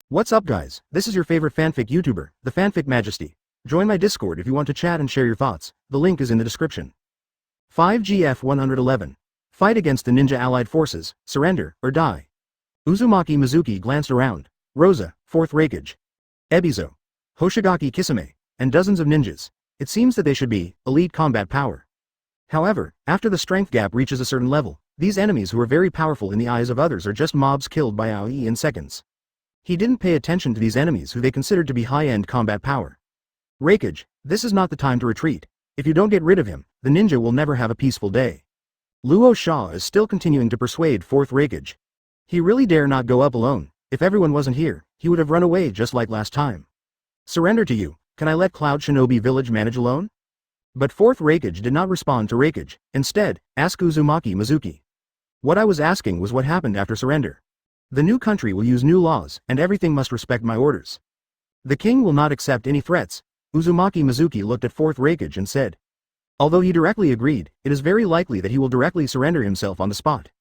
What's up guys, this is your favorite fanfic YouTuber, the Fanfic Majesty. Join my Discord if you want to chat and share your thoughts, the link is in the description. 5GF 111. Fight against the ninja allied forces, surrender, or die. Uzumaki Mizuki glanced around. Rosa, 4th Raikage. Ebizo. Hoshigaki Kisame, and dozens of ninjas. It seems that they should be elite combat power. However, after the strength gap reaches a certain level, these enemies who are very powerful in the eyes of others are just mobs killed by AoE in seconds. He didn't pay attention to these enemies who they considered to be high-end combat power. Raikage, this is not the time to retreat. If you don't get rid of him, the ninja will never have a peaceful day. Luo Sha is still continuing to persuade 4th Raikage. He really dare not go up alone. If everyone wasn't here, he would have run away just like last time. Surrender to you, can I let Cloud Shinobi Village manage alone? But 4th Raikage did not respond to Raikage, instead, asked Uzumaki Mizuki. What I was asking was what happened after surrender. The new country will use new laws, and everything must respect my orders. The king will not accept any threats. Uzumaki Mizuki looked at 4th Raikage and said. Although he directly agreed, it is very likely that he will directly surrender himself on the spot.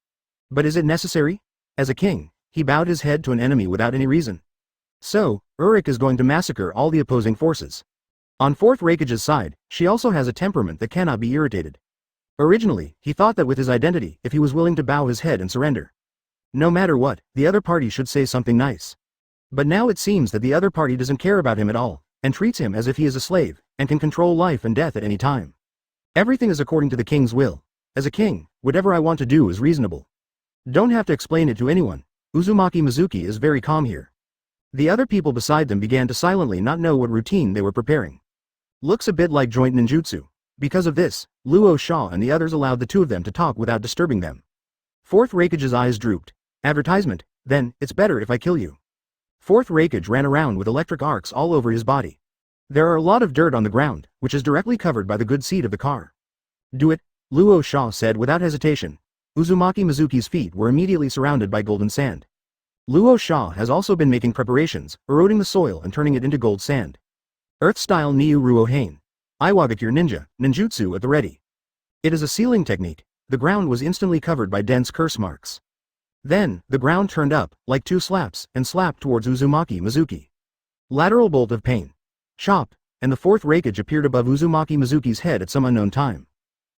But is it necessary? As a king, he bowed his head to an enemy without any reason. So, Uruk is going to massacre all the opposing forces. On 4th Raikage's side, she also has a temperament that cannot be irritated. Originally, he thought that with his identity, if he was willing to bow his head and surrender, no matter what, the other party should say something nice. But now it seems that the other party doesn't care about him at all, and treats him as if he is a slave, and can control life and death at any time. Everything is according to the king's will. As a king, whatever I want to do is reasonable. Don't have to explain it to anyone. Uzumaki Mizuki is very calm here. The other people beside them began to silently not know what routine they were preparing. Looks a bit like joint ninjutsu. Because of this, Luo Sha and the others allowed the two of them to talk without disturbing them. 4th Raikage's eyes drooped. Advertisement, then, it's better if I kill you. 4th Raikage ran around with electric arcs all over his body. There are a lot of dirt on the ground, which is directly covered by the good seat of the car. Do it, Luo Sha said without hesitation. Uzumaki Mizuki's feet were immediately surrounded by golden sand. Luo Sha has also been making preparations, eroding the soil and turning it into gold sand. Earth-style Niu Ruo Hain. Iwagakure Ninja, ninjutsu at the ready. It is a sealing technique. The ground was instantly covered by dense curse marks. Then, the ground turned up, like two slaps, and slapped towards Uzumaki Mizuki. Lateral bolt of pain. Chop, and the 4th Raikage appeared above Uzumaki Mizuki's head at some unknown time.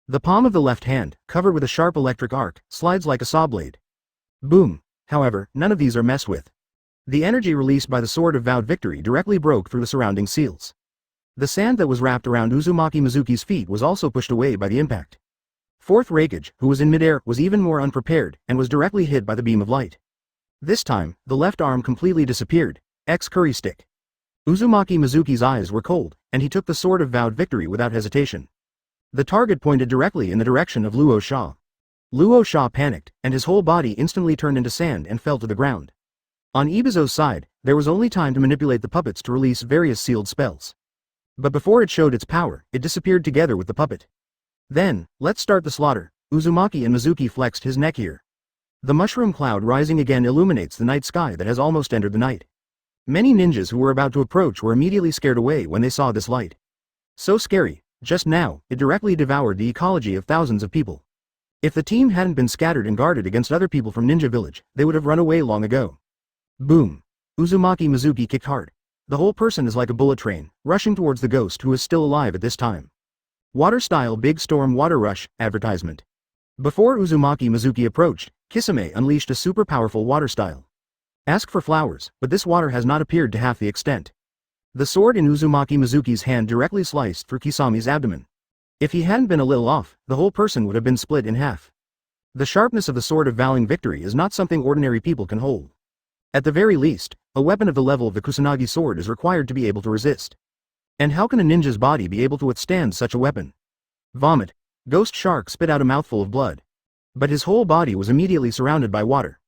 The palm of the left hand, covered with a sharp electric arc, slides like a saw blade. Boom. However, none of these are messed with. The energy released by the Sword of Vowed Victory directly broke through the surrounding seals. The sand that was wrapped around Uzumaki Mizuki's feet was also pushed away by the impact. 4th Raikage, who was in midair, was even more unprepared, and was directly hit by the beam of light. This time, the left arm completely disappeared. Curry stick. Uzumaki Mizuki's eyes were cold, and he took the Sword of Vowed Victory without hesitation. The target pointed directly in the direction of Luo Sha. Luo Sha panicked, and his whole body instantly turned into sand and fell to the ground. On Ibizo's side, there was only time to manipulate the puppets to release various sealed spells. But before it showed its power, it disappeared together with the puppet. Then, let's start the slaughter. Uzumaki and Mizuki flexed his neck here. The mushroom cloud rising again illuminates the night sky that has almost entered the night. Many ninjas who were about to approach were immediately scared away when they saw this light. So scary, just now, it directly devoured the ecology of thousands of people. If the team hadn't been scattered and guarded against other people from Ninja Village, they would have run away long ago. Boom. Uzumaki Mizuki kicked hard. The whole person is like a bullet train, rushing towards the ghost who is still alive at this time. Water-style Big Storm Water Rush, advertisement. Before Uzumaki Mizuki approached, Kisame unleashed a super powerful water style. Ask for flowers, but this water has not appeared to half the extent. The sword in Uzumaki Mizuki's hand directly sliced through Kisame's abdomen. If he hadn't been a little off, the whole person would have been split in half. The sharpness of the Sword of Vowing Victory is not something ordinary people can hold. At the very least, a weapon of the level of the Kusanagi sword is required to be able to resist. And how can a ninja's body be able to withstand such a weapon? Vomit. Ghost Shark spit out a mouthful of blood. But his whole body was immediately surrounded by water.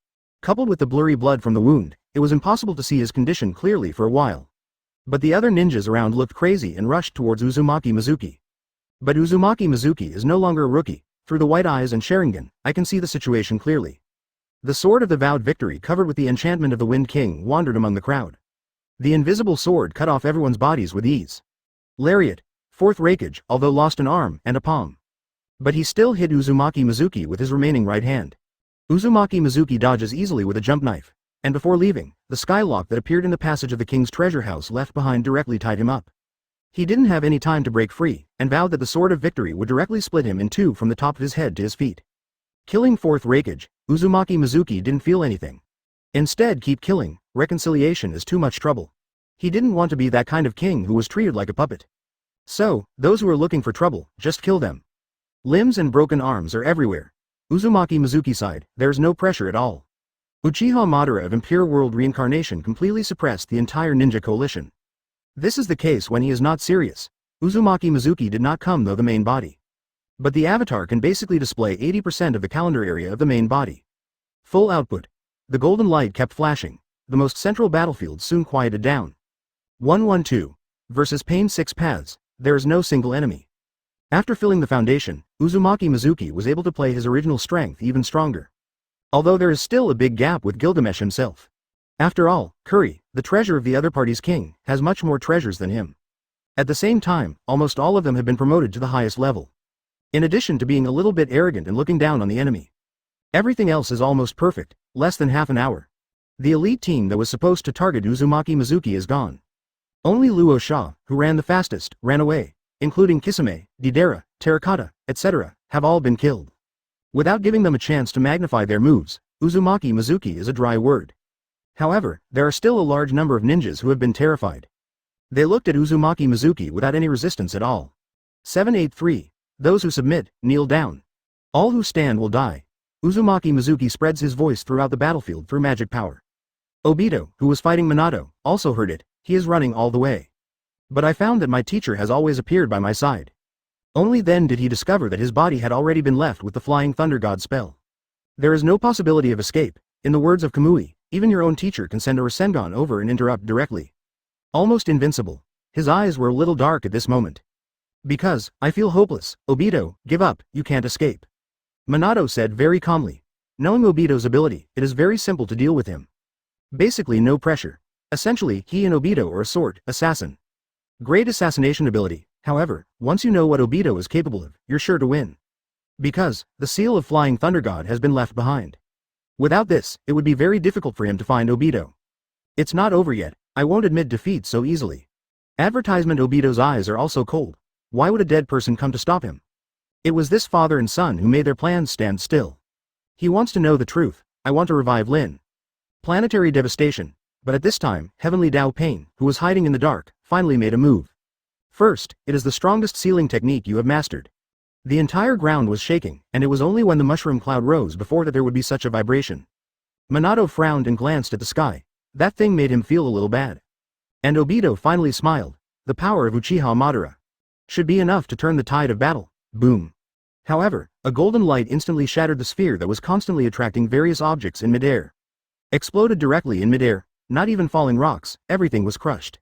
Coupled with the blurry blood from the wound, it was impossible to see his condition clearly for a while. But the other ninjas around looked crazy and rushed towards Uzumaki Mizuki. But Uzumaki Mizuki is no longer a rookie. Through the white eyes and Sharingan, I can see the situation clearly. The Sword of the Vowed Victory covered with the enchantment of the Wind King wandered among the crowd. The invisible sword cut off everyone's bodies with ease. Lariat. 4th Raikage, although lost an arm and a palm. But he still hit Uzumaki Mizuki with his remaining right hand. Uzumaki Mizuki dodges easily with a jump knife. and before leaving, the skylock that appeared in the passage of the king's treasure house left behind directly tied him up. He didn't have any time to break free, and vowed that the sword of victory would directly split him in two from the top of his head to his feet. Killing fourth Raikage, Uzumaki Mizuki didn't feel anything. Instead, keep killing, reconciliation is too much trouble. He didn't want to be that kind of king who was treated like a puppet. So, those who are looking for trouble, just kill them. Limbs and broken arms are everywhere. Uzumaki Mizuki sighed, there's no pressure at all. Uchiha Madara of Impure World Reincarnation completely suppressed the entire ninja coalition. This is the case when he is not serious. Uzumaki Mizuki did not come though the main body. But the avatar can basically display 80% of the calendar area of the main body. Full output. The golden light kept flashing. The most central battlefield soon quieted down. 112. Versus Pain 6 Paths. There is no single enemy. After filling the foundation, Uzumaki Mizuki was able to play his original strength even stronger. Although there is still a big gap with Gilgamesh himself. After all, Curry, the treasure of the other party's king, has much more treasures than him. At the same time, almost all of them have been promoted to the highest level. In addition to being a little bit arrogant and looking down on the enemy. Everything else is almost perfect, less than half an hour. The elite team that was supposed to target Uzumaki Mizuki is gone. Only Luo Sha, who ran the fastest, ran away, including Kisame, Deidara, Terracotta, etc., have all been killed. Without giving them a chance to magnify their moves, Uzumaki Mizuki is a dry word. However, there are still a large number of ninjas who have been terrified. They looked at Uzumaki Mizuki without any resistance at all. 783. Those who submit, kneel down. All who stand will die. Uzumaki Mizuki spreads his voice throughout the battlefield through magic power. Obito, who was fighting Minato, also heard it. He is running all the way. But I found that my teacher has always appeared by my side. Only then did he discover that his body had already been left with the Flying Thunder God spell. There is no possibility of escape. In the words of Kamui, even your own teacher can send a Rasengan over and interrupt directly. Almost invincible. His eyes were a little dark at this moment. Because, I feel hopeless, Obito, give up, you can't escape. Minato said very calmly. Knowing Obito's ability, it is very simple to deal with him. Basically no pressure. Essentially, he and Obito are a sort, assassin. Great assassination ability, however, once you know what Obito is capable of, you're sure to win. Because, the seal of Flying Thunder God has been left behind. Without this, it would be very difficult for him to find Obito. It's not over yet, I won't admit defeat so easily. Advertisement Obito's eyes are also cold. Why would a dead person come to stop him? It was this father and son who made their plans stand still. He wants to know the truth. I want to revive Lin. Planetary devastation. But at this time, Heavenly Dao Pain, who was hiding in the dark, finally made a move. First, it is the strongest sealing technique you have mastered. The entire ground was shaking, and it was only when the mushroom cloud rose before that there would be such a vibration. Minato frowned and glanced at the sky. That thing made him feel a little bad. And Obito finally smiled. The power of Uchiha Madara should be enough to turn the tide of battle. Boom. However, a golden light instantly shattered the sphere that was constantly attracting various objects in midair. Exploded directly in midair. Not even falling rocks, everything was crushed.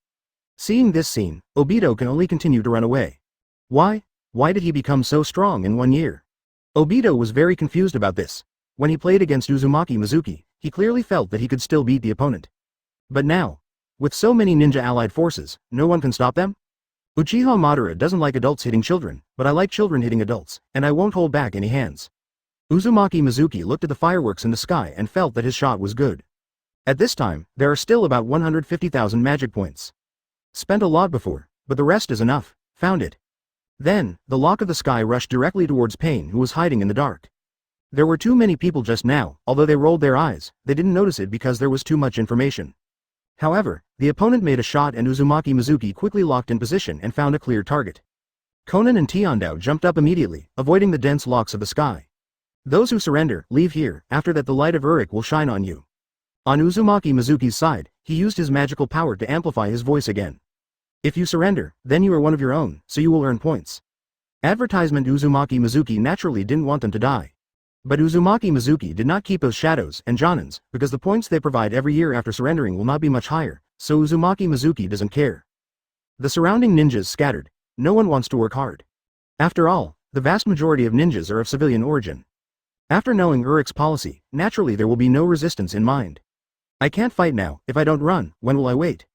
Seeing this scene, Obito can only continue to run away. Why? Why did he become so strong in 1 year? Obito was very confused about this. When he played against Uzumaki Mizuki, he clearly felt that he could still beat the opponent. But now, with so many ninja allied forces, no one can stop them? Uchiha Madara doesn't like adults hitting children, but I like children hitting adults, and I won't hold back any hands. Uzumaki Mizuki looked at the fireworks in the sky and felt that his shot was good. At this time, there are still about 150,000 magic points. Spent a lot before, but the rest is enough. Found it. Then, the lock of the sky rushed directly towards Pain, who was hiding in the dark. There were too many people just now. Although they rolled their eyes, they didn't notice it because there was too much information. However, the opponent made a shot and Uzumaki Mizuki quickly locked in position and found a clear target. Konan and Tiandao jumped up immediately, avoiding the dense locks of the sky. Those who surrender, leave here. After that the light of Uruk will shine on you. On Uzumaki Mizuki's side, he used his magical power to amplify his voice again. If you surrender, then you are one of your own, so you will earn points. Advertisement Uzumaki Mizuki naturally didn't want them to die. But Uzumaki Mizuki did not keep those shadows and Jonins, because the points they provide every year after surrendering will not be much higher, so Uzumaki Mizuki doesn't care. The surrounding ninjas scattered. No one wants to work hard. After all, the vast majority of ninjas are of civilian origin. After knowing Uruk's policy, naturally there will be no resistance in mind. I can't fight now. If I don't run, when will I wait?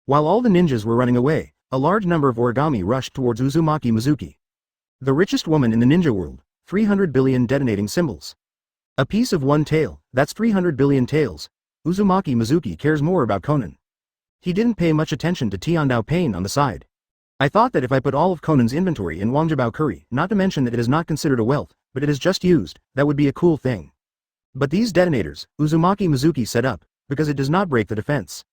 While all the ninjas were running away, a large number of origami rushed towards Uzumaki Mizuki. The richest woman in the ninja world, 300 billion detonating symbols. A piece of one tail, that's 300 billion tails. Uzumaki Mizuki cares more about Konan. He didn't pay much attention to Tiandao Pain on the side. I thought that if I put all of Konan's inventory in Wangjabao Curry, not to mention that it is not considered a wealth, but it is just used, that would be a cool thing. But these detonators, Uzumaki Mizuki set up, because it does not break the defense.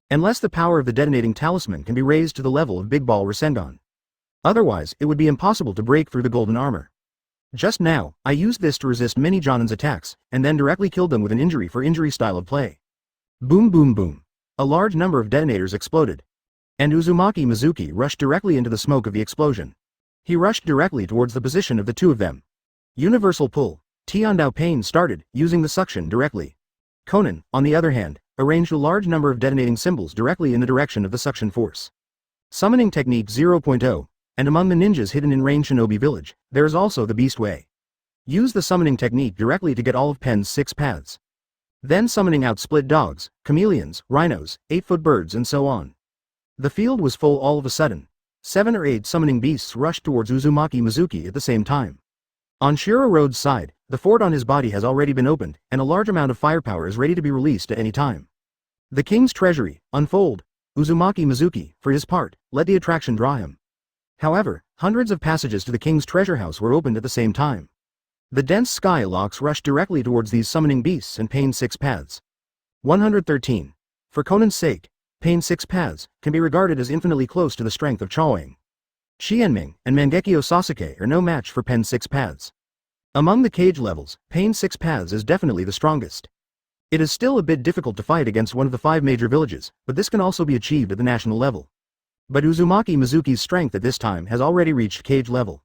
Unless the power of the detonating talisman can be raised to the level of Big Ball Rasengan. Otherwise, it would be impossible to break through the golden armor. Just now, I used this to resist many Jonin's attacks, and then directly killed them with an injury for injury style of play. Boom boom boom. A large number of detonators exploded. And Uzumaki Mizuki rushed directly into the smoke of the explosion. He rushed directly towards the position of the two of them. Universal pull. Tiandao Pain started, using the suction directly. Konan, on the other hand, arranged a large number of detonating symbols directly in the direction of the suction force. Summoning Technique 0.0, and among the ninjas hidden in Rain Shinobi Village, there is also the Beast Way. Use the summoning technique directly to get all of Pen's 6 paths. Then summoning out split dogs, chameleons, rhinos, 8-foot birds and so on. The field was full all of a sudden. 7 or 8 summoning beasts rushed towards Uzumaki Mizuki at the same time. On Shiro Road's side, the fort on his body has already been opened, and a large amount of firepower is ready to be released at any time. The king's treasury, unfold. Uzumaki Mizuki, for his part, let the attraction draw him. However, hundreds of passages to the king's treasure house were opened at the same time. The dense sky locks rushed directly towards these summoning beasts and Pain's 6 paths. 113. For Konan's sake, Pain's 6 paths can be regarded as infinitely close to the strength of Chaoing. Shienming and Mangekyo Sasuke are no match for Pen's 6 paths. Among the cage levels, Pain's 6 paths is definitely the strongest. It is still a bit difficult to fight against one of the 5 major villages, but this can also be achieved at the national level. But Uzumaki Mizuki's strength at this time has already reached cage level.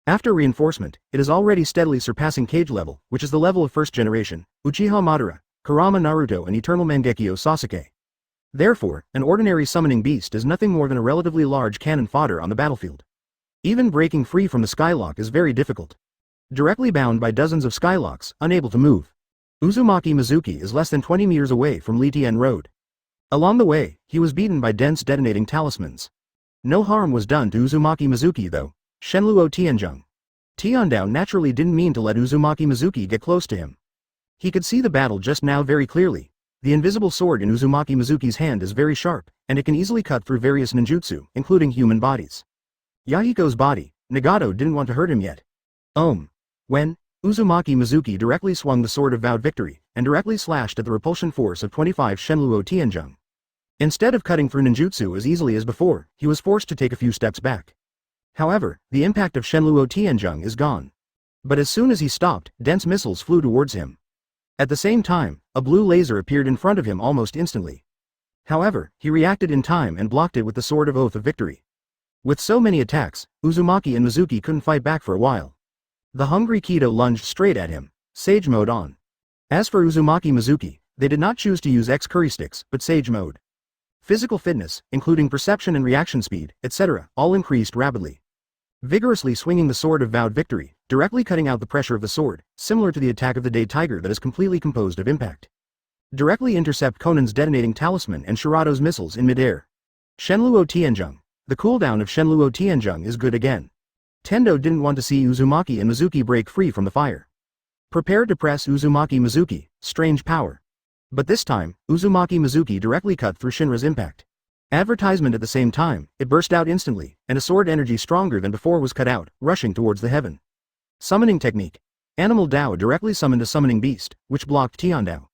After reinforcement, it is already steadily surpassing cage level, which is the level of first generation, Uchiha Madara, Kurama Naruto and Eternal Mangekyo Sasuke. Therefore, an ordinary summoning beast is nothing more than a relatively large cannon fodder on the battlefield. Even breaking free from the skylock is very difficult. Directly bound by dozens of skylocks, unable to move. Uzumaki Mizuki is less than 20 meters away from Litien Road. Along the way, he was beaten by dense detonating talismans. No harm was done to Uzumaki Mizuki though. Shenluo Tianzheng. Tiandao naturally didn't mean to let Uzumaki Mizuki get close to him. He could see the battle just now very clearly. The invisible sword in Uzumaki Mizuki's hand is very sharp, and it can easily cut through various ninjutsu, including human bodies. Yahiko's body, Nagato didn't want to hurt him yet. When Uzumaki Mizuki directly swung the sword of vowed victory, and directly slashed at the repulsion force of 25 Shenluo Tianzheng. Instead of cutting through ninjutsu as easily as before, he was forced to take a few steps back. However, the impact of Shenluo Tianzheng is gone. But as soon as he stopped, dense missiles flew towards him. At the same time, a blue laser appeared in front of him almost instantly. However, he reacted in time and blocked it with the Sword of Oath of Victory. With so many attacks, Uzumaki and Mizuki couldn't fight back for a while. The hungry Kido lunged straight at him, Sage Mode on. As for Uzumaki Mizuki, they did not choose to use X curry sticks, but Sage Mode. Physical fitness, including perception and reaction speed, etc., all increased rapidly. Vigorously swinging the Sword of Vowed Victory, directly cutting out the pressure of the sword, similar to the attack of the Day Tiger that is completely composed of impact. Directly intercept Konan's detonating talisman and Shirato's missiles in midair. Shenluo Tianzheng. The cooldown of Shenluo Tianzheng is good again. Tendo didn't want to see Uzumaki and Mizuki break free from the fire. Prepare to press Uzumaki Mizuki, strange power. But this time, Uzumaki Mizuki directly cut through Shinra's impact. Advertisement at the same time, it burst out instantly, and a sword energy stronger than before was cut out, rushing towards the heaven. Summoning technique. Animal Dao directly summoned a summoning beast, which blocked Tiandao.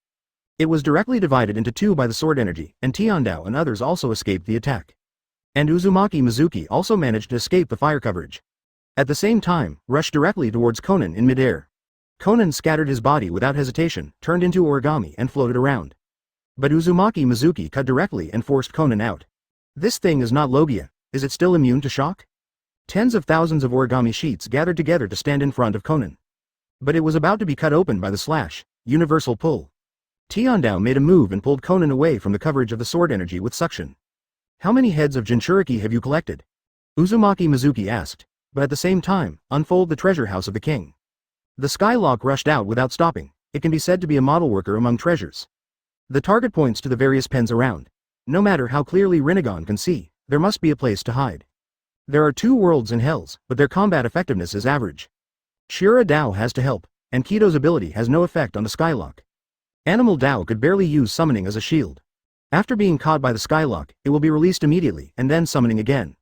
It was directly divided into 2 by the sword energy, and Tiandao and others also escaped the attack. And Uzumaki Mizuki also managed to escape the fire coverage. At the same time, rushed directly towards Konan in midair. Konan scattered his body without hesitation, turned into origami and floated around. But Uzumaki Mizuki cut directly and forced Konan out. This thing is not Logia, is it still immune to shock? Tens of thousands of origami sheets gathered together to stand in front of Konan. But it was about to be cut open by the slash, universal pull. Tiandao made a move and pulled Konan away from the coverage of the sword energy with suction. How many heads of Jinchuriki have you collected? Uzumaki Mizuki asked, but at the same time, unfold the treasure house of the king. The skylock rushed out without stopping. It can be said to be a model worker among treasures. The target points to the various pens around. No matter how clearly Rinnegan can see, there must be a place to hide. There are 2 worlds and hells, but their combat effectiveness is average. Shira Dao has to help, and Kido's ability has no effect on the skylock. Animal Dao could barely use summoning as a shield. After being caught by the Skylock, it will be released immediately and then summoning again.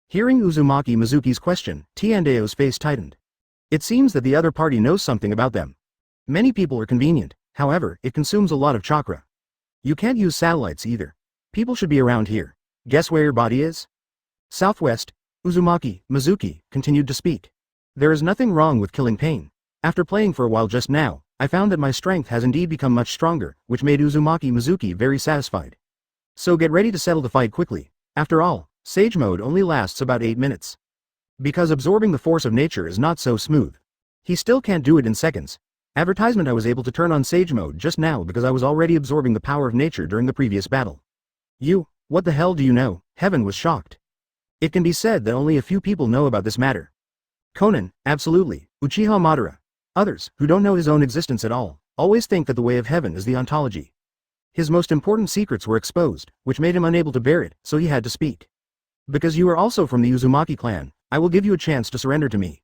Hearing Uzumaki Mizuki's question, Tiandao's face tightened. It seems that the other party knows something about them. Many people are convenient, however, it consumes a lot of chakra. You can't use satellites either. People should be around here. Guess where your body is? Southwest. Uzumaki Mizuki continued to speak. There is nothing wrong with killing pain. After playing for a while just now, I found that my strength has indeed become much stronger, which made Uzumaki Mizuki very satisfied. So get ready to settle the fight quickly. After all, Sage Mode only lasts about 8 minutes. Because absorbing the force of nature is not so smooth. He still can't do it in seconds. Advertisement: I was able to turn on Sage Mode just now because I was already absorbing the power of nature during the previous battle. You, what the hell do you know? Heaven was shocked. It can be said that only a few people know about this matter. Conan, absolutely, Uchiha Madara. Others, who don't know his own existence at all, always think that the way of heaven is the ontology. His most important secrets were exposed, which made him unable to bear it, so he had to speak. Because you are also from the Uzumaki clan, I will give you a chance to surrender to me.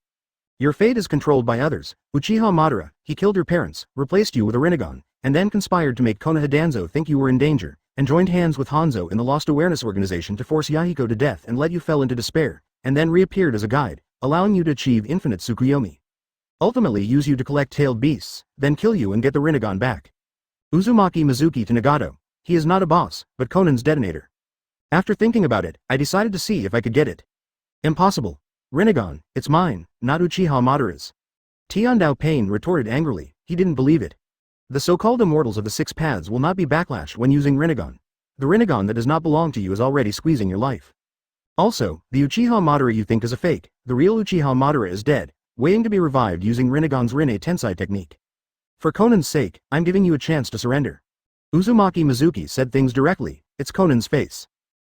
Your fate is controlled by others. Uchiha Madara, he killed your parents, replaced you with a Rinnegan, and then conspired to make Konoha Danzo think you were in danger, and joined hands with Hanzo in the Lost Awareness organization to force Yahiko to death and let you fell into despair, and then reappeared as a guide, allowing you to achieve infinite Tsukuyomi. Ultimately use you to collect tailed beasts, then kill you and get the Rinnegan back. Uzumaki Mizuki to Nagato. He is not a boss, but Conan's detonator. After thinking about it, I decided to see if I could get it. Impossible. Rinnegan, it's mine, not Uchiha Madara's. Tiandao Pain retorted angrily, he didn't believe it. The so-called immortals of the Six Paths will not be backlashed when using Rinnegan. The Rinnegan that does not belong to you is already squeezing your life. Also, the Uchiha Madara you think is a fake, the real Uchiha Madara is dead, waiting to be revived using Rinnegan's Rinne Tensai technique. For Conan's sake, I'm giving you a chance to surrender. Uzumaki Mizuki said things directly, it's Conan's face.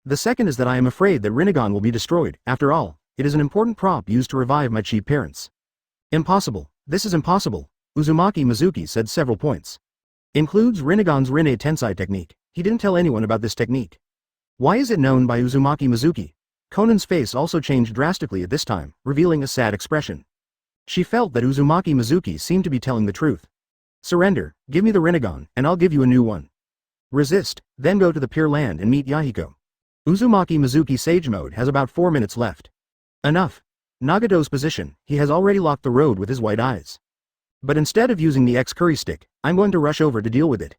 The second is that I am afraid that Rinnegan will be destroyed. After all, it is an important prop used to revive my cheap parents. Impossible, this is impossible, Uzumaki Mizuki said several points. Includes Rinnegan's Rinne Tensai technique. He didn't tell anyone about this technique. Why is it known by Uzumaki Mizuki? Conan's face also changed drastically at this time, revealing a sad expression. She felt that Uzumaki Mizuki seemed to be telling the truth. Surrender, give me the Rinnegan, and I'll give you a new one. Resist, then go to the Pure Land and meet Yahiko. Uzumaki Mizuki Sage Mode has about 4 minutes left. Enough. Nagato's position, he has already locked the road with his white eyes. But instead of using the X-Curry Stick, I'm going to rush over to deal with it.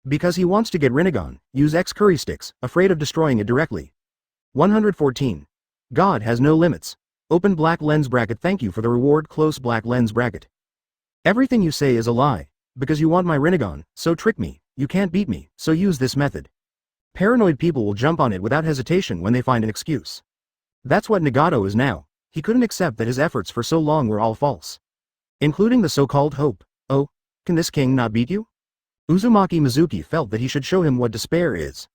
Because he wants to get Rinnegan, use X-Curry Sticks, afraid of destroying it directly. 114. God has no limits. Open black lens bracket. Thank you for the reward. Close black lens bracket. Everything you say is a lie. Because you want my Rinnegan, so trick me, you can't beat me, so use this method. Paranoid people will jump on it without hesitation when they find an excuse. That's what Nagato is now. He couldn't accept that his efforts for so long were all false. Including the so-called hope. Oh, can this king not beat you? Uzumaki Mizuki felt that he should show him what despair is.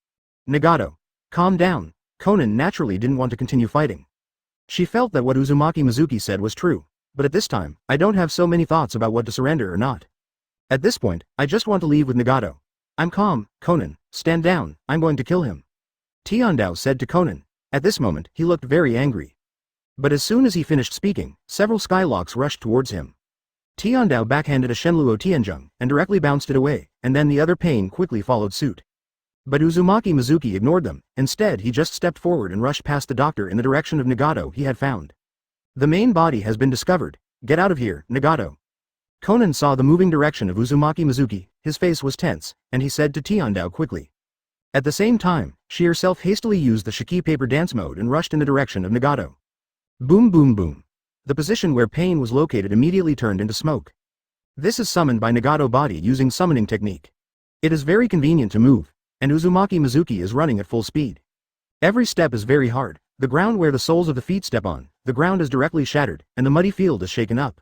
Nagato. Calm down. Conan naturally didn't want to continue fighting. She felt that what Uzumaki Mizuki said was true, but at this time, I don't have so many thoughts about what to surrender or not. At this point, I just want to leave with Nagato. I'm calm, Conan, stand down, I'm going to kill him. Tiandao said to Conan. At this moment, he looked very angry. But as soon as he finished speaking, several skylocks rushed towards him. Tiandao backhanded a Shenluo Tianzheng and directly bounced it away, and then the other pain quickly followed suit. But Uzumaki Mizuki ignored them. Instead, he just stepped forward and rushed past the doctor in the direction of Nagato he had found. The main body has been discovered. Get out of here, Nagato. Conan saw the moving direction of Uzumaki Mizuki, his face was tense, and he said to Tiandao quickly. At the same time, she herself hastily used the Shiki paper dance mode and rushed in the direction of Nagato. Boom boom boom. The position where pain was located immediately turned into smoke. This is summoned by Nagato body using summoning technique. It is very convenient to move, and Uzumaki Mizuki is running at full speed. Every step is very hard, the ground where the soles of the feet step on, the ground is directly shattered, and the muddy field is shaken up.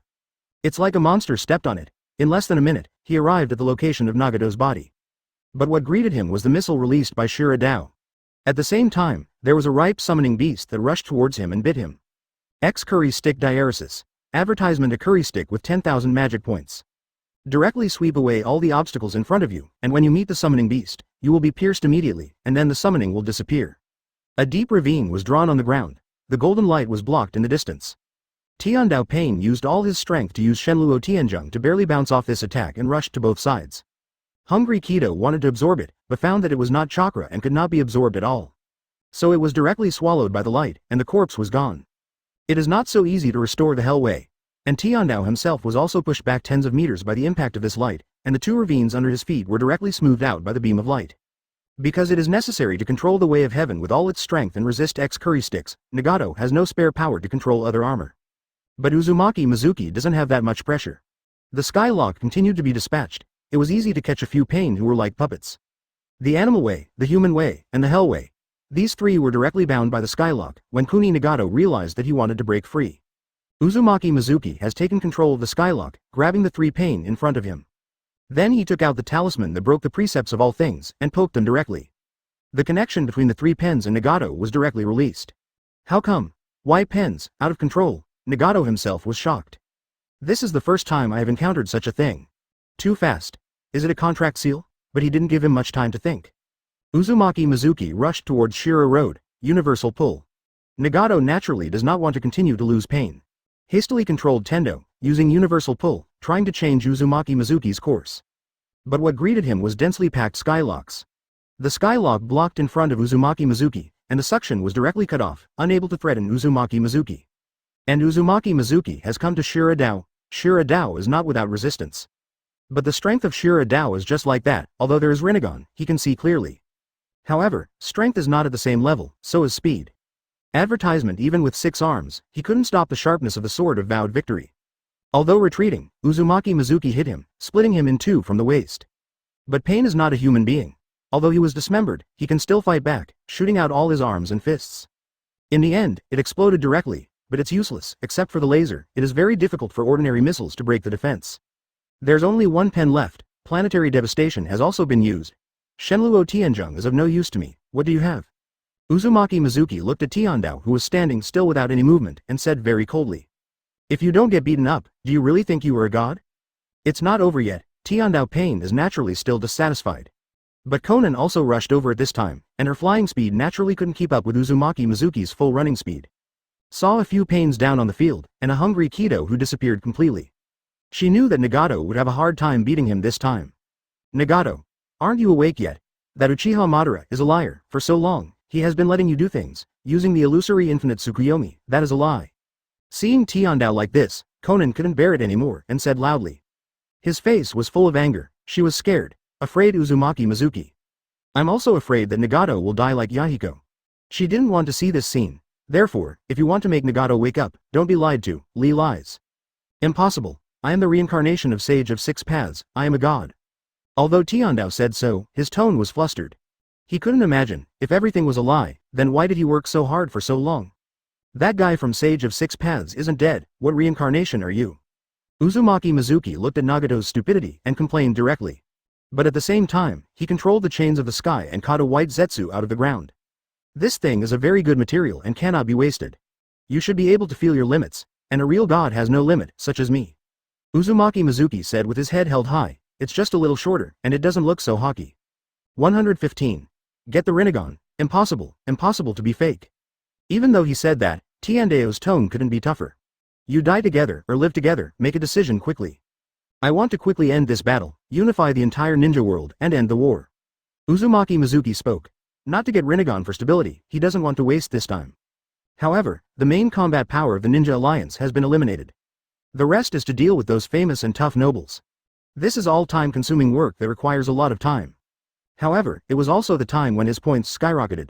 It's like a monster stepped on it. In less than a minute, he arrived at the location of Nagato's body. But what greeted him was the missile released by Shira Dao. At the same time, there was a ripe summoning beast that rushed towards him and bit him. X-Curry Stick Diaresis. Advertisement: a curry stick with 10,000 magic points. Directly sweep away all the obstacles in front of you, and when you meet the summoning beast, you will be pierced immediately, and then the summoning will disappear. A deep ravine was drawn on the ground. The golden light was blocked in the distance. Tiandao Pain used all his strength to use Shenluo Tianzheng to barely bounce off this attack and rushed to both sides. Hungry Kido wanted to absorb it, but found that it was not chakra and could not be absorbed at all. So it was directly swallowed by the light, and the corpse was gone. It is not so easy to restore the Hellway. And Tiandao himself was also pushed back tens of meters by the impact of this light, and the two ravines under his feet were directly smoothed out by the beam of light. Because it is necessary to control the way of heaven with all its strength and resist X curry sticks, Nagato has no spare power to control other armor. But Uzumaki Mizuki doesn't have that much pressure. The Skylock continued to be dispatched. It was easy to catch a few pain who were like puppets. The Animal Way, the Human Way, and the Hell Way. These three were directly bound by the Skylock when Kuni Nagato realized that he wanted to break free. Uzumaki Mizuki has taken control of the Skylock, grabbing the three pain in front of him. Then he took out the talisman that broke the precepts of all things, and poked them directly. The connection between the three pens and Nagato was directly released. How come? Why pens, out of control? Nagato himself was shocked. This is the first time I have encountered such a thing. Too fast. Is it a contract seal? But he didn't give him much time to think. Uzumaki Mizuki rushed towards Shira Road, Universal Pull. Nagato naturally does not want to continue to lose pain. Hastily controlled Tendo, using Universal Pull, trying to change Uzumaki Mizuki's course. But what greeted him was densely packed skylocks. The skylock blocked in front of Uzumaki Mizuki, and the suction was directly cut off, unable to threaten Uzumaki Mizuki. And Uzumaki Mizuki has come to Shira Dao. Shira Dao is not without resistance. But the strength of Shira Dao is just like that, although there is Rinnegan, he can see clearly. However, strength is not at the same level, so is speed. Advertisement even with 6 arms, he couldn't stop the sharpness of the sword of vowed victory. Although retreating, Uzumaki Mizuki hit him, splitting him in two from the waist. But Pain is not a human being. Although he was dismembered, he can still fight back, shooting out all his arms and fists. In the end, it exploded directly, but it's useless, except for the laser. It is very difficult for ordinary missiles to break the defense. There's only one pen left. Planetary devastation has also been used. Shenluo Tianzheng is of no use to me. What do you have? Uzumaki Mizuki looked at Tiandao, who was standing still without any movement, and said very coldly. If you don't get beaten up, do you really think you are a god? It's not over yet. Tiandao Pain is naturally still dissatisfied. But Konan also rushed over at this time, and her flying speed naturally couldn't keep up with Uzumaki Mizuki's full running speed. Saw a few pains down on the field, and a hungry Kido who disappeared completely. She knew that Nagato would have a hard time beating him this time. Nagato, aren't you awake yet? That Uchiha Madara is a liar. For so long, he has been letting you do things, using the illusory infinite Tsukuyomi. That is a lie. Seeing Tiandao like this, Konan couldn't bear it anymore and said loudly. His face was full of anger. She was scared, afraid Uzumaki Mizuki. I'm also afraid that Nagato will die like Yahiko. She didn't want to see this scene. Therefore, if you want to make Nagato wake up, don't be lied to. Lee lies. Impossible. I am the reincarnation of Sage of Six Paths. I am a god. Although Tiandao said so, his tone was flustered. He couldn't imagine, if everything was a lie, then why did he work so hard for so long? That guy from Sage of Six Paths isn't dead. What reincarnation are you? Uzumaki Mizuki looked at Nagato's stupidity and complained directly. But at the same time, he controlled the chains of the sky and caught a white Zetsu out of the ground. This thing is a very good material and cannot be wasted. You should be able to feel your limits, and a real god has no limit, such as me. Uzumaki Mizuki said with his head held high. It's just a little shorter, and it doesn't look so hockey. 115. Get the Rinnegan. Impossible, impossible to be fake. Even though he said that, Tiandao's tone couldn't be tougher. You die together or live together, make a decision quickly. I want to quickly end this battle, unify the entire ninja world, and end the war. Uzumaki Mizuki spoke. Not to get Rinnegan for stability, he doesn't want to waste this time. However, the main combat power of the Ninja Alliance has been eliminated. The rest is to deal with those famous and tough nobles. This is all time-consuming work that requires a lot of time. However, it was also the time when his points skyrocketed.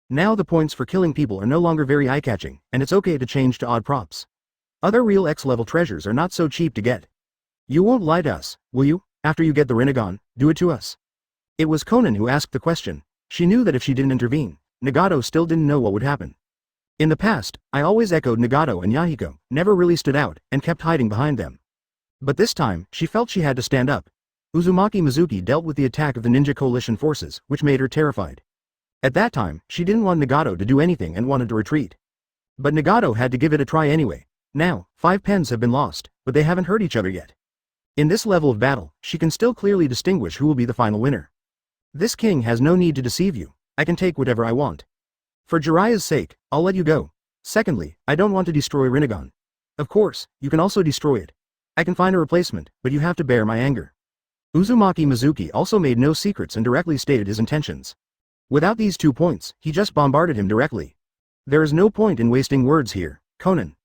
Now the points for killing people are no longer very eye-catching, and it's okay to change to odd props. Other real X-level treasures are not so cheap to get. You won't lie to us, will you? After you get the Rinnegan, do it to us. It was Konan who asked the question. She knew that if she didn't intervene, Nagato still didn't know what would happen. In the past, I always echoed Nagato and Yahiko, never really stood out, and kept hiding behind them. But this time, she felt she had to stand up. Uzumaki Mizuki dealt with the attack of the Ninja Coalition forces, which made her terrified. At that time, she didn't want Nagato to do anything and wanted to retreat. But Nagato had to give it a try anyway. Now, 5 pens have been lost, but they haven't hurt each other yet. In this level of battle, she can still clearly distinguish who will be the final winner. This king has no need to deceive you. I can take whatever I want. For Jiraiya's sake, I'll let you go. Secondly, I don't want to destroy Rinnegan. Of course, you can also destroy it. I can find a replacement, but you have to bear my anger. Uzumaki Mizuki also made no secrets and directly stated his intentions. Without these 2 points, he just bombarded him directly. There is no point in wasting words here, Conan.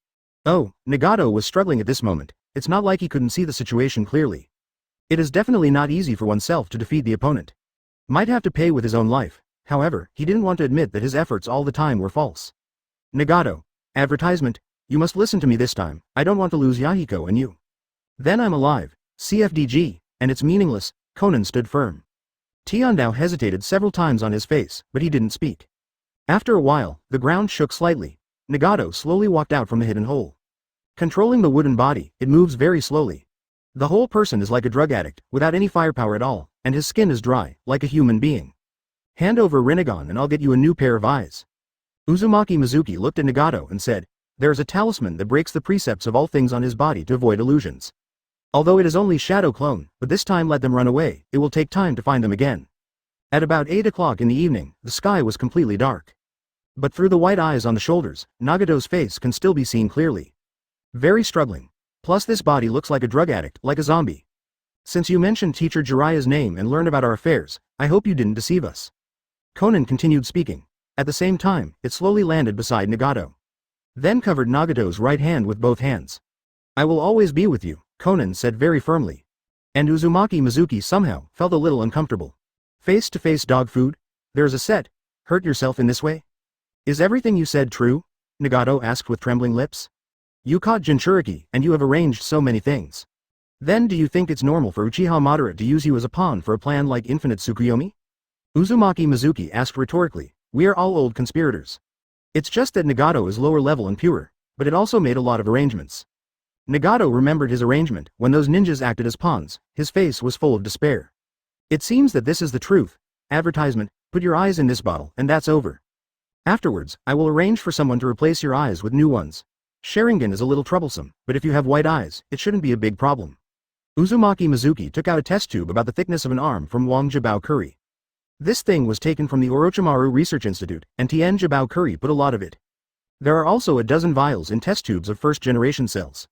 Oh, Nagato was struggling at this moment. It's not like he couldn't see the situation clearly. It is definitely not easy for oneself to defeat the opponent. Might have to pay with his own life. However, he didn't want to admit that his efforts all the time were false. Nagato. Advertisement. You must listen to me this time. I don't want to lose Yahiko and you. Then I'm alive. CFDG. And it's meaningless. Conan stood firm. Tiandao hesitated several times on his face, but he didn't speak. After a while, the ground shook slightly. Nagato slowly walked out from the hidden hole. Controlling the wooden body, it moves very slowly. The whole person is like a drug addict, without any firepower at all, and his skin is dry, like a human being. Hand over Rinnegan and I'll get you a new pair of eyes. Uzumaki Mizuki looked at Nagato and said, there is a talisman that breaks the precepts of all things on his body to avoid illusions. Although it is only shadow clone, but this time let them run away, it will take time to find them again. At about 8 o'clock in the evening, the sky was completely dark. But through the white eyes on the shoulders, Nagato's face can still be seen clearly. Very struggling. Plus this body looks like a drug addict, like a zombie. Since you mentioned teacher Jiraiya's name and learned about our affairs, I hope you didn't deceive us. Conan continued speaking. At the same time, it slowly landed beside Nagato. Then covered Nagato's right hand with both hands. I will always be with you, Conan said very firmly. And Uzumaki Mizuki somehow felt a little uncomfortable. Face-to-face dog food? There's a set. Hurt yourself in this way? Is everything you said true? Nagato asked with trembling lips. You caught Jinchuriki, and you have arranged so many things. Then do you think it's normal for Uchiha Madara to use you as a pawn for a plan like Infinite Tsukuyomi? Uzumaki Mizuki asked rhetorically. We are all old conspirators. It's just that Nagato is lower level and pure, but it also made a lot of arrangements. Nagato remembered his arrangement. When those ninjas acted as pawns, his face was full of despair. It seems that this is the truth. Advertisement, put your eyes in this bottle, and that's over. Afterwards, I will arrange for someone to replace your eyes with new ones. Sharingan is a little troublesome, but if you have white eyes, it shouldn't be a big problem. Uzumaki Mizuki took out a test tube about the thickness of an arm from Wang Jibao Curry. This thing was taken from the Orochimaru Research Institute, and Tien Jibao Curry put a lot of it. There are also a dozen vials in test tubes of first-generation cells.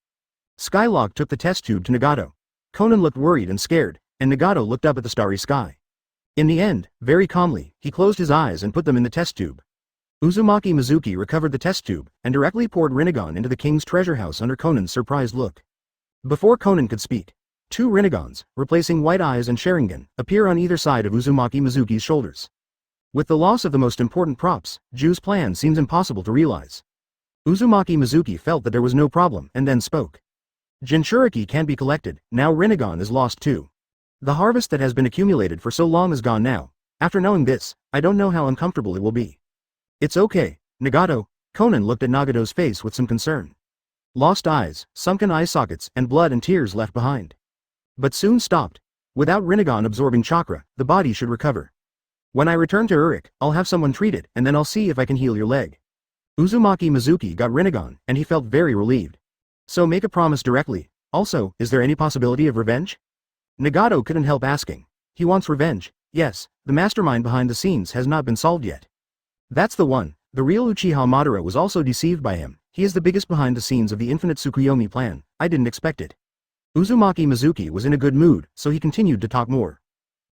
Skylock took the test tube to Nagato. Conan looked worried and scared, and Nagato looked up at the starry sky. In the end, very calmly, he closed his eyes and put them in the test tube. Uzumaki Mizuki recovered the test tube, and directly poured Rinnegan into the king's treasure house under Conan's surprised look. Before Conan could speak, 2 Rinnegans, replacing White Eyes and Sharingan, appear on either side of Uzumaki Mizuki's shoulders. With the loss of the most important props, Ju's plan seems impossible to realize. Uzumaki Mizuki felt that there was no problem, and then spoke. Jinchuriki can't be collected, now Rinnegan is lost too. The harvest that has been accumulated for so long is gone now. After knowing this, I don't know how uncomfortable it will be. It's okay, Nagato. Conan looked at Nagato's face with some concern. Lost eyes, sunken eye sockets, and blood and tears left behind. But soon stopped. Without Rinnegan absorbing chakra, the body should recover. When I return to Uruk, I'll have someone treat it, and then I'll see if I can heal your leg. Uzumaki Mizuki got Rinnegan, and he felt very relieved. So make a promise directly. Also, is there any possibility of revenge? Nagato couldn't help asking. He wants revenge. Yes, the mastermind behind the scenes has not been solved yet. That's the one. The real Uchiha Madara was also deceived by him. He is the biggest behind the scenes of the Infinite Tsukuyomi plan. I didn't expect it. Uzumaki Mizuki was in a good mood, so he continued to talk more.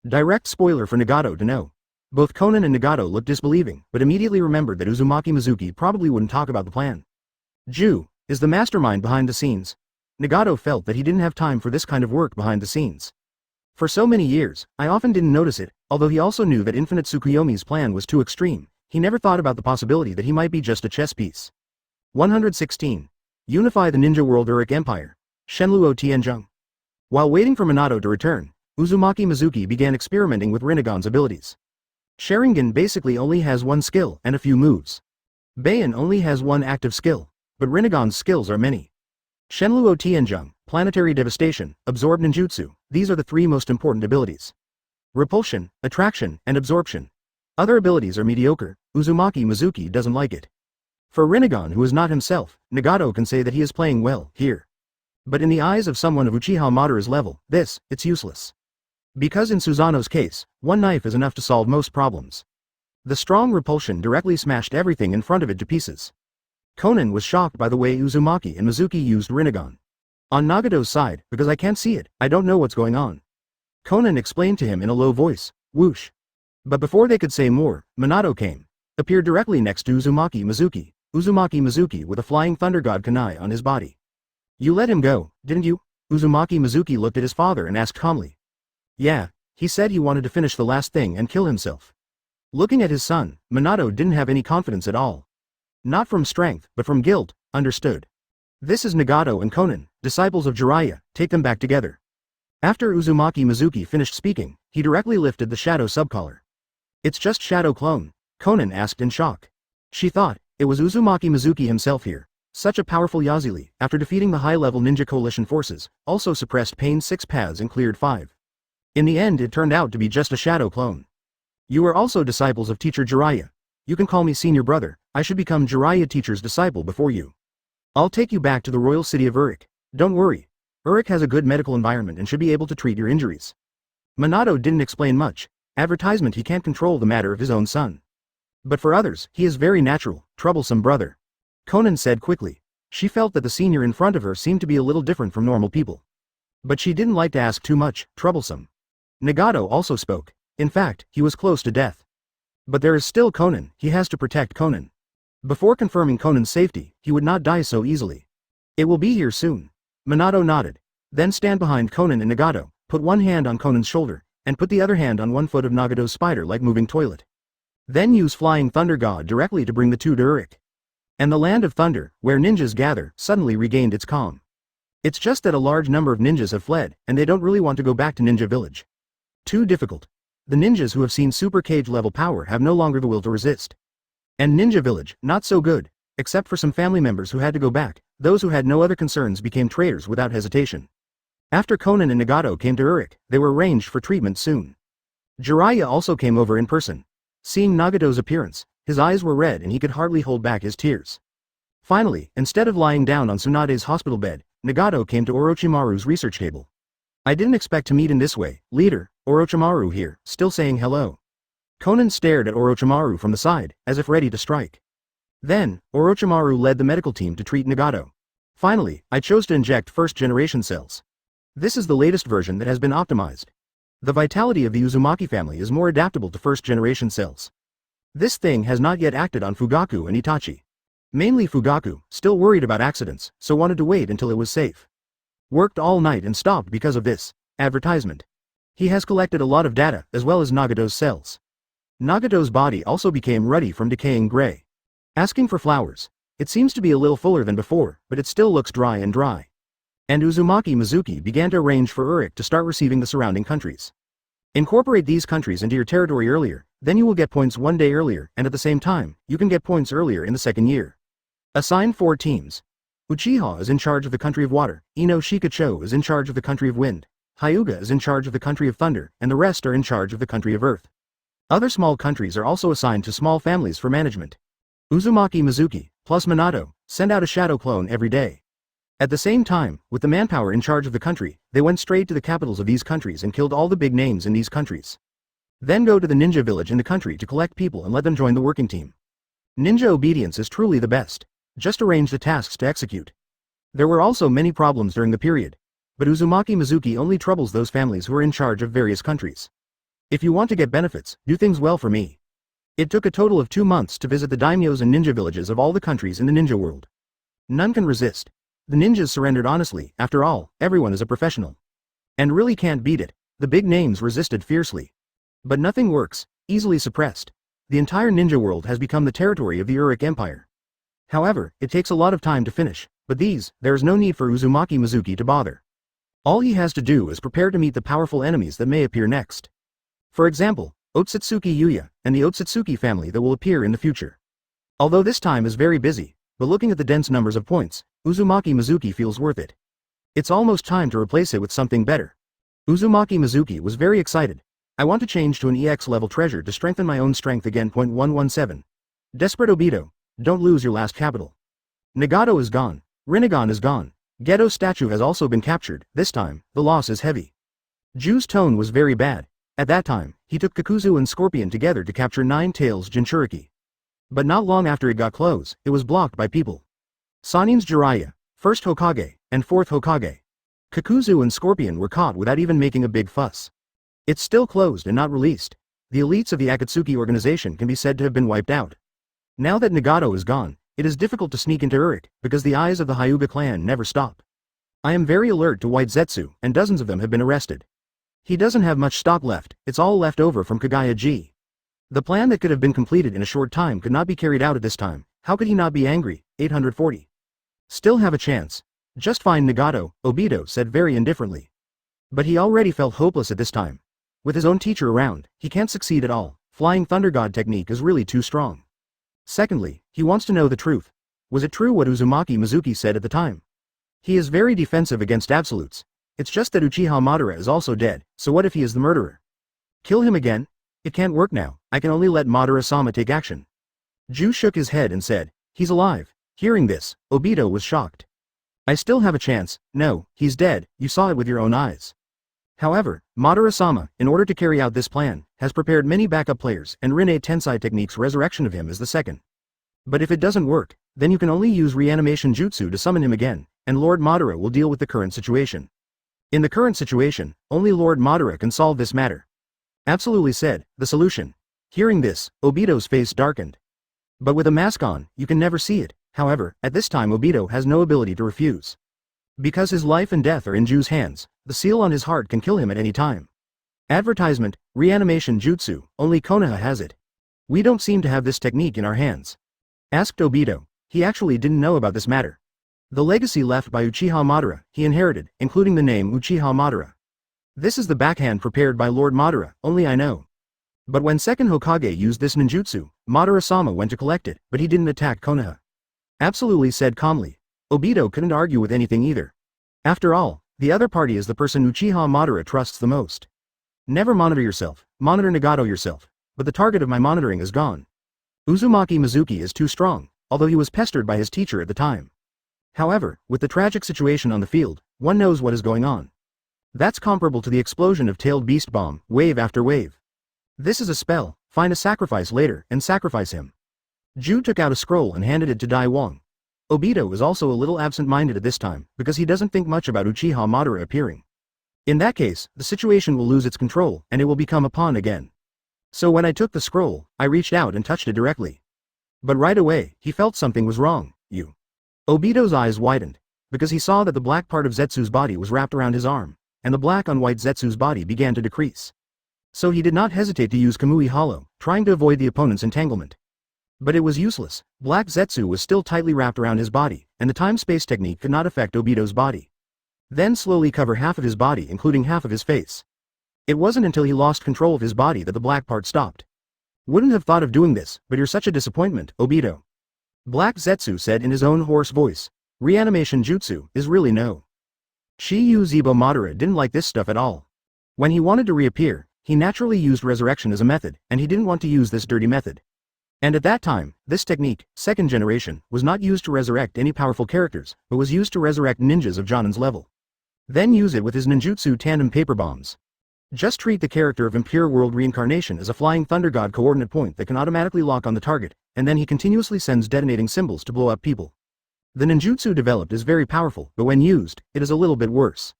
Direct spoiler for Nagato to know. Both Conan and Nagato looked disbelieving, but immediately remembered that Uzumaki Mizuki probably wouldn't talk about the plan. Ju is the mastermind behind the scenes. Nagato felt that he didn't have time for this kind of work behind the scenes. For so many years, I often didn't notice it, although he also knew that Infinite Tsukuyomi's plan was too extreme. He never thought about the possibility that he might be just a chess piece. 116. Unify the Ninja World Uruk Empire. Shenluo Tianzheng. While waiting for Minato to return, Uzumaki Mizuki began experimenting with Rinnegan's abilities. Sharingan basically only has one skill and a few moves. Beian only has one active skill, but Rinnegan's skills are many. Shenluo Tianzheng, Planetary Devastation, Absorb Ninjutsu, these are the 3 most important abilities. Repulsion, Attraction, and Absorption. Other abilities are mediocre. Uzumaki Mizuki doesn't like it. For Rinnegan, who is not himself, Nagato can say that he is playing well here. But in the eyes of someone of Uchiha Madara's level, it's useless. Because in Susanoo's case, one knife is enough to solve most problems. The strong repulsion directly smashed everything in front of it to pieces. Conan was shocked by the way Uzumaki and Mizuki used Rinnegan. On Nagato's side, because I can't see it, I don't know what's going on. Conan explained to him in a low voice, whoosh. But before they could say more, Minato came. Appeared directly next to Uzumaki Mizuki with a flying thunder god kunai on his body. You let him go, didn't you? Uzumaki Mizuki looked at his father and asked calmly. Yeah, he said he wanted to finish the last thing and kill himself. Looking at his son, Minato didn't have any confidence at all. Not from strength, but from guilt, understood. This is Nagato and Conan, disciples of Jiraiya, take them back together. After Uzumaki Mizuki finished speaking, he directly lifted the shadow subcollar. It's just shadow clone, Conan asked in shock. She thought, it was Uzumaki Mizuki himself here. Such a powerful Yazili, after defeating the high-level ninja coalition forces, also suppressed Pain's 6 paths and cleared 5. In the end it turned out to be just a shadow clone. You are also disciples of teacher Jiraiya. You can call me senior brother, I should become Jiraiya teacher's disciple before you. I'll take you back to the royal city of Uruk. Don't worry. Uruk has a good medical environment and should be able to treat your injuries. Minato didn't explain much. Advertisement he can't control the matter of his own son. But for others, he is very natural, troublesome brother. Conan said quickly. She felt that the senior in front of her seemed to be a little different from normal people. But she didn't like to ask too much, troublesome. Nagato also spoke. In fact, he was close to death. But there is still Conan, he has to protect Conan. Before confirming Conan's safety, he would not die so easily. It will be here soon. Minato nodded. Then stand behind Conan and Nagato, put one hand on Conan's shoulder, and put the other hand on one foot of Nagato's spider-like moving toilet. Then use Flying Thunder God directly to bring the two to Uruk. And the Land of Thunder, where ninjas gather, suddenly regained its calm. It's just that a large number of ninjas have fled, and they don't really want to go back to Ninja Village. Too difficult. The ninjas who have seen Super Cage level power have no longer the will to resist. And Ninja Village, not so good, except for some family members who had to go back, those who had no other concerns became traitors without hesitation. After Conan and Nagato came to Uruk, they were arranged for treatment soon. Jiraiya also came over in person. Seeing Nagato's appearance, his eyes were red and he could hardly hold back his tears. Finally, instead of lying down on Tsunade's hospital bed, Nagato came to Orochimaru's research table. I didn't expect to meet in this way, leader, Orochimaru here, still saying hello. Conan stared at Orochimaru from the side, as if ready to strike. Then, Orochimaru led the medical team to treat Nagato. Finally, I chose to inject first-generation cells. This is the latest version that has been optimized. The vitality of the Uzumaki family is more adaptable to first-generation cells. This thing has not yet acted on Fugaku and Itachi. Mainly Fugaku, still worried about accidents, so wanted to wait until it was safe. Worked all night and stopped because of this advertisement. He has collected a lot of data, as well as Nagato's cells. Nagato's body also became ruddy from decaying gray. Asking for flowers. It seems to be a little fuller than before, but it still looks dry and dry. And Uzumaki Mizuki began to arrange for Uruk to start receiving the surrounding countries. Incorporate these countries into your territory earlier, then you will get points one day earlier, and at the same time, you can get points earlier in the second year. Assign 4 teams. Uchiha is in charge of the country of water, Ino Shikacho is in charge of the country of wind, Hyuga is in charge of the country of thunder, and the rest are in charge of the country of earth. Other small countries are also assigned to small families for management. Uzumaki Mizuki, plus Minato, send out a shadow clone every day. At the same time, with the manpower in charge of the country, they went straight to the capitals of these countries and killed all the big names in these countries. Then go to the ninja village in the country to collect people and let them join the working team. Ninja obedience is truly the best. Just arrange the tasks to execute. There were also many problems during the period. But Uzumaki Mizuki only troubles those families who are in charge of various countries. If you want to get benefits, do things well for me. It took a total of 2 months to visit the daimyos and ninja villages of all the countries in the ninja world. None can resist. The ninjas surrendered honestly, after all, everyone is a professional. And really can't beat it, the big names resisted fiercely. But nothing works, easily suppressed. The entire ninja world has become the territory of the Uruk Empire. However, it takes a lot of time to finish, but there is no need for Uzumaki Mizuki to bother. All he has to do is prepare to meet the powerful enemies that may appear next. For example, Otsutsuki Yuya, and the Otsutsuki family that will appear in the future. Although this time is very busy, but looking at the dense numbers of points, Uzumaki Mizuki feels worth it. It's almost time to replace it with something better. Uzumaki Mizuki was very excited. I want to change to an EX level treasure to strengthen my own strength again. 117. Desperate Obito, don't lose your last capital. Nagato is gone. Rinnegan is gone. Geto's statue has also been captured. This time, the loss is heavy. Ju's tone was very bad. At that time, he took Kakuzu and Scorpion together to capture Nine Tails Jinchuriki. But not long after it got close, it was blocked by people. Sanin's Jiraiya, first Hokage, and fourth Hokage. Kakuzu and Scorpion were caught without even making a big fuss. It's still closed and not released. The elites of the Akatsuki organization can be said to have been wiped out. Now that Nagato is gone, it is difficult to sneak into Uruk, because the eyes of the Hyuga clan never stop. I am very alert to White Zetsu, and dozens of them have been arrested. He doesn't have much stock left, it's all left over from Kaguya G. The plan that could have been completed in a short time could not be carried out at this time. How could he not be angry? 840. Still have a chance. Just find Nagato, Obito said very indifferently. But he already felt hopeless at this time. With his own teacher around, he can't succeed at all. Flying Thunder God technique is really too strong. Secondly, he wants to know the truth. Was it true what Uzumaki Mizuki said at the time? He is very defensive against absolutes. It's just that Uchiha Madara is also dead, so what if he is the murderer? Kill him again? It can't work now, I can only let Madara-sama take action. Ju shook his head and said, he's alive. Hearing this, Obito was shocked. I still have a chance. No, he's dead, you saw it with your own eyes. However, Madara-sama, in order to carry out this plan, has prepared many backup players, and Rinne Tensei Technique's resurrection of him is the second. But if it doesn't work, then you can only use reanimation jutsu to summon him again, and Lord Madara will deal with the current situation. In the current situation, only Lord Madara can solve this matter. Absolutely said, the solution. Hearing this, Obito's face darkened. But with a mask on, you can never see it. However, at this time Obito has no ability to refuse. Because his life and death are in Ju's hands, the seal on his heart can kill him at any time. Advertisement, reanimation jutsu, only Konoha has it. We don't seem to have this technique in our hands. Asked Obito. He actually didn't know about this matter. The legacy left by Uchiha Madara, he inherited, including the name Uchiha Madara. This is the backhand prepared by Lord Madara, only I know. But when second Hokage used this ninjutsu, Madara-sama went to collect it, but he didn't attack Konoha. Absolutely said calmly. Obito couldn't argue with anything either. After all, the other party is the person Uchiha Madara trusts the most. Never monitor yourself, monitor Nagato yourself, but the target of my monitoring is gone. Uzumaki Mizuki is too strong, although he was pestered by his teacher at the time. However, with the tragic situation on the field, one knows what is going on. That's comparable to the explosion of tailed beast bomb, wave after wave. This is a spell, find a sacrifice later and sacrifice him. Ju took out a scroll and handed it to Dai Wang. Obito is also a little absent-minded at this time, because he doesn't think much about Uchiha Madara appearing. In that case, the situation will lose its control, and it will become a pawn again. So when I took the scroll, I reached out and touched it directly. But right away, he felt something was wrong. Obito's eyes widened, because he saw that the black part of Zetsu's body was wrapped around his arm, and the black on white Zetsu's body began to decrease. So he did not hesitate to use Kamui Hollow, trying to avoid the opponent's entanglement. But it was useless. Black Zetsu was still tightly wrapped around his body, and the time-space technique could not affect Obito's body. Then slowly cover half of his body, including half of his face. It wasn't until he lost control of his body that the black part stopped. Wouldn't have thought of doing this, but you're such a disappointment, Obito. Black Zetsu said in his own hoarse voice. Reanimation jutsu is really no. Shiyu Zebo Madara didn't like this stuff at all. When he wanted to reappear, he naturally used resurrection as a method, and he didn't want to use this dirty method. And at that time, this technique, second generation, was not used to resurrect any powerful characters, but was used to resurrect ninjas of Jonin's level. Then use it with his ninjutsu tandem paper bombs. Just treat the character of Impure World Reincarnation as a flying thunder god coordinate point that can automatically lock on the target, and then he continuously sends detonating symbols to blow up people. The ninjutsu developed is very powerful, but when used, it is a little bit worse.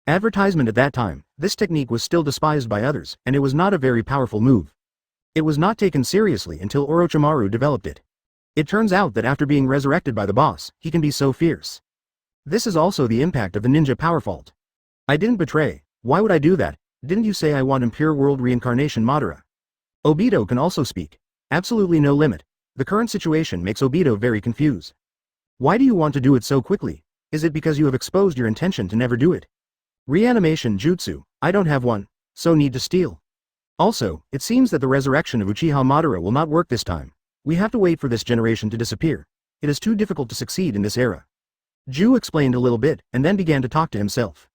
Advertisement at that time, this technique was still despised by others, and it was not a very powerful move. It was not taken seriously until Orochimaru developed it. It turns out that after being resurrected by the boss, he can be so fierce. This is also the impact of the ninja power fault. I didn't betray. Why would I do that? Didn't you say I want Impure World Reincarnation Madara? Obito can also speak. Absolutely no limit. The current situation makes Obito very confused. Why do you want to do it so quickly? Is it because you have exposed your intention to never do it? Reanimation jutsu, I don't have one, so need to steal. Also, it seems that the resurrection of Uchiha Madara will not work this time. We have to wait for this generation to disappear. It is too difficult to succeed in this era. Ju explained a little bit, and then began to talk to himself.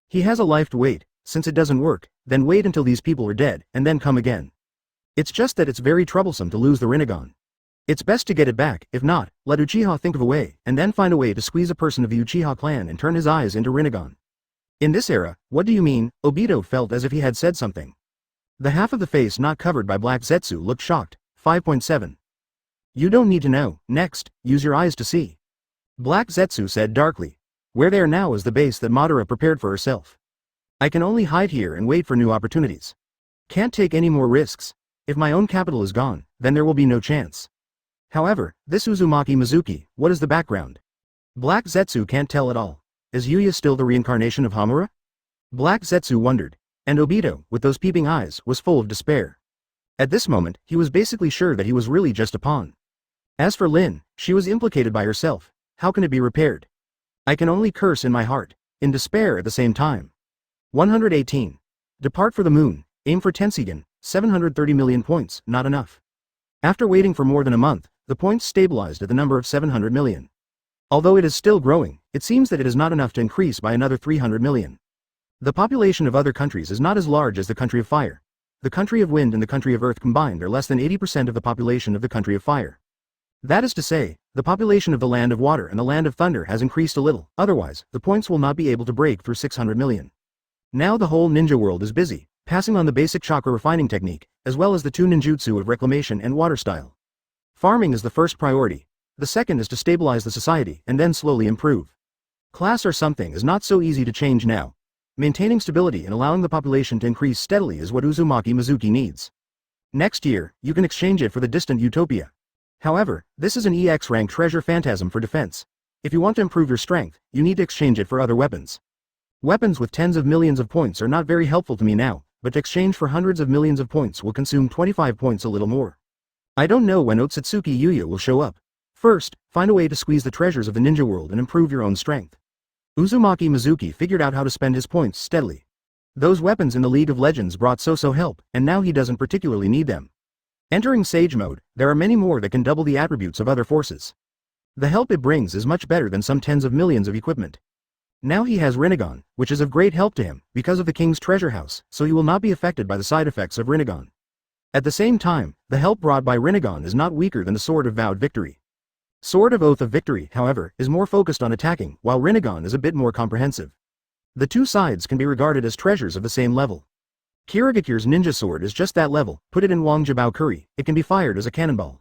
He has a life to wait. Since it doesn't work, then wait until these people are dead, and then come again. It's just that it's very troublesome to lose the Rinnegan. It's best to get it back, if not, let Uchiha think of a way, and then find a way to squeeze a person of the Uchiha clan and turn his eyes into Rinnegan. In this era, what do you mean? Obito felt as if he had said something. The half of the face not covered by black Zetsu looked shocked. 5.7. You don't need to know. Next, use your eyes to see. Black Zetsu said darkly. Where there now is the base that Madara prepared for herself. I can only hide here and wait for new opportunities. Can't take any more risks. If my own capital is gone, then there will be no chance. However, this Uzumaki Mizuki, what is the background? Black Zetsu can't tell at all. Is Yuya still the reincarnation of Hamura? Black Zetsu wondered. And Obito, with those peeping eyes, was full of despair. At this moment, he was basically sure that he was really just a pawn. As for Lin, she was implicated by herself. How can it be repaired? I can only curse in my heart, in despair at the same time. 118. Depart for the moon, aim for Tensigan, 730 million points, not enough. After waiting for more than a month, the points stabilized at the number of 700 million. Although it is still growing, it seems that it is not enough to increase by another 300 million. The population of other countries is not as large as the country of fire. The country of wind and the country of earth combined are less than 80% of the population of the country of fire. That is to say, the population of the land of water and the land of thunder has increased a little, otherwise, the points will not be able to break through 600 million. Now the whole ninja world is busy, passing on the basic chakra refining technique, as well as the two ninjutsu of reclamation and water style. Farming is the first priority. The second is to stabilize the society and then slowly improve. Class or something is not so easy to change now. Maintaining stability and allowing the population to increase steadily is what Uzumaki Mizuki needs. Next year, you can exchange it for the distant utopia. However, this is an EX rank treasure phantasm for defense. If you want to improve your strength, you need to exchange it for other weapons. Weapons with tens of millions of points are not very helpful to me now, but to exchange for hundreds of millions of points will consume 25 points a little more. I don't know when Otsutsuki Yuya will show up. First, find a way to squeeze the treasures of the ninja world and improve your own strength. Uzumaki Mizuki figured out how to spend his points steadily. Those weapons in the League of Legends brought so-so help, and now he doesn't particularly need them. Entering Sage mode, there are many more that can double the attributes of other forces. The help it brings is much better than some tens of millions of equipment. Now he has Rinnegan, which is of great help to him, because of the king's treasure house, so he will not be affected by the side effects of Rinnegan. At the same time, the help brought by Rinnegan is not weaker than the Sword of Vowed Victory. Sword of Oath of Victory, however, is more focused on attacking, while Rinnegan is a bit more comprehensive. The two sides can be regarded as treasures of the same level. Kirigakure's ninja sword is just that level. Put it in Wangjabao Kuri, it can be fired as a cannonball.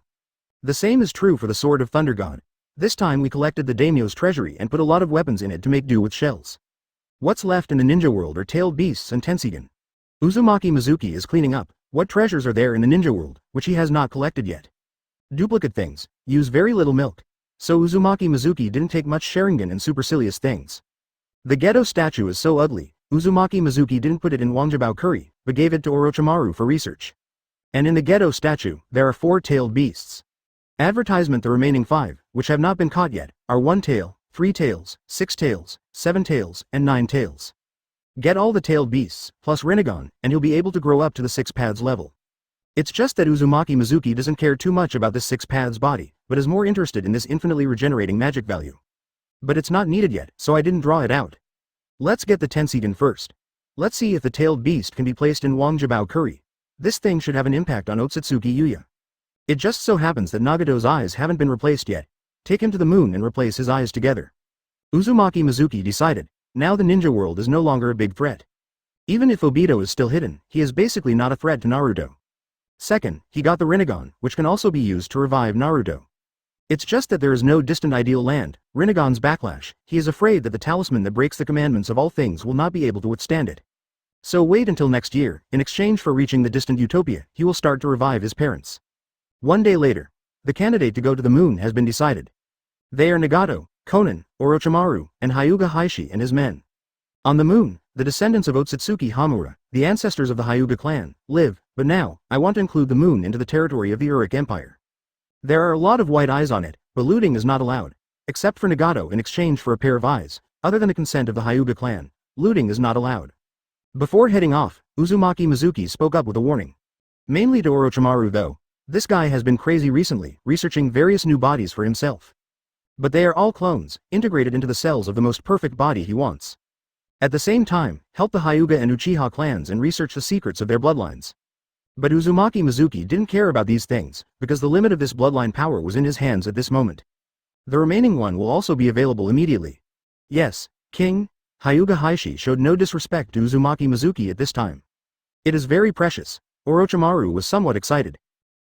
The same is true for the Sword of Thunder God. This time we collected the daimyo's treasury and put a lot of weapons in it to make do with shells. What's left in the ninja world are tailed beasts and Tensigan. Uzumaki Mizuki is cleaning up. What treasures are there in the ninja world, which he has not collected yet? Duplicate things, use very little milk. So Uzumaki Mizuki didn't take much Sharingan and supercilious things. The ghetto statue is so ugly, Uzumaki Mizuki didn't put it in Wangjabao Kuri, but gave it to Orochimaru for research. And in the ghetto statue, there are 4 tailed beasts. Advertisement: the remaining 5, which have not been caught yet, are 1 tail, 3 tails, 6 tails, 7 tails, and 9 tails. Get all the tailed beasts, plus Rinnegan, and he'll be able to grow up to the 6 paths level. It's just that Uzumaki Mizuki doesn't care too much about this 6 paths body, but is more interested in this infinitely regenerating magic value. But it's not needed yet, so I didn't draw it out. Let's get the Tensigan first. Let's see if the tailed beast can be placed in Wangjabao Kuri. This thing should have an impact on Otsutsuki Yuya. It just so happens that Nagato's eyes haven't been replaced yet. Take him to the moon and replace his eyes together. Uzumaki Mizuki decided. Now the ninja world is no longer a big threat. Even if Obito is still hidden, he is basically not a threat to Naruto. Second, he got the Rinnegan, which can also be used to revive Naruto. It's just that there is no distant ideal land. Rinnegan's backlash, he is afraid that the talisman that breaks the commandments of all things will not be able to withstand it. So wait until next year. In exchange for reaching the distant utopia, he will start to revive his parents. One day later, the candidate to go to the moon has been decided. They are Nagato, Konan, Orochimaru, and Hyuga Heishi and his men. On the moon, the descendants of Otsutsuki Hamura, the ancestors of the Hyuga clan, live, but now, I want to include the moon into the territory of the Uric Empire. There are a lot of white eyes on it, but looting is not allowed. Except for Nagato in exchange for a pair of eyes, other than the consent of the Hyuga clan, looting is not allowed. Before heading off, Uzumaki Mizuki spoke up with a warning. Mainly to Orochimaru though, this guy has been crazy recently, researching various new bodies for himself. But they are all clones, integrated into the cells of the most perfect body he wants. At the same time, help the Hyuga and Uchiha clans and research the secrets of their bloodlines. But Uzumaki Mizuki didn't care about these things, because the limit of this bloodline power was in his hands at this moment. The remaining one will also be available immediately. Yes, King. Hyuga Heishi showed no disrespect to Uzumaki Mizuki at this time. It is very precious. Orochimaru was somewhat excited.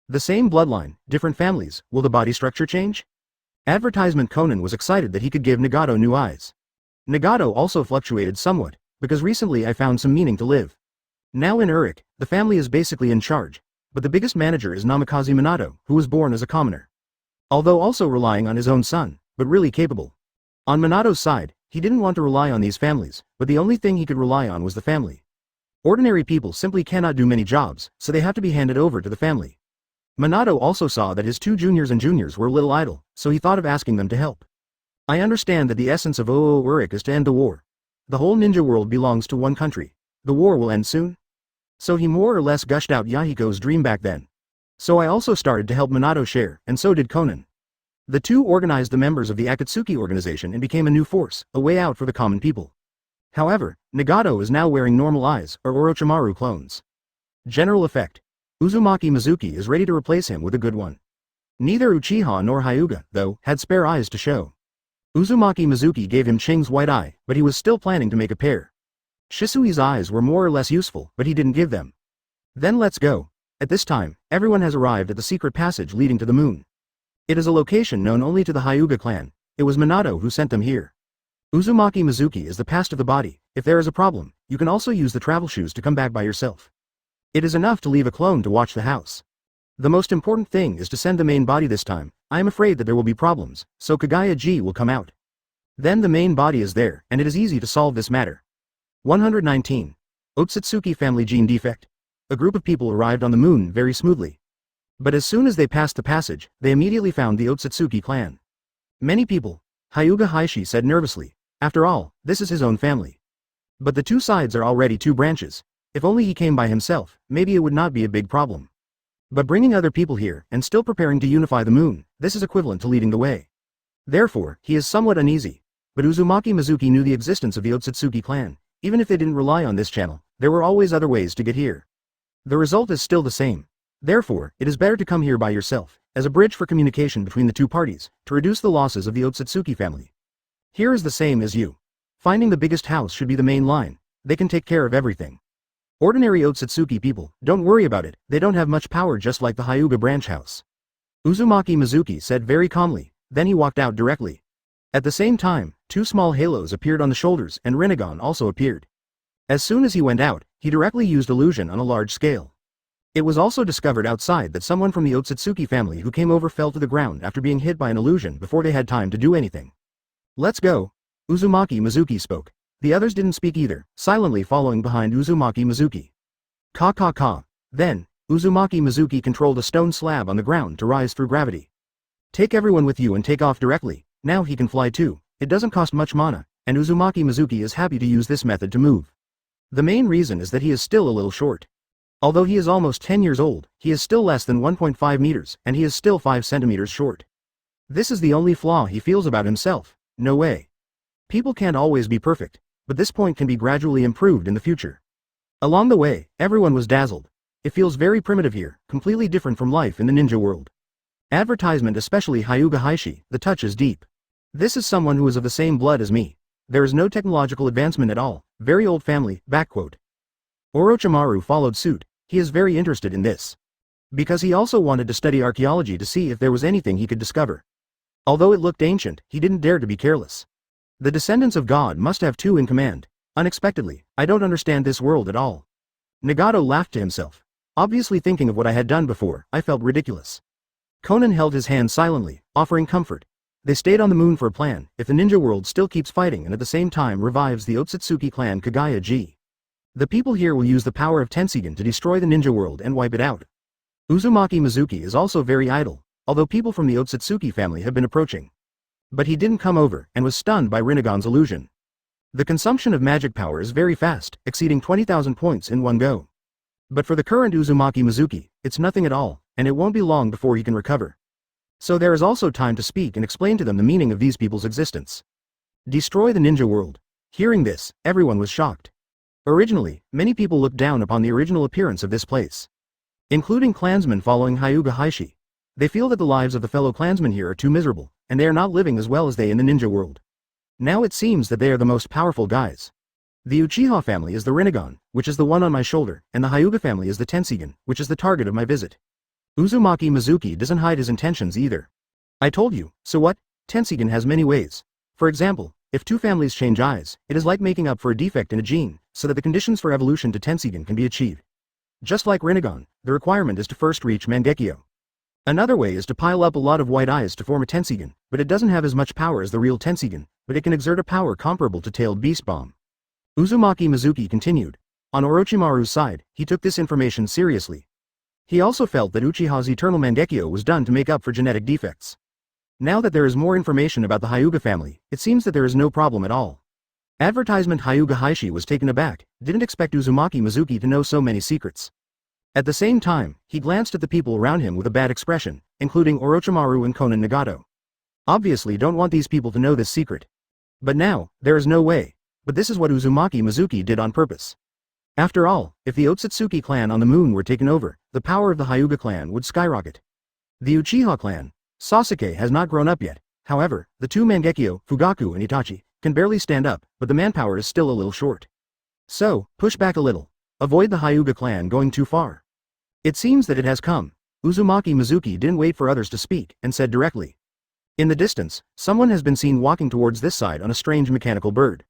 The same bloodline, different families, will the body structure change? Advertisement: Konan was excited that he could give Nagato new eyes. Nagato also fluctuated somewhat. because recently I found some meaning to live. Now in Uruk, the family is basically in charge, but the biggest manager is Namikaze Minato, who was born as a commoner. Although also relying on his own son, but really capable. On Minato's side, he didn't want to rely on these families, but the only thing he could rely on was the family. Ordinary people simply cannot do many jobs, so they have to be handed over to the family. Minato also saw that his two juniors were a little idle, so he thought of asking them to help. I understand that the essence of Uruk is to end the war. The whole ninja world belongs to one country. The war will end soon? So he more or less gushed out Yahiko's dream back then. So I also started to help Minato share, and so did Konan. The two organized the members of the Akatsuki organization and became a new force, a way out for the common people. However, Nagato is now wearing normal eyes, or Orochimaru clones. General effect. Uzumaki Mizuki is ready to replace him with a good one. Neither Uchiha nor Hyuga, though, had spare eyes to show. Uzumaki Mizuki gave him Ching's white eye, but he was still planning to make a pair. Shisui's eyes were more or less useful, but he didn't give them. Then let's go. At this time, everyone has arrived at the secret passage leading to the moon. It is a location known only to the Hyuga clan. It was Minato who sent them here. Uzumaki Mizuki is the past of the body. If there is a problem, you can also use the travel shoes to come back by yourself. It is enough to leave a clone to watch the house. The most important thing is to send the main body this time. I am afraid that there will be problems, so Kaguya will come out. Then the main body is there, and it is easy to solve this matter. 119. Otsutsuki family gene defect. A group of people arrived on the moon very smoothly. But as soon as they passed the passage, they immediately found the Otsutsuki clan. Many people, Hyuga Heishi said nervously, after all, this is his own family. But the two sides are already two branches. If only he came by himself, maybe it would not be a big problem. But bringing other people here, and still preparing to unify the moon, this is equivalent to leading the way. Therefore, he is somewhat uneasy. But Uzumaki Mizuki knew the existence of the Otsutsuki clan. Even if they didn't rely on this channel, there were always other ways to get here. The result is still the same. Therefore, it is better to come here by yourself, as a bridge for communication between the two parties, to reduce the losses of the Otsutsuki family. Here is the same as you. Finding the biggest house should be the main line. They can take care of everything. Ordinary Otsutsuki people, don't worry about it, they don't have much power just like the Hyuga branch house. Uzumaki Mizuki said very calmly, then he walked out directly. At the same time, two small halos appeared on the shoulders and Rinnegan also appeared. As soon as he went out, he directly used illusion on a large scale. It was also discovered outside that someone from the Otsutsuki family who came over fell to the ground after being hit by an illusion before they had time to do anything. Let's go. Uzumaki Mizuki spoke. The others didn't speak either, silently following behind Uzumaki Mizuki. Ka. Then, Uzumaki Mizuki controlled a stone slab on the ground to rise through gravity. Take everyone with you and take off directly. Now he can fly too. It doesn't cost much mana, and Uzumaki Mizuki is happy to use this method to move. The main reason is that he is still a little short. Although he is almost 10 years old, he is still less than 1.5 meters, and he is still 5 centimeters short. This is the only flaw he feels about himself. No way. People can't always be perfect, but this point can be gradually improved in the future. Along the way, everyone was dazzled. It feels very primitive here, completely different from life in the ninja world. Advertisement, especially Hyuga Heishi, the touch is deep. This is someone who is of the same blood as me. There is no technological advancement at all, very old family, backquote. Orochimaru followed suit. He is very interested in this. Because he also wanted to study archaeology to see if there was anything he could discover. Although it looked ancient, he didn't dare to be careless. The descendants of God must have two in command. Unexpectedly, I don't understand this world at all. Nagato laughed to himself. Obviously thinking of what I had done before, I felt ridiculous. Konan held his hand silently, offering comfort. They stayed on the moon for a plan, if the ninja world still keeps fighting and at the same time revives the Otsutsuki clan Kaguya. The people here will use the power of Tenseigan to destroy the ninja world and wipe it out. Uzumaki Mizuki is also very idle, although people from the Otsutsuki family have been approaching. But he didn't come over, and was stunned by Rinnegan's illusion. The consumption of magic power is very fast, exceeding 20,000 points in one go. But for the current Uzumaki Mizuki, it's nothing at all, and it won't be long before he can recover. So there is also time to speak and explain to them the meaning of these people's existence. Destroy the ninja world. Hearing this, everyone was shocked. Originally, many people looked down upon the original appearance of this place. Including clansmen following Hyuga Heishi. They feel that the lives of the fellow clansmen here are too miserable, and they are not living as well as they in the ninja world. Now it seems that they are the most powerful guys. The Uchiha family is the Rinnegan, which is the one on my shoulder, and the Hyuga family is the Tenseigan, which is the target of my visit. Uzumaki Mizuki doesn't hide his intentions either. I told you, so what? Tenseigan has many ways. For example, If two families change eyes, it is like making up for a defect in a gene, so that the conditions for evolution to Tensigen can be achieved. Just like Rinnegan, the requirement is to first reach Mangekyo. Another way is to pile up a lot of white eyes to form a Tensigen, but it doesn't have as much power as the real Tensigen, but it can exert a power comparable to Tailed Beast Bomb. Uzumaki Mizuki continued. On Orochimaru's side, he took this information seriously. He also felt that Uchiha's eternal Mangekyo was done to make up for genetic defects. Now that there is more information about the Hyuga family, it seems that there is no problem at all. Advertisement Hyuga Heishi was taken aback, didn't expect Uzumaki Mizuki to know so many secrets. At the same time, he glanced at the people around him with a bad expression, including Orochimaru and Konan Nagato. Obviously don't want these people to know this secret. But now, there is no way. But this is what Uzumaki Mizuki did on purpose. After all, if the Otsutsuki clan on the moon were taken over, the power of the Hyuga clan would skyrocket. The Uchiha clan, Sasuke has not grown up yet. However, the two Mangekyo, Fugaku and Itachi, can barely stand up, but the manpower is still a little short. So, push back a little. Avoid the Hyuga clan going too far. It seems that it has come. Uzumaki Mizuki didn't wait for others to speak, and said directly. In the distance, someone has been seen walking towards this side on a strange mechanical bird.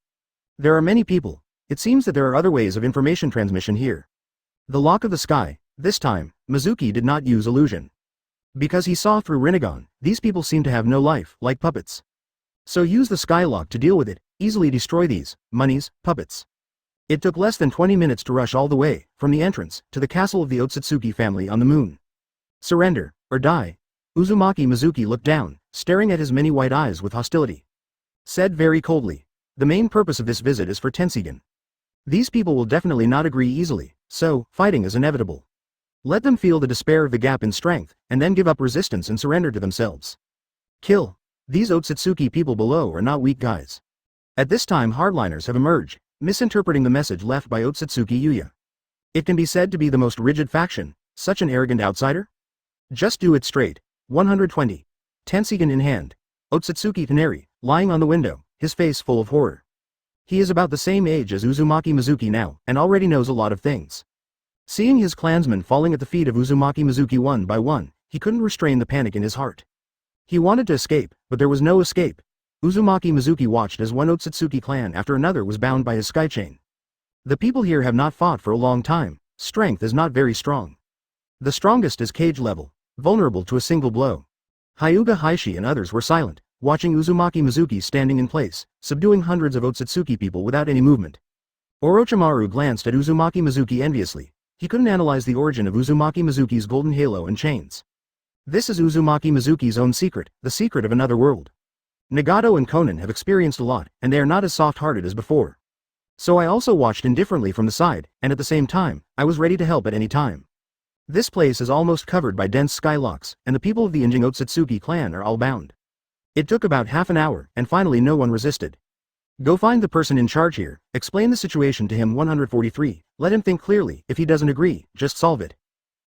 There are many people. It seems that there are other ways of information transmission here. The lock of the sky. This time, Mizuki did not use illusion. Because he saw through Rinnegan, these people seem to have no life, like puppets. So use the skylock to deal with it, easily destroy these, monies, puppets. It took less than 20 minutes to rush all the way, from the entrance, to the castle of the Otsutsuki family on the moon. Surrender, or die. Uzumaki Mizuki looked down, staring at his many white eyes with hostility. Said very coldly, the main purpose of this visit is for Tensigen. These people will definitely not agree easily, so, fighting is inevitable. Let them feel the despair of the gap in strength, and then give up resistance and surrender to themselves. Kill. These Otsutsuki people below are not weak guys. At this time hardliners have emerged, misinterpreting the message left by Otsutsuki Yuya. It can be said to be the most rigid faction, such an arrogant outsider? Just do it straight. 120. Tensigen in hand. Otsutsuki Taneri, lying on the window, his face full of horror. He is about the same age as Uzumaki Mizuki now, and already knows a lot of things. Seeing his clansmen falling at the feet of Uzumaki Mizuki one by one, he couldn't restrain the panic in his heart. He wanted to escape, but there was no escape. Uzumaki Mizuki watched as one Otsutsuki clan after another was bound by his sky chain. The people here have not fought for a long time, strength is not very strong. The strongest is cage level, vulnerable to a single blow. Hyuga Heishi and others were silent, watching Uzumaki Mizuki standing in place, subduing hundreds of Otsutsuki people without any movement. Orochimaru glanced at Uzumaki Mizuki enviously. He couldn't analyze the origin of Uzumaki Mizuki's golden halo and chains. This is Uzumaki Mizuki's own secret, the secret of another world. Nagato and Konan have experienced a lot, and they are not as soft-hearted as before. So I also watched indifferently from the side, and at the same time, I was ready to help at any time. This place is almost covered by dense skylocks, and the people of the Injing Otsutsuki clan are all bound. It took about half an hour, and finally no one resisted. Go find the person in charge here, explain the situation to him 143, let him think clearly, if he doesn't agree, just solve it.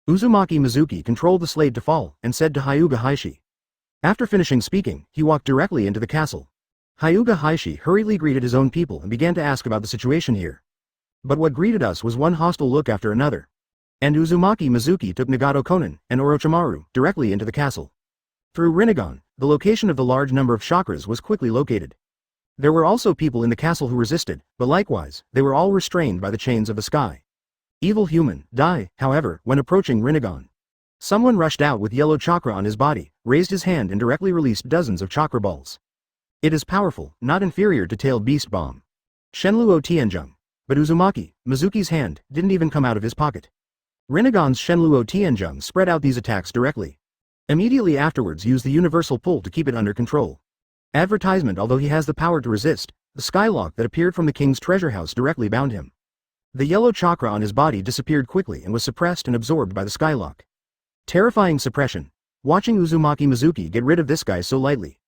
Uzumaki Mizuki controlled the slate to fall, and said to Hyuga Heishi. After finishing speaking, he walked directly into the castle. Hyuga Heishi hurriedly greeted his own people and began to ask about the situation here. But what greeted us was one hostile look after another. And Uzumaki Mizuki took Nagato Konan and Orochimaru directly into the castle. Through Rinnegan, the location of the large number of chakras was quickly located. There were also people in the castle who resisted, but likewise, they were all restrained by the chains of the sky. Evil human, die, however, when approaching Rinnegan. Someone rushed out with yellow chakra on his body, raised his hand and directly released dozens of chakra balls. It is powerful, not inferior to Tailed Beast Bomb. Shenluo Tianzheng. But Uzumaki, Mizuki's hand, didn't even come out of his pocket. Rinnegan's Shenluo Tianzheng spread out these attacks directly. Immediately afterwards used the universal pull to keep it under control. Advertisement. Although he has the power to resist, the skylock that appeared from the king's treasure house directly bound him. The yellow chakra on his body disappeared quickly and was suppressed and absorbed by the skylock. Terrifying suppression. Watching Uzumaki Mizuki get rid of this guy so lightly.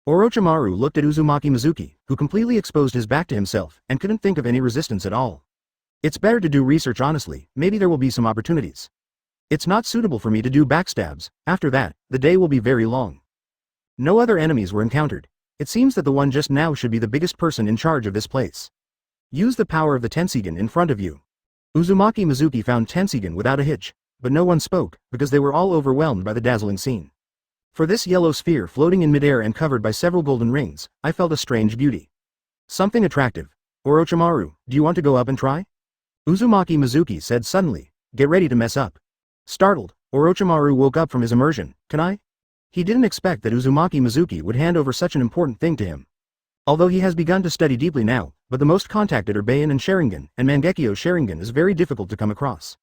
Orochimaru looked at Uzumaki Mizuki, who completely exposed his back to himself, and couldn't think of any resistance at all. It's better to do research honestly, maybe there will be some opportunities. It's not suitable for me to do backstabs, after that, the day will be very long. No other enemies were encountered. It seems that the one just now should be the biggest person in charge of this place. Use the power of the Tensigen in front of you. Uzumaki Mizuki found Tensigen without a hitch, but no one spoke, because they were all overwhelmed by the dazzling scene. For this yellow sphere floating in midair and covered by several golden rings, I felt a strange beauty. Something attractive. Orochimaru, do you want to go up and try? Uzumaki Mizuki said suddenly, get ready to mess up. Startled, Orochimaru woke up from his immersion. Can I? He didn't expect that Uzumaki Mizuki would hand over such an important thing to him. Although he has begun to study deeply now, but the most contacted are Baiin and Sharingan, and Mangekyo Sharingan is very difficult to come across.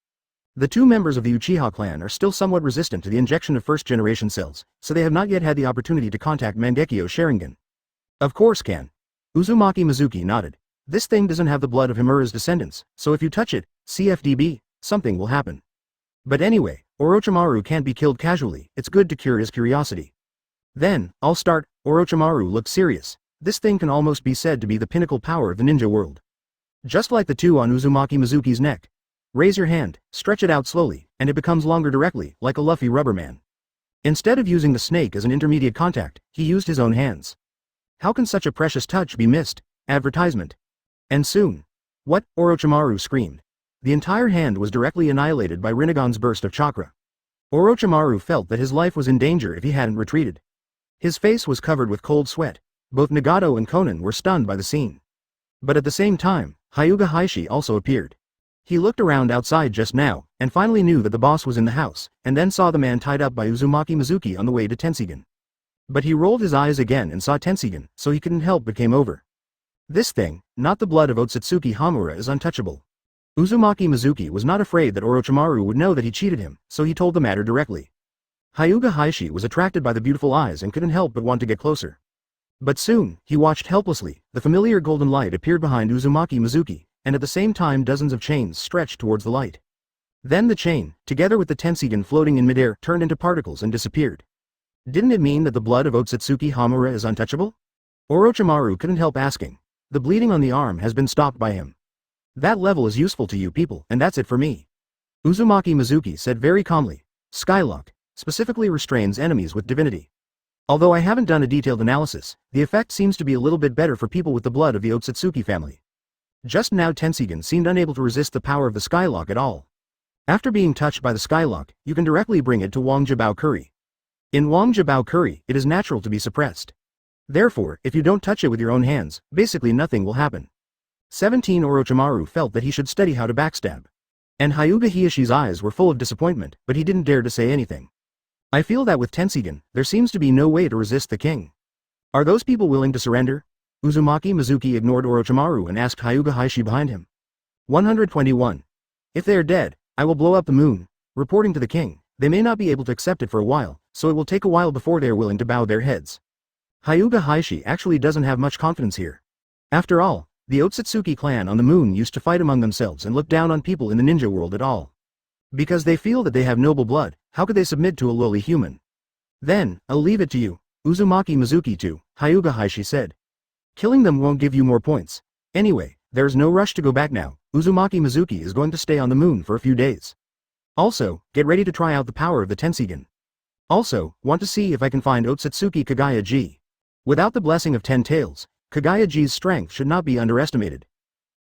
The two members of the Uchiha clan are still somewhat resistant to the injection of first-generation cells, so they have not yet had the opportunity to contact Mangekyo Sharingan. Of course can. Uzumaki Mizuki nodded. This thing doesn't have the blood of Himura's descendants, so if you touch it, CFDB, something will happen. But anyway, Orochimaru can't be killed casually, it's good to cure his curiosity. Then, I'll start. Orochimaru looked serious. This thing can almost be said to be the pinnacle power of the ninja world. Just like the two on Uzumaki Mizuki's neck. Raise your hand, stretch it out slowly, and it becomes longer directly, like a Luffy rubber man. Instead of using the snake as an intermediate contact, he used his own hands. How can such a precious touch be missed? Advertisement. And soon. What? Orochimaru screamed. The entire hand was directly annihilated by Rinnegan's burst of chakra. Orochimaru felt that his life was in danger if he hadn't retreated. His face was covered with cold sweat. Both Nagato and Konan were stunned by the scene. But at the same time, Hyuga Heishi also appeared. He looked around outside just now, and finally knew that the boss was in the house, and then saw the man tied up by Uzumaki Mizuki on the way to Tenseigan. But he rolled his eyes again and saw Tenseigan, so he couldn't help but came over. This thing, not the blood of Otsutsuki Hamura, is untouchable. Uzumaki Mizuki was not afraid that Orochimaru would know that he cheated him, so he told the matter directly. Hyuga Heishi was attracted by the beautiful eyes and couldn't help but want to get closer. But soon, he watched helplessly. The familiar golden light appeared behind Uzumaki Mizuki, and at the same time dozens of chains stretched towards the light. Then the chain, together with the Tenseigan floating in midair, turned into particles and disappeared. Didn't it mean that the blood of Otsutsuki Hamura is untouchable? Orochimaru couldn't help asking. The bleeding on the arm has been stopped by him. That level is useful to you people, and that's it for me. Uzumaki Mizuki said very calmly. Skylock, specifically restrains enemies with divinity. Although I haven't done a detailed analysis, the effect seems to be a little bit better for people with the blood of the Otsutsuki family. Just now Tenseigan seemed unable to resist the power of the Skylock at all. After being touched by the Skylock, you can directly bring it to Wangjabao Curry. In Wangjabao Curry, it is natural to be suppressed. Therefore, if you don't touch it with your own hands, basically nothing will happen. 17 Orochimaru felt that he should study how to backstab. And Hyuga Hieshi's eyes were full of disappointment, but he didn't dare to say anything. I feel that with Tenseigan, there seems to be no way to resist the king. Are those people willing to surrender? Uzumaki Mizuki ignored Orochimaru and asked Hyuga Heishi behind him. 121. If they are dead, I will blow up the moon. Reporting to the king, they may not be able to accept it for a while, so it will take a while before they are willing to bow their heads. Hyuga Heishi actually doesn't have much confidence here. After all, the Otsutsuki clan on the moon used to fight among themselves and look down on people in the ninja world at all. Because they feel that they have noble blood, how could they submit to a lowly human? Then, I'll leave it to you, Uzumaki Mizuki too, Hyuga Heishi said. Killing them won't give you more points. Anyway, there's no rush to go back now. Uzumaki Mizuki is going to stay on the moon for a few days. Also, get ready to try out the power of the Tenseigan. Also, want to see if I can find Otsutsuki Kaguya-ji. Without the blessing of 10 tails, Kaguya-ji's strength should not be underestimated.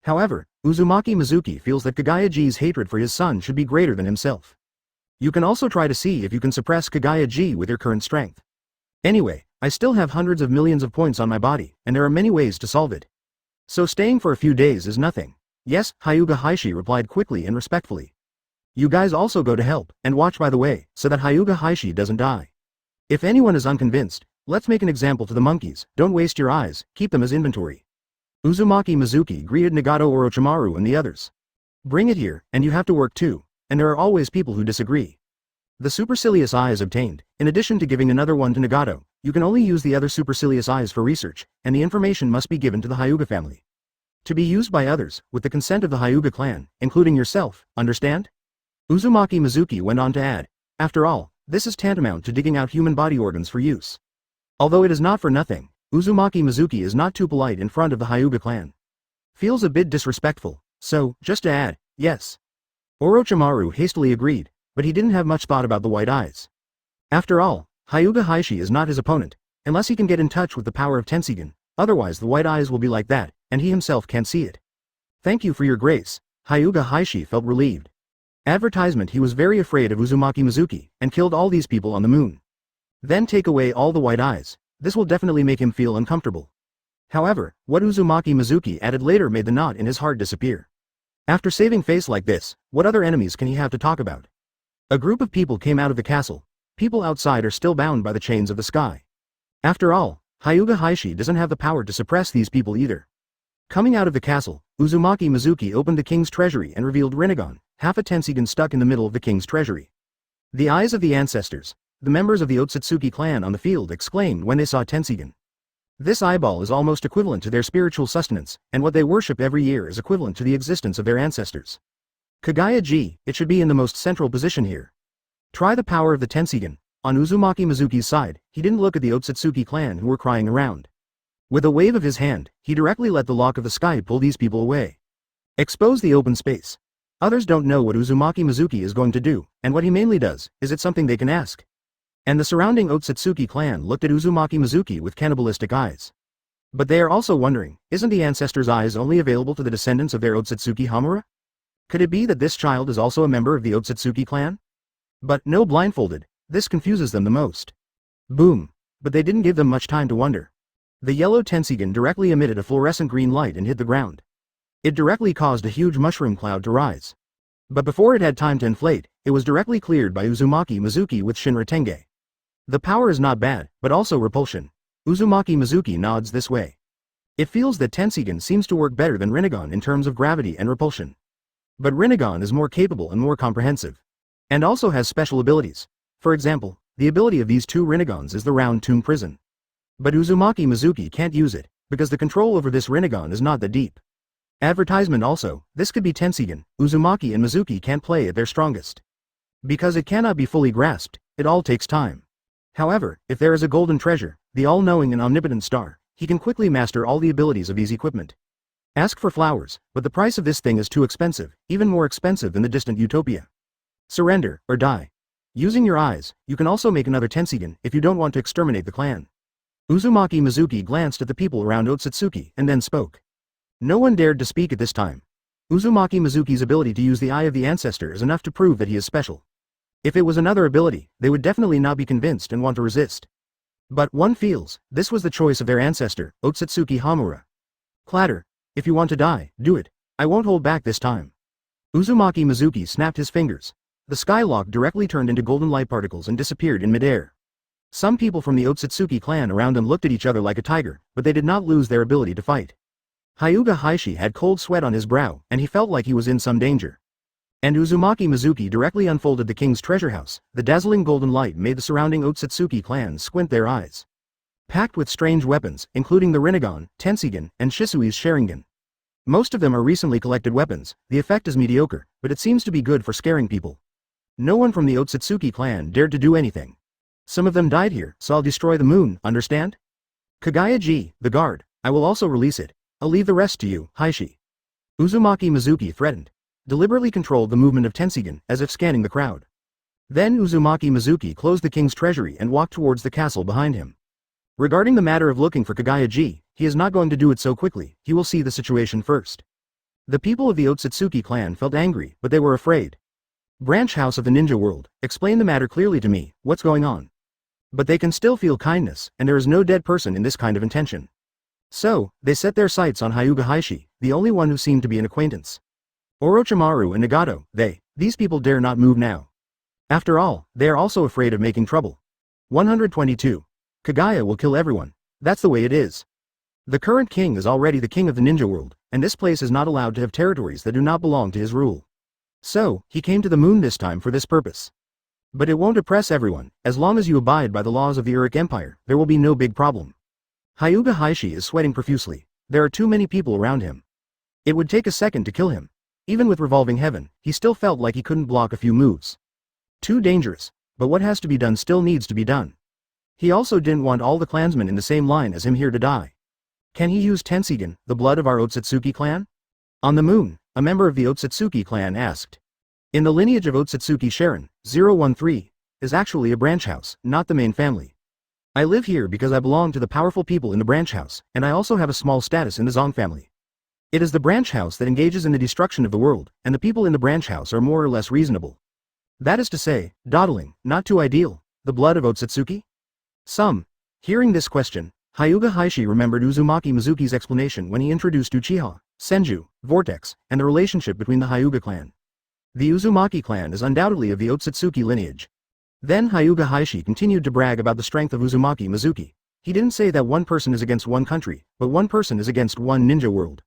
However, Uzumaki Mizuki feels that Kaguya-ji's hatred for his son should be greater than himself. You can also try to see if you can suppress Kaguya-ji with your current strength. Anyway, I still have hundreds of millions of points on my body, and there are many ways to solve it. So staying for a few days is nothing. Yes, Hyuga Heishi replied quickly and respectfully. You guys also go to help, and watch by the way, so that Hyuga Heishi doesn't die. If anyone is unconvinced, let's make an example to the monkeys. Don't waste your eyes, keep them as inventory. Uzumaki Mizuki greeted Nagato Orochimaru and the others. Bring it here, and you have to work too, and there are always people who disagree. The supercilious eye is obtained. In addition to giving another one to Nagato, you can only use the other supercilious eyes for research, and the information must be given to the Hyuga family. To be used by others, with the consent of the Hyuga clan, including yourself, understand? Uzumaki Mizuki went on to add, after all, this is tantamount to digging out human body organs for use. Although it is not for nothing, Uzumaki Mizuki is not too polite in front of the Hyuga clan. Feels a bit disrespectful, so, just to add, yes. Orochimaru hastily agreed, but he didn't have much thought about the white eyes. After all, Hyuga Heishi is not his opponent, unless he can get in touch with the power of Tenseigan, otherwise the white eyes will be like that, and he himself can't see it. Thank you for your grace, Hyuga Heishi felt relieved. Advertisement: he was very afraid of Uzumaki Mizuki, and killed all these people on the moon. Then take away all the white eyes, this will definitely make him feel uncomfortable. However, what Uzumaki Mizuki added later made the knot in his heart disappear. After saving face like this, what other enemies can he have to talk about? A group of people came out of the castle. People outside are still bound by the chains of the sky. After all, Hyuga Heishi doesn't have the power to suppress these people either. Coming out of the castle, Uzumaki Mizuki opened the king's treasury and revealed Rinnegan, half a Tensigen stuck in the middle of the king's treasury. The eyes of the ancestors, the members of the Otsutsuki clan on the field exclaimed when they saw Tensigen. This eyeball is almost equivalent to their spiritual sustenance, and what they worship every year is equivalent to the existence of their ancestors. Kaguya-ji, it should be in the most central position here. Try the power of the Tensigen. On Uzumaki Mizuki's side, he didn't look at the Otsutsuki clan who were crying around. With a wave of his hand, he directly let the lock of the sky pull these people away. Expose the open space. Others don't know what Uzumaki Mizuki is going to do, and what he mainly does, is it something they can ask? And the surrounding Otsutsuki clan looked at Uzumaki Mizuki with cannibalistic eyes. But they are also wondering, isn't the ancestors' eyes only available to the descendants of their Otsutsuki Hamura? Could it be that this child is also a member of the Otsutsuki clan? But, no blindfolded, this confuses them the most. Boom. But they didn't give them much time to wonder. The yellow Tensigen directly emitted a fluorescent green light and hit the ground. It directly caused a huge mushroom cloud to rise. But before it had time to inflate, it was directly cleared by Uzumaki Mizuki with Shinra Tenge. The power is not bad, but also repulsion. Uzumaki Mizuki nods this way. It feels that Tensigen seems to work better than Rinnegan in terms of gravity and repulsion. But Rinnegan is more capable and more comprehensive. And also has special abilities. For example, the ability of these two Rinnegans is the round tomb prison. But Uzumaki Mizuki can't use it, because the control over this Rinnegan is not that deep. Advertisement also, this could be Tensigen, Uzumaki and Mizuki can't play at their strongest. Because it cannot be fully grasped, it all takes time. However, if there is a golden treasure, the all-knowing and omnipotent star, he can quickly master all the abilities of these equipment. Ask for flowers, but the price of this thing is too expensive, even more expensive than the distant Utopia. Surrender, or die. Using your eyes, you can also make another Tensigen if you don't want to exterminate the clan. Uzumaki Mizuki glanced at the people around Otsutsuki and then spoke. No one dared to speak at this time. Uzumaki Mizuki's ability to use the eye of the ancestor is enough to prove that he is special. If it was another ability, they would definitely not be convinced and want to resist. But one feels, this was the choice of their ancestor, Otsutsuki Hamura. Clatter. If you want to die, do it. I won't hold back this time. Uzumaki Mizuki snapped his fingers. The skylock directly turned into golden light particles and disappeared in midair. Some people from the Otsutsuki clan around them looked at each other like a tiger, but they did not lose their ability to fight. Hyuga Heishi had cold sweat on his brow, and he felt like he was in some danger. And Uzumaki Mizuki directly unfolded the king's treasure house. The dazzling golden light made the surrounding Otsutsuki clan squint their eyes. Packed with strange weapons, including the Rinnegan, Tensigen, and Shisui's Sharingan. Most of them are recently collected weapons. The effect is mediocre, but it seems to be good for scaring people. No one from the Otsutsuki clan dared to do anything. Some of them died here, so I'll destroy the moon, understand? Kaguya-ji, the guard, I will also release it. I'll leave the rest to you, Heishi. Uzumaki Mizuki threatened. Deliberately controlled the movement of Tensigen, as if scanning the crowd. Then Uzumaki Mizuki closed the king's treasury and walked towards the castle behind him. Regarding the matter of looking for Kaguya-ji, he is not going to do it so quickly, he will see the situation first. The people of the Otsutsuki clan felt angry, but they were afraid. Branch House of the Ninja World, explain the matter clearly to me, what's going on? But they can still feel kindness, and there is no dead person in this kind of intention. So, they set their sights on Hyuga Heishi, the only one who seemed to be an acquaintance. Orochimaru and Nagato, these people dare not move now. After all, they are also afraid of making trouble. 122. Kaguya will kill everyone. That's the way it is. The current king is already the king of the ninja world, and this place is not allowed to have territories that do not belong to his rule. So, he came to the moon this time for this purpose. But it won't oppress everyone. As long as you abide by the laws of the Uric Empire, there will be no big problem. Hyuga Heishi is sweating profusely. There are too many people around him. It would take a second to kill him. Even with revolving heaven, he still felt like he couldn't block a few moves. Too dangerous, but what has to be done still needs to be done. He also didn't want all the clansmen in the same line as him here to die. Can he use Tensigen, the blood of our Otsutsuki clan? On the moon, a member of the Otsutsuki clan asked. In the lineage of Otsutsuki Sharon, 013, is actually a branch house, not the main family. I live here because I belong to the powerful people in the branch house, and I also have a small status in the Zong family. It is the branch house that engages in the destruction of the world, and the people in the branch house are more or less reasonable. That is to say, dawdling, not too ideal, the blood of Otsutsuki? Some. Hearing this question, Hyuga Heishi remembered Uzumaki Mizuki's explanation when he introduced Uchiha, Senju, Vortex, and the relationship between the Hyuga clan. The Uzumaki clan is undoubtedly of the Otsutsuki lineage. Then Hyuga Heishi continued to brag about the strength of Uzumaki Mizuki. He didn't say that one person is against one country, but one person is against one ninja world.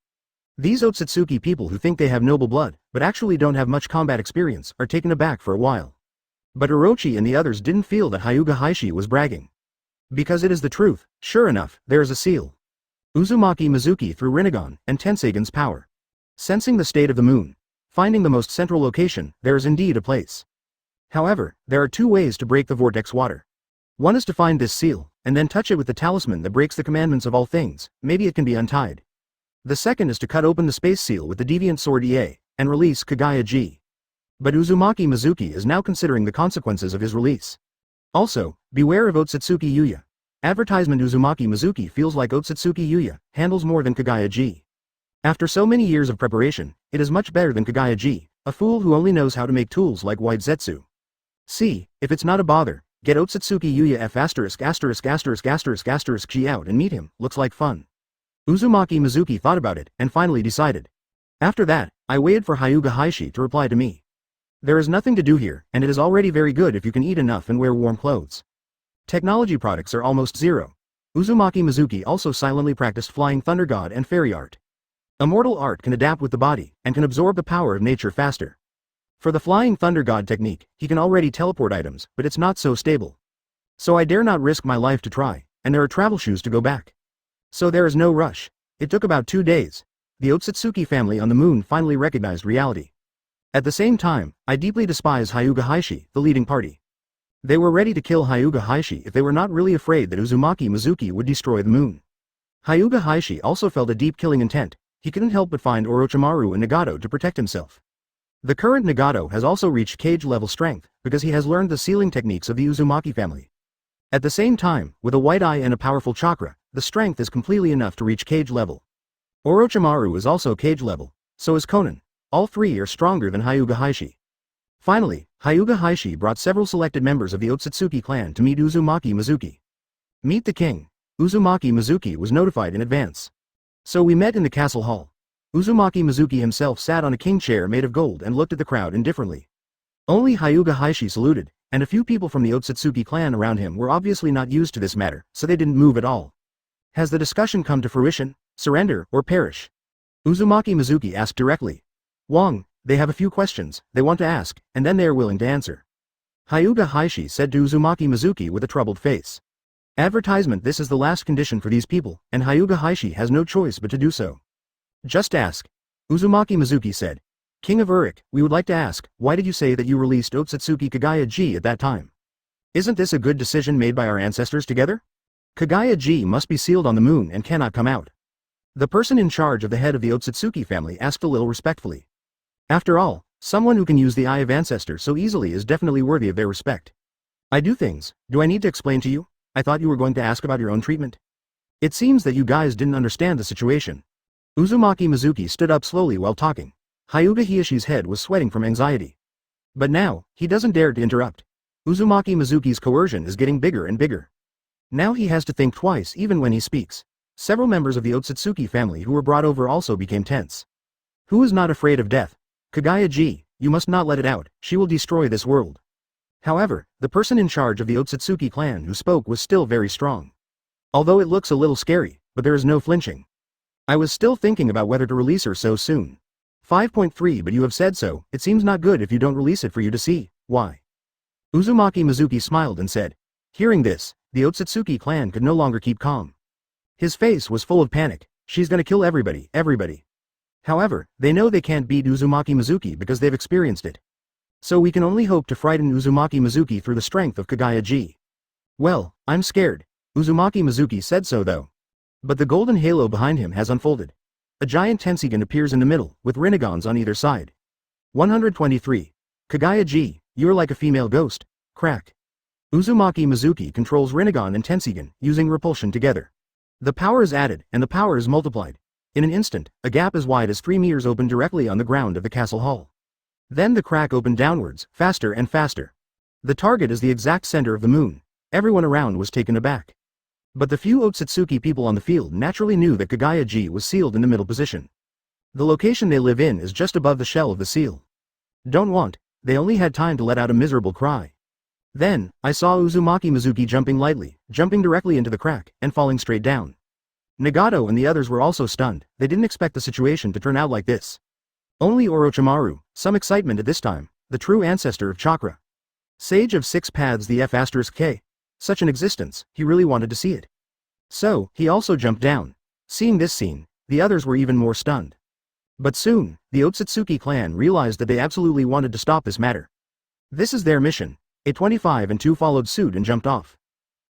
These Otsutsuki people who think they have noble blood, but actually don't have much combat experience, are taken aback for a while. But Orochi and the others didn't feel that Hyuga Heishi was bragging. Because it is the truth, sure enough, there is a seal. Uzumaki Mizuki through Rinnegan and Tenseigion's power. Sensing the state of the moon. Finding the most central location, there is indeed a place. However, there are two ways to break the vortex water. One is to find this seal, and then touch it with the talisman that breaks the commandments of all things, maybe it can be untied. The second is to cut open the space seal with the deviant sword EA, and release Kaguya G. But Uzumaki Mizuki is now considering the consequences of his release. Also, beware of Otsutsuki Yuya. Advertisement Uzumaki Mizuki feels like Otsutsuki Yuya handles more than Kaguya G. After so many years of preparation, it is much better than Kaguya G, a fool who only knows how to make tools like White Zetsu. See, if it's not a bother, get Otsutsuki Yuya F******** G out and meet him, looks like fun. Uzumaki Mizuki thought about it, and finally decided. After that, I waited for Hyuga Heishi to reply to me. There is nothing to do here, and it is already very good if you can eat enough and wear warm clothes. Technology products are almost zero. Uzumaki Mizuki also silently practiced Flying Thunder God and Fairy Art. Immortal art can adapt with the body, and can absorb the power of nature faster. For the Flying Thunder God technique, he can already teleport items, but it's not so stable. So I dare not risk my life to try, and there are travel shoes to go back. So there is no rush. It took about 2 days. The Otsutsuki family on the moon finally recognized reality. At the same time, I deeply despise Hyuga Heishi, the leading party. They were ready to kill Hyuga Heishi if they were not really afraid that Uzumaki Mizuki would destroy the moon. Hyuga Heishi also felt a deep killing intent. He couldn't help but find Orochimaru and Nagato to protect himself. The current Nagato has also reached cage-level strength, because he has learned the sealing techniques of the Uzumaki family. At the same time, with a white eye and a powerful chakra, the strength is completely enough to reach cage level. Orochimaru is also cage level, so is Konan. All three are stronger than Hyuga Heishi. Finally, Hyuga Heishi brought several selected members of the Otsutsuki clan to meet Uzumaki Mizuki. Meet the king. Uzumaki Mizuki was notified in advance. So we met in the castle hall. Uzumaki Mizuki himself sat on a king chair made of gold and looked at the crowd indifferently. Only Hyuga Heishi saluted, and a few people from the Otsutsuki clan around him were obviously not used to this matter, so they didn't move at all. Has the discussion come to fruition? Surrender or perish? Uzumaki Mizuki asked directly. Wang, they have a few questions they want to ask, and then they are willing to answer. Hyuga Heishi said to Uzumaki Mizuki with a troubled face. Advertisement: this is the last condition for these people, and Hyuga Heishi has no choice but to do so. Just ask. Uzumaki Mizuki said. King of Uruk, we would like to ask, why did you say that you released Otsutsuki Kaguya G at that time? Isn't this a good decision made by our ancestors together? Kaguya G must be sealed on the moon and cannot come out. The person in charge of the head of the Otsutsuki family asked a little respectfully. After all, someone who can use the Eye of Ancestor so easily is definitely worthy of their respect. I do things. Do I need to explain to you? I thought you were going to ask about your own treatment. It seems that you guys didn't understand the situation. Uzumaki Mizuki stood up slowly while talking. Hyuga Hieshi's head was sweating from anxiety. But now, he doesn't dare to interrupt. Uzumaki Mizuki's coercion is getting bigger and bigger. Now he has to think twice even when he speaks. Several members of the Otsutsuki family who were brought over also became tense. Who is not afraid of death? Kaguya G, you must not let it out, she will destroy this world. However, the person in charge of the Otsutsuki clan who spoke was still very strong. Although it looks a little scary, but there is no flinching. I was still thinking about whether to release her so soon. 5.3 But you have said so, it seems not good if you don't release it for you to see, why? Uzumaki Mizuki smiled and said. Hearing this, the Otsutsuki clan could no longer keep calm. His face was full of panic. She's gonna kill everybody. However, they know they can't beat Uzumaki Mizuki because they've experienced it. So we can only hope to frighten Uzumaki Mizuki through the strength of Kaguya G. Well, I'm scared. Uzumaki Mizuki said so though. But the golden halo behind him has unfolded. A giant Tenseigien appears in the middle, with Rinnegans on either side. 123. Kaguya G, you're like a female ghost. Crack. Uzumaki Mizuki controls Rinnegan and Tenseigien, using repulsion together. The power is added, and the power is multiplied. In an instant, a gap as wide as 3 meters opened directly on the ground of the castle hall. Then the crack opened downwards, faster and faster. The target is the exact center of the moon. Everyone around was taken aback. But the few Otsutsuki people on the field naturally knew that Kaguya-ji was sealed in the middle position. The location they live in is just above the shell of the seal. Don't want, they only had time to let out a miserable cry. Then, I saw Uzumaki Mizuki jumping directly into the crack, and falling straight down. Nagato and the others were also stunned, they didn't expect the situation to turn out like this. Only Orochimaru, some excitement at this time, the true ancestor of chakra. Sage of 6 paths the F*K. Such an existence, he really wanted to see it. So, he also jumped down. Seeing this scene, the others were even more stunned. But soon, the Otsutsuki clan realized that they absolutely wanted to stop this matter. This is their mission. A25 and 2 followed suit and jumped off.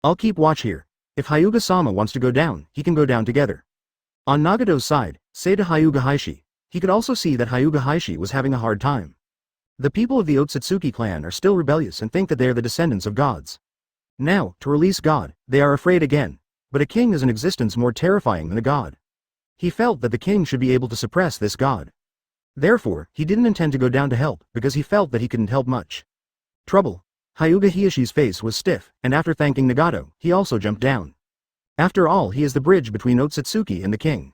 I'll keep watch here. If Hyuga-sama wants to go down, he can go down together. On Nagato's side, say to Hyuga Heishi, he could also see that Hyuga Heishi was having a hard time. The people of the Otsutsuki clan are still rebellious and think that they are the descendants of gods. Now, to release God, they are afraid again, but a king is an existence more terrifying than a god. He felt that the king should be able to suppress this god. Therefore, he didn't intend to go down to help because he felt that he couldn't help much. Trouble. Hyuga Hieshi's face was stiff, and after thanking Nagato, he also jumped down. After all, he is the bridge between Otsutsuki and the king.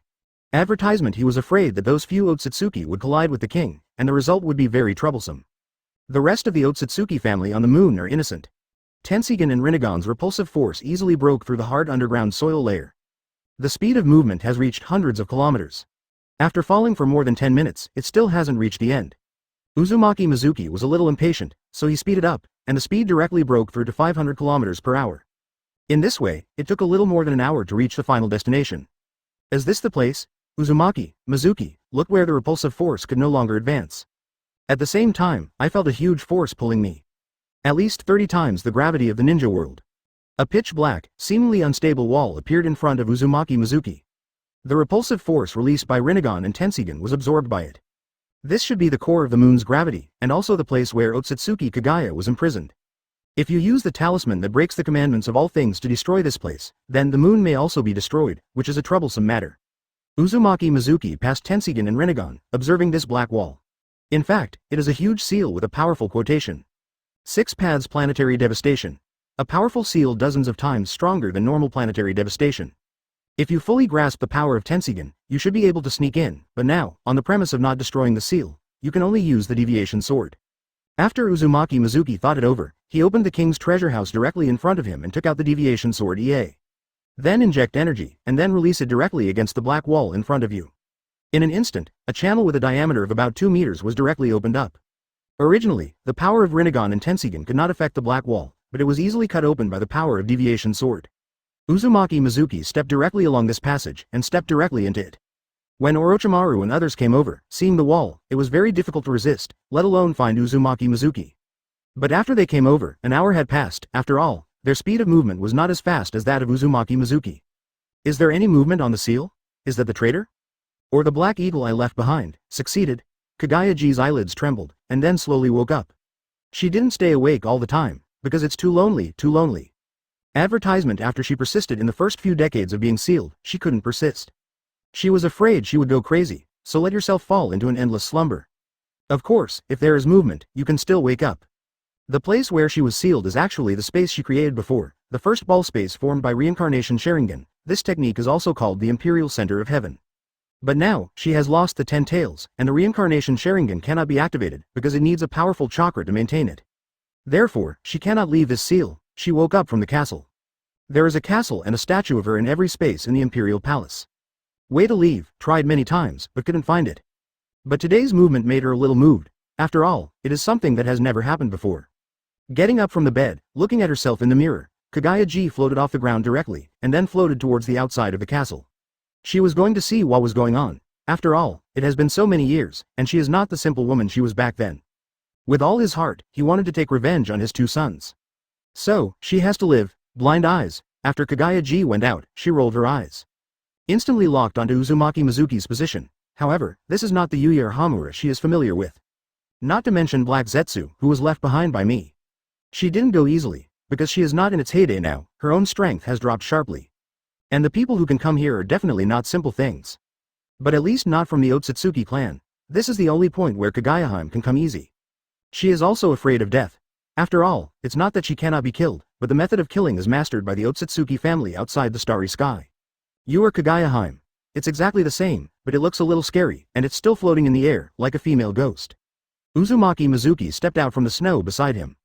Advertisement. He was afraid that those few Otsutsuki would collide with the king, and the result would be very troublesome. The rest of the Otsutsuki family on the moon are innocent. Tenseigan and Rinnegan's repulsive force easily broke through the hard underground soil layer. The speed of movement has reached hundreds of kilometers. After falling for more than 10 minutes, it still hasn't reached the end. Uzumaki Mizuki was a little impatient, so he speeded up, and the speed directly broke through to 500 kilometers per hour. In this way, it took a little more than an hour to reach the final destination. Is this the place? Uzumaki, Mizuki, look where the repulsive force could no longer advance. At the same time, I felt a huge force pulling me. At least 30 times the gravity of the ninja world. A pitch-black, seemingly unstable wall appeared in front of Uzumaki Mizuki. The repulsive force released by Rinnegan and Tenseigan was absorbed by it. This should be the core of the moon's gravity, and also the place where Otsutsuki Kaguya was imprisoned. If you use the talisman that breaks the commandments of all things to destroy this place, then the moon may also be destroyed, which is a troublesome matter. Uzumaki Mizuki passed Tenseigan and Rinnegan, observing this black wall. In fact, it is a huge seal with a powerful quotation. 6 paths planetary devastation. A powerful seal dozens of times stronger than normal planetary devastation. If you fully grasp the power of Tenseigan, you should be able to sneak in, but now, on the premise of not destroying the seal, you can only use the deviation sword. After Uzumaki Mizuki thought it over, he opened the king's treasure house directly in front of him and took out the deviation sword EA. Then inject energy, and then release it directly against the black wall in front of you. In an instant, a channel with a diameter of about 2 meters was directly opened up. Originally, the power of Rinnegan and Tenseigan could not affect the black wall, but it was easily cut open by the power of deviation sword. Uzumaki Mizuki stepped directly along this passage, and stepped directly into it. When Orochimaru and others came over, seeing the wall, it was very difficult to resist, let alone find Uzumaki Mizuki. But after they came over, an hour had passed. After all, their speed of movement was not as fast as that of Uzumaki Mizuki. Is there any movement on the seal? Is that the traitor? Or the black eagle I left behind, succeeded? Kaguya-ji's eyelids trembled, and then slowly woke up. She didn't stay awake all the time, because it's too lonely, too lonely. Advertisement. After she persisted in the first few decades of being sealed, she couldn't persist. She was afraid she would go crazy, so let yourself fall into an endless slumber. Of course, if there is movement, you can still wake up. The place where she was sealed is actually the space she created before, the first ball space formed by reincarnation Sharingan. This technique is also called the Imperial Center of Heaven. But now, she has lost the 10 tails, and the reincarnation Sharingan cannot be activated, because it needs a powerful chakra to maintain it. Therefore, she cannot leave this seal. She woke up from the castle. There is a castle and a statue of her in every space in the Imperial Palace. Way to leave, tried many times, but couldn't find it. But today's movement made her a little moved. After all, it is something that has never happened before. Getting up from the bed, looking at herself in the mirror, Kaguya-ji floated off the ground directly, and then floated towards the outside of the castle. She was going to see what was going on. After all, it has been so many years, and she is not the simple woman she was back then. With all his heart, he wanted to take revenge on his 2 sons. So, she has to live. Blind eyes. After Kaguya-ji went out, she rolled her eyes. Instantly locked onto Uzumaki Mizuki's position. However, this is not the Yuya or Hamura she is familiar with. Not to mention Black Zetsu, who was left behind by me. She didn't go easily, because she is not in its heyday now, her own strength has dropped sharply. And the people who can come here are definitely not simple things. But at least not from the Otsutsuki clan. This is the only point where Kaguya-hime can come easy. She is also afraid of death. After all, it's not that she cannot be killed, but the method of killing is mastered by the Otsutsuki family outside the starry sky. You are Kaguya. It's exactly the same, but it looks a little scary, and it's still floating in the air, like a female ghost. Uzumaki Mizuki stepped out from the snow beside him.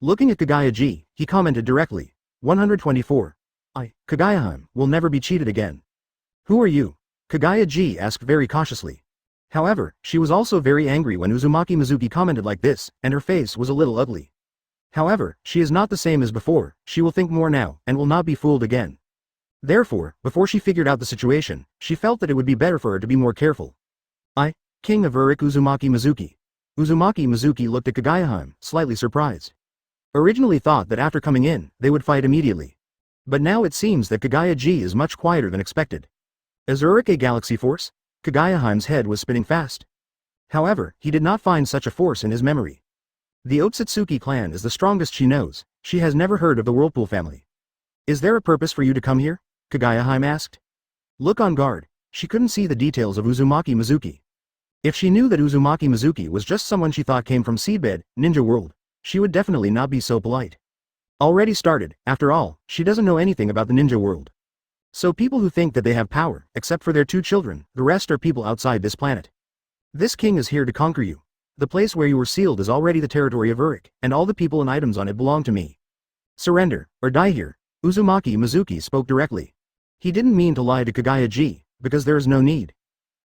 Looking at Kaguya, he commented directly, 124. Kaguya, will never be cheated again. Who are you? Kaguya asked very cautiously. However, she was also very angry when Uzumaki Mizuki commented like this, and her face was a little ugly. However, she is not the same as before, she will think more now, and will not be fooled again. Therefore, before she figured out the situation, she felt that it would be better for her to be more careful. King of Uruk Uzumaki Mizuki. Uzumaki Mizuki looked at Kaguya, slightly surprised. Originally thought that after coming in, they would fight immediately. But now it seems that Kaguya is much quieter than expected. Is Uruk a galaxy force? Kaguya's head was spinning fast. However, he did not find such a force in his memory. The Otsutsuki clan is the strongest she knows, she has never heard of the Whirlpool family. Is there a purpose for you to come here? Kaguya asked. Look on guard, she couldn't see the details of Uzumaki Mizuki. If she knew that Uzumaki Mizuki was just someone she thought came from Seedbed, Ninja World, she would definitely not be so polite. Already started, after all, she doesn't know anything about the Ninja World. So people who think that they have power, except for their 2 children, the rest are people outside this planet. This king is here to conquer you. The place where you were sealed is already the territory of Uruk, and all the people and items on it belong to me. Surrender, or die here. Uzumaki Mizuki spoke directly. He didn't mean to lie to Kaguya, because there is no need.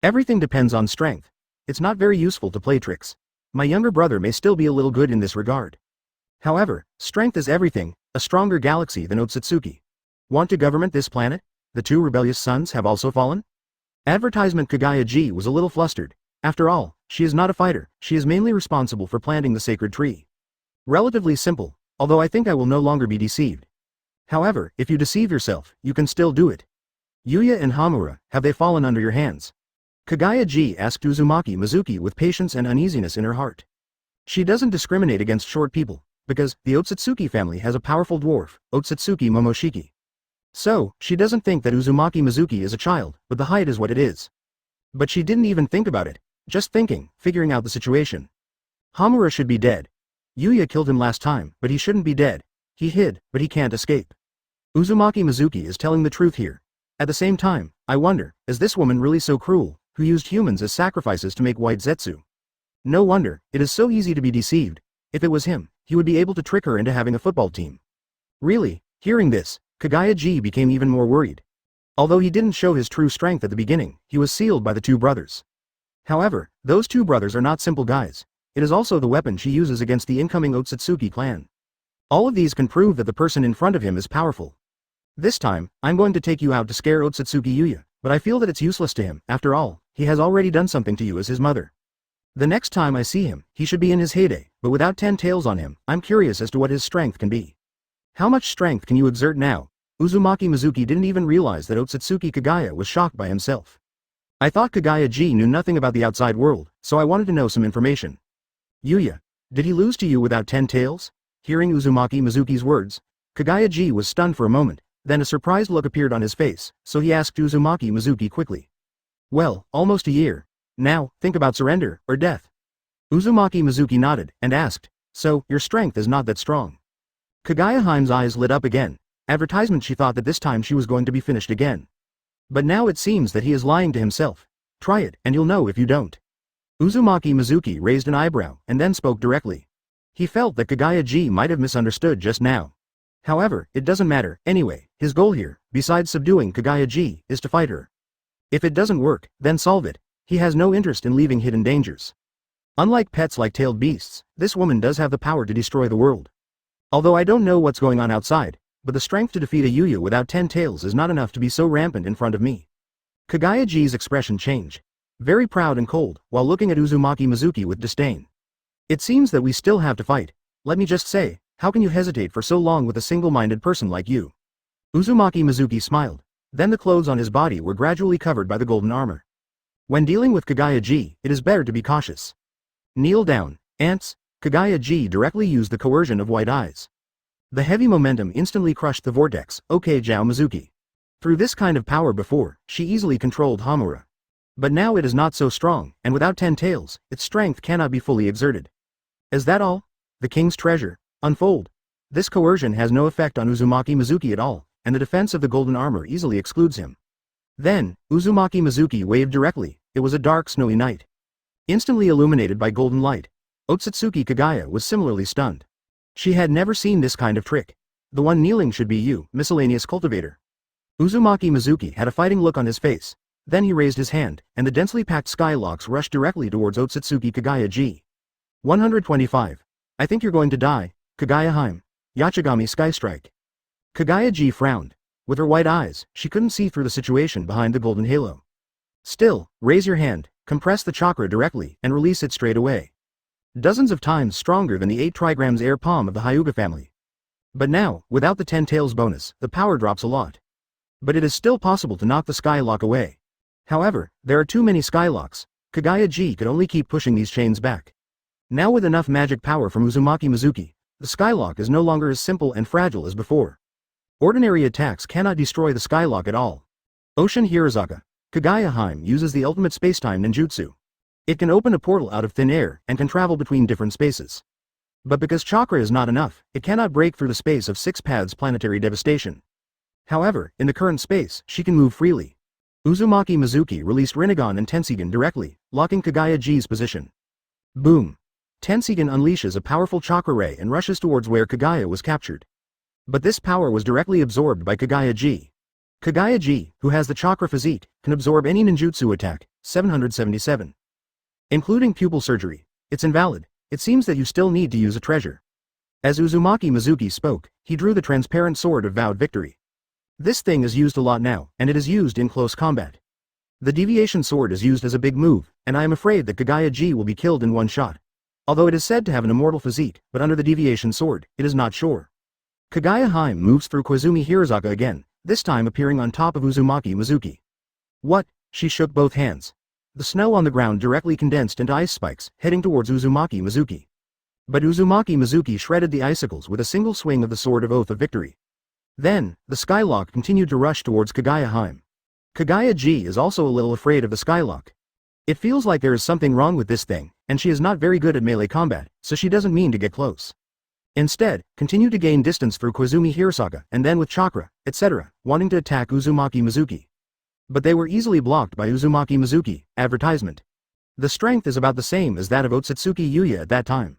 Everything depends on strength. It's not very useful to play tricks. My younger brother may still be a little good in this regard. However, strength is everything, a stronger galaxy than Otsutsuki. Want to government this planet? The 2 rebellious sons have also fallen? Advertisement. Kaguya was a little flustered. After all, she is not a fighter, she is mainly responsible for planting the sacred tree. Relatively simple, although I think I will no longer be deceived. However, if you deceive yourself, you can still do it. Yuya and Hamura, have they fallen under your hands? Kaguya asked Uzumaki Mizuki with patience and uneasiness in her heart. She doesn't discriminate against short people, because the Otsutsuki family has a powerful dwarf, Otsutsuki Momoshiki. So, she doesn't think that Uzumaki Mizuki is a child, but the height is what it is. But she didn't even think about it, just thinking, figuring out the situation. Hamura should be dead. Yuya killed him last time, but he shouldn't be dead. He hid, but he can't escape. Uzumaki Mizuki is telling the truth here. At the same time, I wonder, is this woman really so cruel, who used humans as sacrifices to make white Zetsu? No wonder, it is so easy to be deceived. If it was him, he would be able to trick her into having a football team. Really, hearing this, Kaguya became even more worried. Although he didn't show his true strength at the beginning, he was sealed by the 2 brothers. However, those 2 brothers are not simple guys. It is also the weapon she uses against the incoming Otsutsuki clan. All of these can prove that the person in front of him is powerful. This time, I'm going to take you out to scare Otsutsuki Yuya, but I feel that it's useless to him, after all, he has already done something to you as his mother. The next time I see him, he should be in his heyday, but without 10 tails on him, I'm curious as to what his strength can be. How much strength can you exert now? Uzumaki Mizuki didn't even realize that Otsutsuki Kaguya was shocked by himself. I thought Kaguya knew nothing about the outside world, so I wanted to know some information. Yuya, did he lose to you without 10 tails? Hearing Uzumaki Mizuki's words, Kaguya was stunned for a moment, then a surprised look appeared on his face, so he asked Uzumaki Mizuki quickly. Well, almost a year. Now, think about surrender, or death. Uzumaki Mizuki nodded, and asked, so, your strength is not that strong. Kaguya's eyes lit up again. Advertisement. She thought that this time she was going to be finished again. But now it seems that he is lying to himself. Try it, and you'll know if you don't. Uzumaki Mizuki raised an eyebrow, and then spoke directly. He felt that Kaguya might have misunderstood just now. However, it doesn't matter, anyway, his goal here, besides subduing Kaguya, is to fight her. If it doesn't work, then solve it. He has no interest in leaving hidden dangers. Unlike pets like tailed beasts, this woman does have the power to destroy the world. Although I don't know what's going on outside, but the strength to defeat a Yuya without 10 tails is not enough to be so rampant in front of me. Kaguya's expression changed. Very proud and cold, while looking at Uzumaki Mizuki with disdain. It seems that we still have to fight. Let me just say, how can you hesitate for so long with a single-minded person like you? Uzumaki Mizuki smiled. Then the clothes on his body were gradually covered by the golden armor. When dealing with Kaguya, it is better to be cautious. Kneel down, ants. Kaguya directly used the coercion of white eyes. The heavy momentum instantly crushed the vortex, okay Zhao Mizuki. Through this kind of power before, she easily controlled Hamura. But now it is not so strong, and without 10 tails, its strength cannot be fully exerted. Is that all? The king's treasure, unfold. This coercion has no effect on Uzumaki Mizuki at all, and the defense of the golden armor easily excludes him. Then, Uzumaki Mizuki waved directly. It was a dark snowy night. Instantly illuminated by golden light. Otsutsuki Kaguya was similarly stunned. She had never seen this kind of trick. The one kneeling should be you, miscellaneous cultivator. Uzumaki Mizuki had a fighting look on his face. Then he raised his hand, and the densely packed skylocks rushed directly towards Otsutsuki Kaguya G. 125. I think you're going to die, Kaguya Heim. Yachigami Sky Strike. Kaguya G frowned. With her white eyes, she couldn't see through the situation behind the golden halo. Still, raise your hand, compress the chakra directly, and release it straight away. Dozens of times stronger than the 8 trigrams air palm of the Hyuga family. But now, without the 10 tails bonus, the power drops a lot. But it is still possible to knock the skylock away. However, there are too many skylocks. Kaguya G could only keep pushing these chains back. Now with enough magic power from Uzumaki Mizuki, the skylock is no longer as simple and fragile as before. Ordinary attacks cannot destroy the skylock at all. Ocean Hirazaka. Kaguya Heim uses the ultimate spacetime ninjutsu. It can open a portal out of thin air and can travel between different spaces. But because chakra is not enough, it cannot break through the space of 6 paths planetary devastation. However, in the current space, she can move freely. Uzumaki Mizuki released Rinnegan and Tensigan directly, locking Kaguya G's position. Boom. Tensigan unleashes a powerful chakra ray and rushes towards where Kaguya was captured. But this power was directly absorbed by Kaguya G. Kaguya G, who has the chakra physique, can absorb any ninjutsu attack, 777. Including pupil surgery. It's invalid. It seems that you still need to use a treasure. As Uzumaki Mizuki spoke, he drew the transparent sword of vowed victory. This thing is used a lot now, and it is used in close combat. The deviation sword is used as a big move, and I am afraid that Kaguya G will be killed in one shot. Although it is said to have an immortal physique, but under the deviation sword, it is not sure. Kaguya Heim moves through Koizumi Hirazaka again, this time appearing on top of Uzumaki Mizuki. What? She shook both hands. The snow on the ground directly condensed into ice spikes, heading towards Uzumaki Mizuki. But Uzumaki Mizuki shredded the icicles with a single swing of the Sword of Oath of Victory. Then, the Skylock continued to rush towards Kaguya Heim. Kaguya G is also a little afraid of the Skylock. It feels like there is something wrong with this thing, and she is not very good at melee combat, so she doesn't mean to get close. Instead, continue to gain distance through Koizumi Hirazaka and then with chakra, etc., wanting to attack Uzumaki Mizuki. But they were easily blocked by Uzumaki Mizuki. Advertisement. The strength is about the same as that of Otsutsuki Yuya at that time.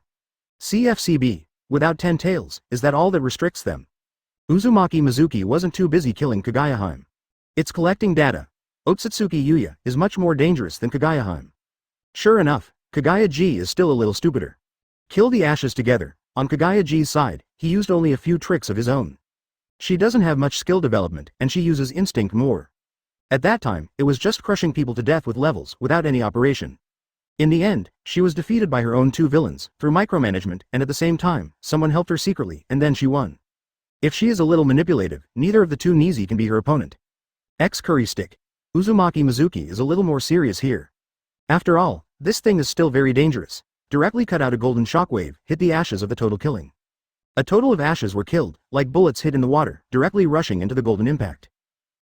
CFCB, without 10 tails, is that all that restricts them? Uzumaki Mizuki wasn't too busy killing Kaguya Heim. It's collecting data. Otsutsuki Yuya is much more dangerous than Kaguya Heim. Sure enough, Kaguya G is still a little stupider. Kill the ashes together. On Kaguya G's side, he used only a few tricks of his own. She doesn't have much skill development, and she uses instinct more. At that time, it was just crushing people to death with levels, without any operation. In the end, she was defeated by her own 2 villains, through micromanagement, and at the same time, someone helped her secretly, and then she won. If she is a little manipulative, neither of the 2 Nizi can be her opponent. Curry Stick. Uzumaki Mizuki is a little more serious here. After all, this thing is still very dangerous. Directly cut out a golden shockwave, hit the ashes of the total killing. A total of ashes were killed, like bullets hit in the water, directly rushing into the golden impact.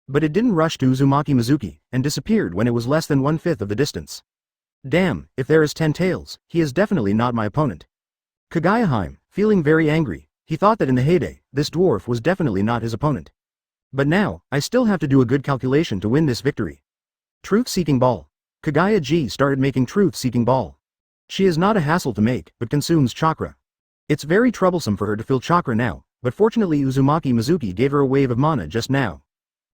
But it didn't rush to Uzumaki Mizuki, and disappeared when it was less than 1/5 of the distance. Damn, if there is 10 tails, he is definitely not my opponent. Kaguya Heim, feeling very angry, he thought that in the heyday, this dwarf was definitely not his opponent. But now, I still have to do a good calculation to win this victory. Truth-seeking ball. Kaguya G started making truth-seeking ball. She is not a hassle to make, but consumes chakra. It's very troublesome for her to fill chakra now, but fortunately Uzumaki Mizuki gave her a wave of mana just now.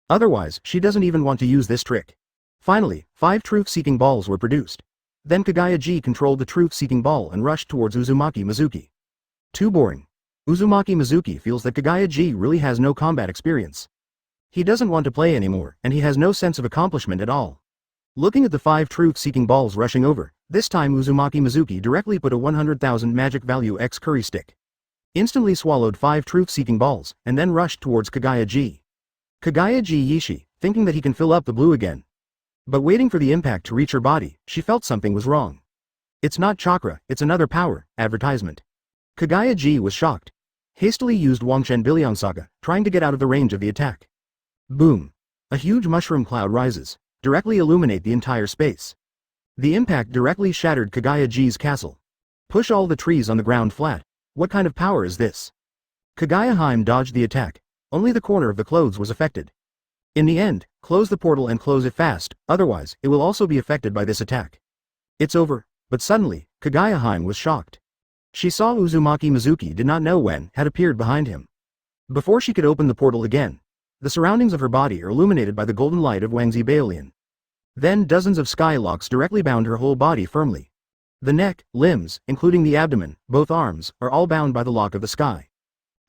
Otherwise, she doesn't even want to use this trick. Finally, 5 truth-seeking balls were produced. Then Kaguya G controlled the truth-seeking ball and rushed towards Uzumaki Mizuki. Too boring. Uzumaki Mizuki feels that Kaguya G really has no combat experience. He doesn't want to play anymore, and he has no sense of accomplishment at all. Looking at the 5 truth-seeking balls rushing over, this time Uzumaki Mizuki directly put a 100,000 magic value curry stick. Instantly swallowed 5 truth-seeking balls, and then rushed towards Kaguya G. Kaguya G Yishi, thinking that he can fill up the blue again. But waiting for the impact to reach her body, she felt something was wrong. It's not chakra, it's another power. Advertisement. Kaguya G was shocked. Hastily used Wangshen Billion-saga, trying to get out of the range of the attack. Boom. A huge mushroom cloud rises, directly illuminate the entire space. The impact directly shattered Kaguya G's castle. Push all the trees on the ground flat. What kind of power is this? Kaguya Hime dodged the attack. Only the corner of the clothes was affected. In the end, close the portal and close it fast, otherwise, it will also be affected by this attack. It's over, but suddenly, Kaguya Hime was shocked. She saw Uzumaki Mizuki did not know when had appeared behind him. Before she could open the portal again, the surroundings of her body are illuminated by the golden light of Wangzi Baolian. Then dozens of sky locks directly bound her whole body firmly. The neck, limbs, including the abdomen, both arms, are all bound by the lock of the sky.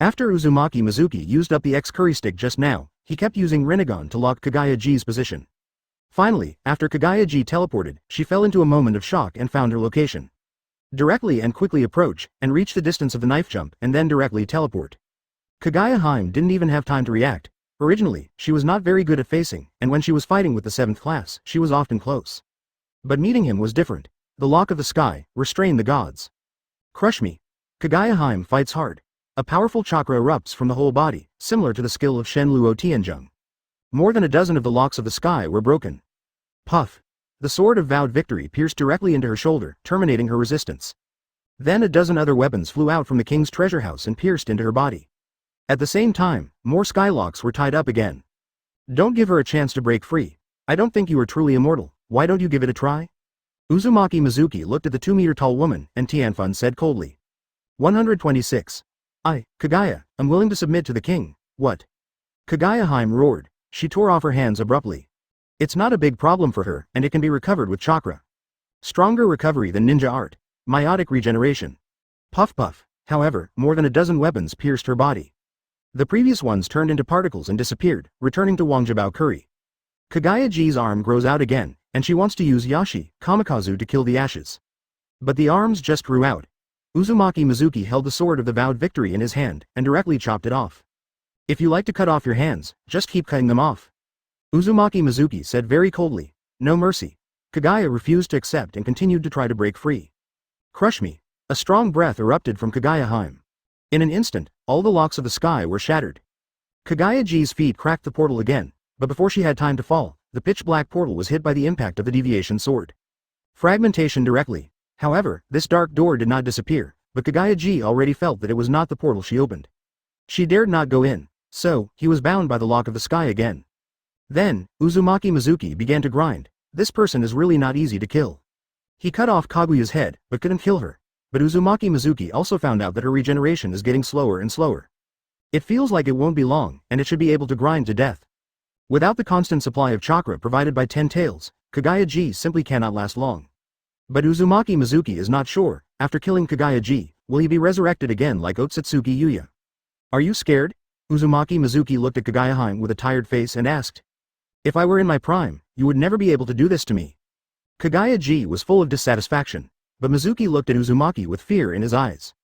After Uzumaki Mizuki used up the X-Curry stick just now, he kept using Rinnegan to lock Kaguya-ji's position. Finally, after Kaguya-ji teleported, she fell into a moment of shock and found her location. Directly and quickly approach, and reach the distance of the knife jump, and then directly teleport. Kaguya Hime didn't even have time to react. Originally, she was not very good at facing, and when she was fighting with the 7th class, she was often close. But meeting him was different. The lock of the sky, restrain the gods. Crush me. Kaguya Hime fights hard. A powerful chakra erupts from the whole body, similar to the skill of Shen Luo Tianzheng. More than a dozen of the locks of the sky were broken. Puff. The sword of vowed victory pierced directly into her shoulder, terminating her resistance. Then a dozen other weapons flew out from the king's treasure house and pierced into her body. At the same time, more skylocks were tied up again. Don't give her a chance to break free. I don't think you are truly immortal. Why don't you give it a try? Uzumaki Mizuki looked at the 2-meter-tall woman, and Tianfun said coldly. 126. Kaguya, I'm willing to submit to the king. What? Kaguya Hime roared. She tore off her hands abruptly. It's not a big problem for her, and it can be recovered with chakra. Stronger recovery than ninja art. Meiotic regeneration. Puff puff. However, more than a dozen weapons pierced her body. The previous ones turned into particles and disappeared, returning to Wangjabao Curry. Kaguya-ji's arm grows out again, and she wants to use Yashi, Kamikaze to kill the ashes. But the arms just grew out. Uzumaki Mizuki held the sword of the vowed victory in his hand, and directly chopped it off. If you like to cut off your hands, just keep cutting them off. Uzumaki Mizuki said very coldly. No mercy. Kaguya refused to accept and continued to try to break free. Crush me. A strong breath erupted from Kaguya Hime. In an instant, all the locks of the sky were shattered. Kaguya-ji's feet cracked the portal again, but before she had time to fall, the pitch-black portal was hit by the impact of the deviation sword. Fragmentation directly. However, this dark door did not disappear, but Kaguya-ji already felt that it was not the portal she opened. She dared not go in, so, he was bound by the lock of the sky again. Then, Uzumaki Mizuki began to grind. This person is really not easy to kill. He cut off Kaguya's head, but couldn't kill her. But Uzumaki Mizuki also found out that her regeneration is getting slower and slower. It feels like it won't be long, and it should be able to grind to death. Without the constant supply of chakra provided by 10 tails, Kaguya-ji simply cannot last long. But Uzumaki Mizuki is not sure, after killing Kaguya-ji, will he be resurrected again like Otsutsuki Yuya? Are you scared? Uzumaki Mizuki looked at Kaguya Hime with a tired face and asked. If I were in my prime, you would never be able to do this to me. Kaguya-ji was full of dissatisfaction, but Mizuki looked at Uzumaki with fear in his eyes.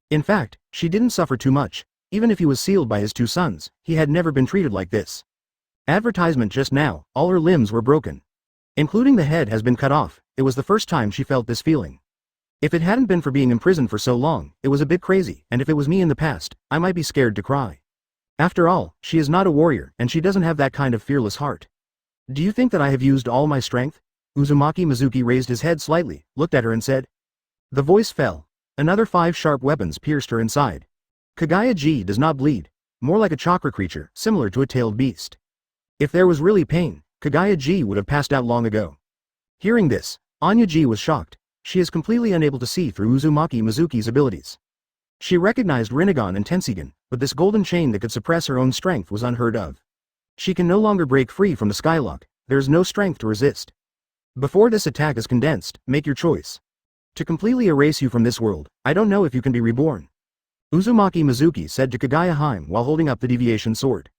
In fact, she didn't suffer too much. Even if he was sealed by his 2 sons, he had never been treated like this. Advertisement just now, all her limbs were broken. Including the head has been cut off. It was the first time she felt this feeling. If it hadn't been for being imprisoned for so long, it was a bit crazy, and if it was me in the past, I might be scared to cry. After all, she is not a warrior, and she doesn't have that kind of fearless heart. Do you think that I have used all my strength? Uzumaki Mizuki raised his head slightly, looked at her and said. The voice fell. Another 5 sharp weapons pierced her inside. Kaguya-ji does not bleed. More like a chakra creature, similar to a tailed beast. If there was really pain, Kaguya-ji would have passed out long ago. Hearing this, Anya-ji was shocked. She is completely unable to see through Uzumaki Mizuki's abilities. She recognized Rinnegan and Tensigan, but this golden chain that could suppress her own strength was unheard of. She can no longer break free from the skylock. There is no strength to resist. Before this attack is condensed, make your choice. To completely erase you from this world, I don't know if you can be reborn. Uzumaki Mizuki said to Kaguya Hime while holding up the deviation sword.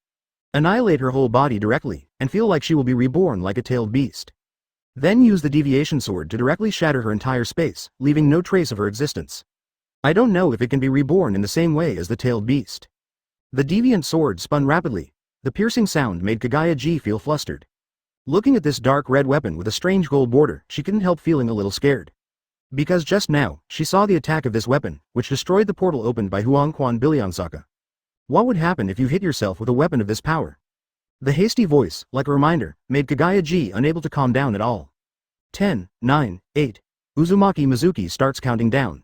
Annihilate her whole body directly, and feel like she will be reborn like a tailed beast. Then use the deviation sword to directly shatter her entire space, leaving no trace of her existence. I don't know if it can be reborn in the same way as the tailed beast. The deviant sword spun rapidly. The piercing sound made Kaguya-ji feel flustered. Looking at this dark red weapon with a strange gold border, she couldn't help feeling a little scared. Because just now, she saw the attack of this weapon, which destroyed the portal opened by Huangquan Bilyansaka. What would happen if you hit yourself with a weapon of this power? The hasty voice, like a reminder, made Kaguya-ji unable to calm down at all. 10, 9, 8. Uzumaki Mizuki starts counting down.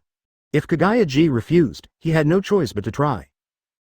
If Kaguya-ji refused, he had no choice but to try.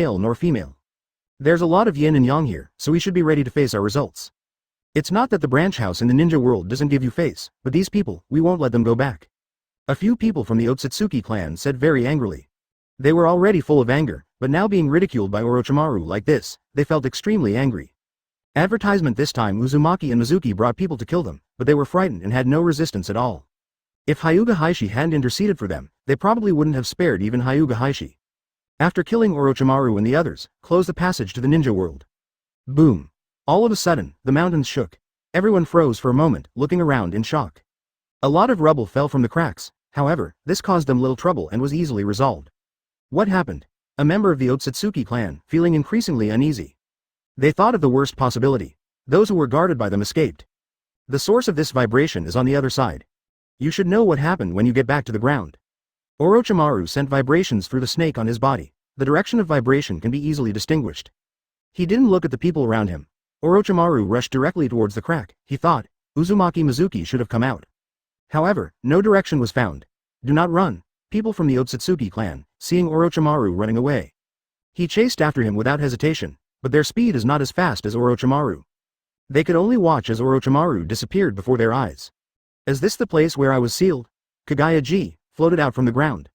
male nor female. There's a lot of yin and yang here, so we should be ready to face our results. It's not that the branch house in the ninja world doesn't give you face, but these people, we won't let them go back. A few people from the Otsutsuki clan said very angrily. They were already full of anger, but now being ridiculed by Orochimaru like this, they felt extremely angry. Advertisement this time Uzumaki and Mizuki brought people to kill them, but they were frightened and had no resistance at all. If Hyuga Heishi hadn't interceded for them, they probably wouldn't have spared even Hyuga Heishi. After killing Orochimaru and the others, close the passage to the ninja world. Boom. All of a sudden, the mountains shook. Everyone froze for a moment, looking around in shock. A lot of rubble fell from the cracks, however, this caused them little trouble and was easily resolved. What happened? a member of the Otsutsuki clan, feeling increasingly uneasy. They thought of the worst possibility. Those who were guarded by them escaped. The source of this vibration is on the other side. You should know what happened when you get back to the ground. Orochimaru sent vibrations through the snake on his body. The direction of vibration can be easily distinguished. He didn't look at the people around him. Orochimaru rushed directly towards the crack. He thought, Uzumaki Mizuki should have come out. However, no direction was found. Do not run. People from the Otsutsuki clan, seeing Orochimaru running away. He chased after him without hesitation, but their speed is not as fast as Orochimaru. They could only watch as Orochimaru disappeared before their eyes. Is this the place where I was sealed? Kaguya floated out from the ground.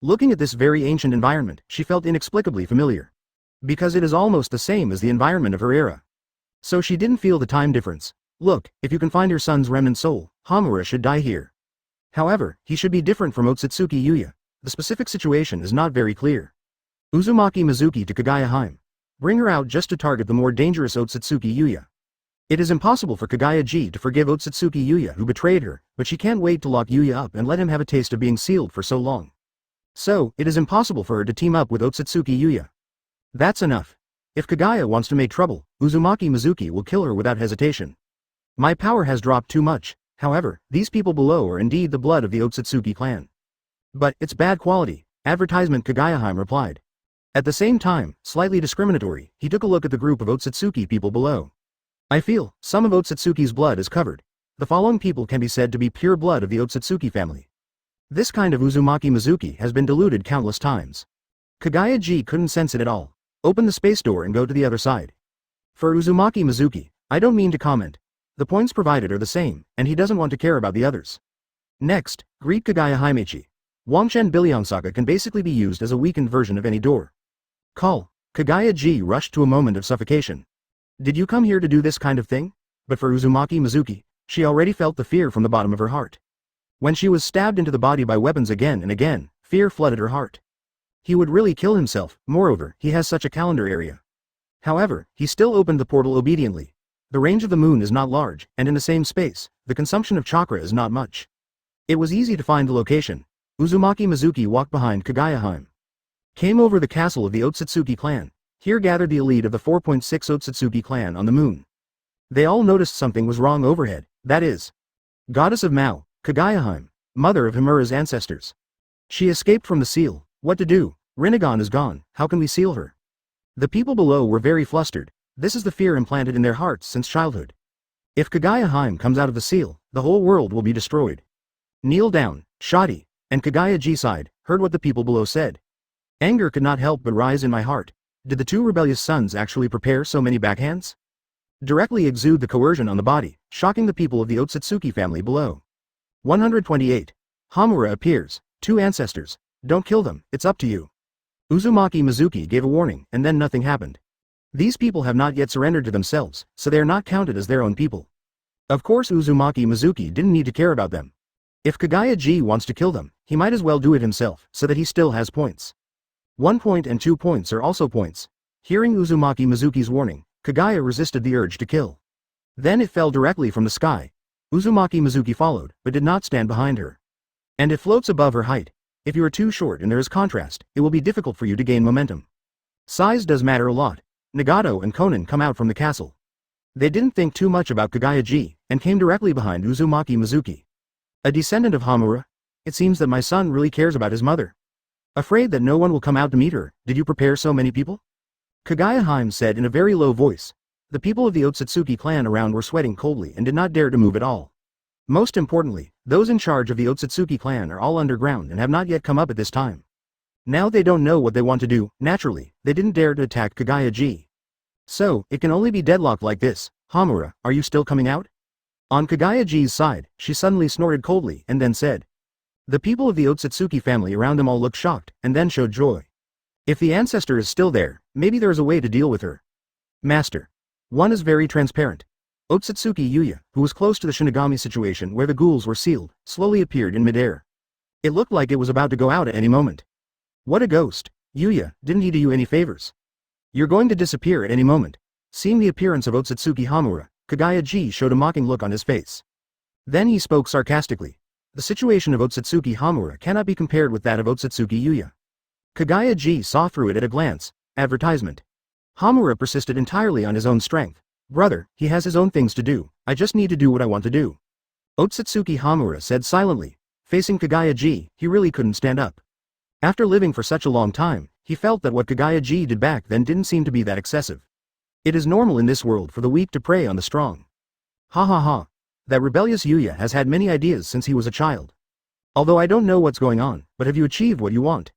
Looking at this very ancient environment, she felt inexplicably familiar. Because it is almost the same as the environment of her era. So she didn't feel the time difference. Look, if you can find your son's remnant soul, Hamura should die here. However, he should be different from Otsutsuki Yuya. The specific situation is not very clear. Uzumaki Mizuki to Kaguya. Bring her out just to target the more dangerous Otsutsuki Yuya. It is impossible for Kaguya to forgive Otsutsuki Yuya who betrayed her, but she can't wait to lock Yuya up and let him have a taste of being sealed for so long. So, it is impossible for her to team up with Otsutsuki Yuya. That's enough. If Kaguya wants to make trouble, Uzumaki Mizuki will kill her without hesitation. My power has dropped too much. However, these people below are indeed the blood of the Otsutsuki clan. But, it's bad quality, advertisement Kaguya replied. At the same time, slightly discriminatory, he took a look at the group of Otsutsuki people below. I feel, some of Otsutsuki's blood is covered. The following people can be said to be pure blood of the Otsutsuki family. This kind of Uzumaki Mizuki has been diluted countless times. Kaguya couldn't sense it at all. Open the space door and go to the other side. For Uzumaki Mizuki, I don't mean to comment. The points provided are the same, and he doesn't want to care about the others. Next, greet Kaguya Haimechi. Wangchen Bilyongsaka can basically be used as a weakened version of any door. Call. Kaguya rushed to a moment of suffocation. Did you come here to do this kind of thing? But for Uzumaki Mizuki, she already felt the fear from the bottom of her heart. When she was stabbed into the body by weapons again and again, fear flooded her heart. He would really kill himself, moreover, he has such a calendar area. However, he still opened the portal obediently. The range of the moon is not large, and in the same space, the consumption of chakra is not much. It was easy to find the location. Uzumaki Mizuki walked behind Kaguya. Came over the castle of the Otsutsuki clan. Here gathered the elite of the 4.6 Otsutsuki clan on the moon. They all noticed something was wrong overhead, that is. Goddess of Mao, Kaguya, mother of Himura's ancestors. She escaped from the seal. What to do? Rinnegan is gone, how can we seal her? The people below were very flustered. This is the fear implanted in their hearts since childhood. If Kaguya comes out of the seal, the whole world will be destroyed. Kneel down, Shadi, and Kaguya sighed, heard what the people below said. Anger could not help but rise in my heart. Did the two rebellious sons actually prepare so many backhands? Directly exude the coercion on the body, shocking the people of the Otsutsuki family below. 128. Hamura appears. Two ancestors. Don't kill them, it's up to you. Uzumaki Mizuki gave a warning, and then nothing happened. These people have not yet surrendered to themselves, so they are not counted as their own people. Of course Uzumaki Mizuki didn't need to care about them. If Kaguya wants to kill them, he might as well do it himself, so that he still has points. 1 point and 2 points are also points. Hearing Uzumaki Mizuki's warning, Kaguya resisted the urge to kill. Then it fell directly from the sky. Uzumaki Mizuki followed, but did not stand behind her. And it floats above her height. If you are too short and there is contrast, it will be difficult for you to gain momentum. Size does matter a lot. Nagato and Konan come out from the castle. They didn't think too much about Kaguya and came directly behind Uzumaki Mizuki. A descendant of Hamura? It seems that my son really cares about his mother. Afraid that no one will come out to meet her, did you prepare so many people? Kaguya said in a very low voice. The people of the Otsutsuki clan around were sweating coldly and did not dare to move at all. Most importantly, those in charge of the Otsutsuki clan are all underground and have not yet come up at this time. Now they don't know what they want to do. Naturally, they didn't dare to attack Kaguya. So, it can only be deadlocked like this. Hamura, are you still coming out? On Kaguya side, she suddenly snorted coldly and then said. The people of the Otsutsuki family around them all looked shocked, and then showed joy. If the ancestor is still there, maybe there is a way to deal with her. Master. One is very transparent. Otsutsuki Yuya, who was close to the Shinigami situation where the ghouls were sealed, slowly appeared in midair. It looked like it was about to go out at any moment. What a ghost. Yuya, didn't he do you any favors? You're going to disappear at any moment. Seeing the appearance of Otsutsuki Hamura, Kaguya showed a mocking look on his face. Then he spoke sarcastically. The situation of Otsutsuki Hamura cannot be compared with that of Otsutsuki Yuya. Kaguya saw through it at a glance. Advertisement. Hamura persisted entirely on his own strength. Brother, he has his own things to do, I just need to do what I want to do. Otsutsuki Hamura said silently. Facing Kaguya, he really couldn't stand up. After living for such a long time, he felt that what Kaguya did back then didn't seem to be that excessive. It is normal in this world for the weak to prey on the strong. Ha ha ha. That rebellious Yuya has had many ideas since he was a child. Although I don't know what's going on, but have you achieved what you want?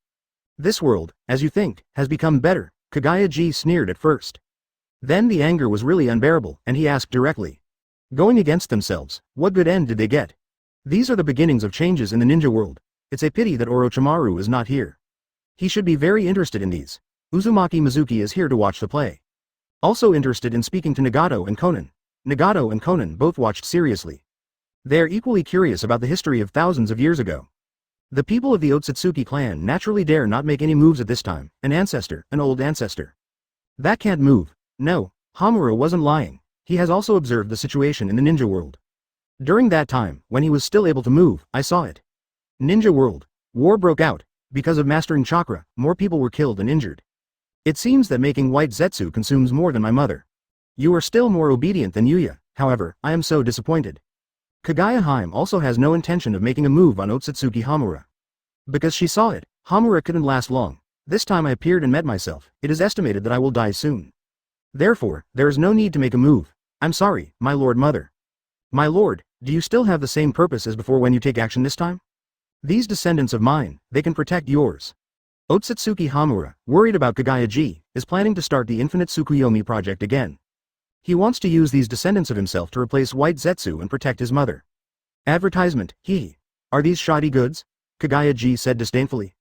This world, as you think, has become better, Kaguya sneered at first. Then the anger was really unbearable, and he asked directly. Going against themselves, what good end did they get? These are the beginnings of changes in the ninja world. It's a pity that Orochimaru is not here. He should be very interested in these. Uzumaki Mizuki is here to watch the play. Also interested in speaking to Nagato and Konan. Nagato and Konan both watched seriously. They are equally curious about the history of thousands of years ago. The people of the Otsutsuki clan naturally dare not make any moves at this time, an old ancestor. That can't move. No, Hamura wasn't lying. He has also observed the situation in the ninja world. During that time, when he was still able to move, I saw it. Ninja world. War broke out. Because of mastering chakra, more people were killed and injured. It seems that making white zetsu consumes more than my mother. You are still more obedient than Yuya, however, I am so disappointed. Kaguya also has no intention of making a move on Otsutsuki Hamura. Because she saw it, Hamura couldn't last long. This time I appeared and met myself, it is estimated that I will die soon. Therefore, there is no need to make a move. I'm sorry, my lord mother. My lord, do you still have the same purpose as before when you take action this time? These descendants of mine, they can protect yours. Otsutsuki Hamura, worried about Kaguya, is planning to start the Infinite Tsukuyomi project again. He wants to use these descendants of himself to replace white zetsu and protect his mother. Advertisement, Are these shoddy goods? Kaguya said disdainfully.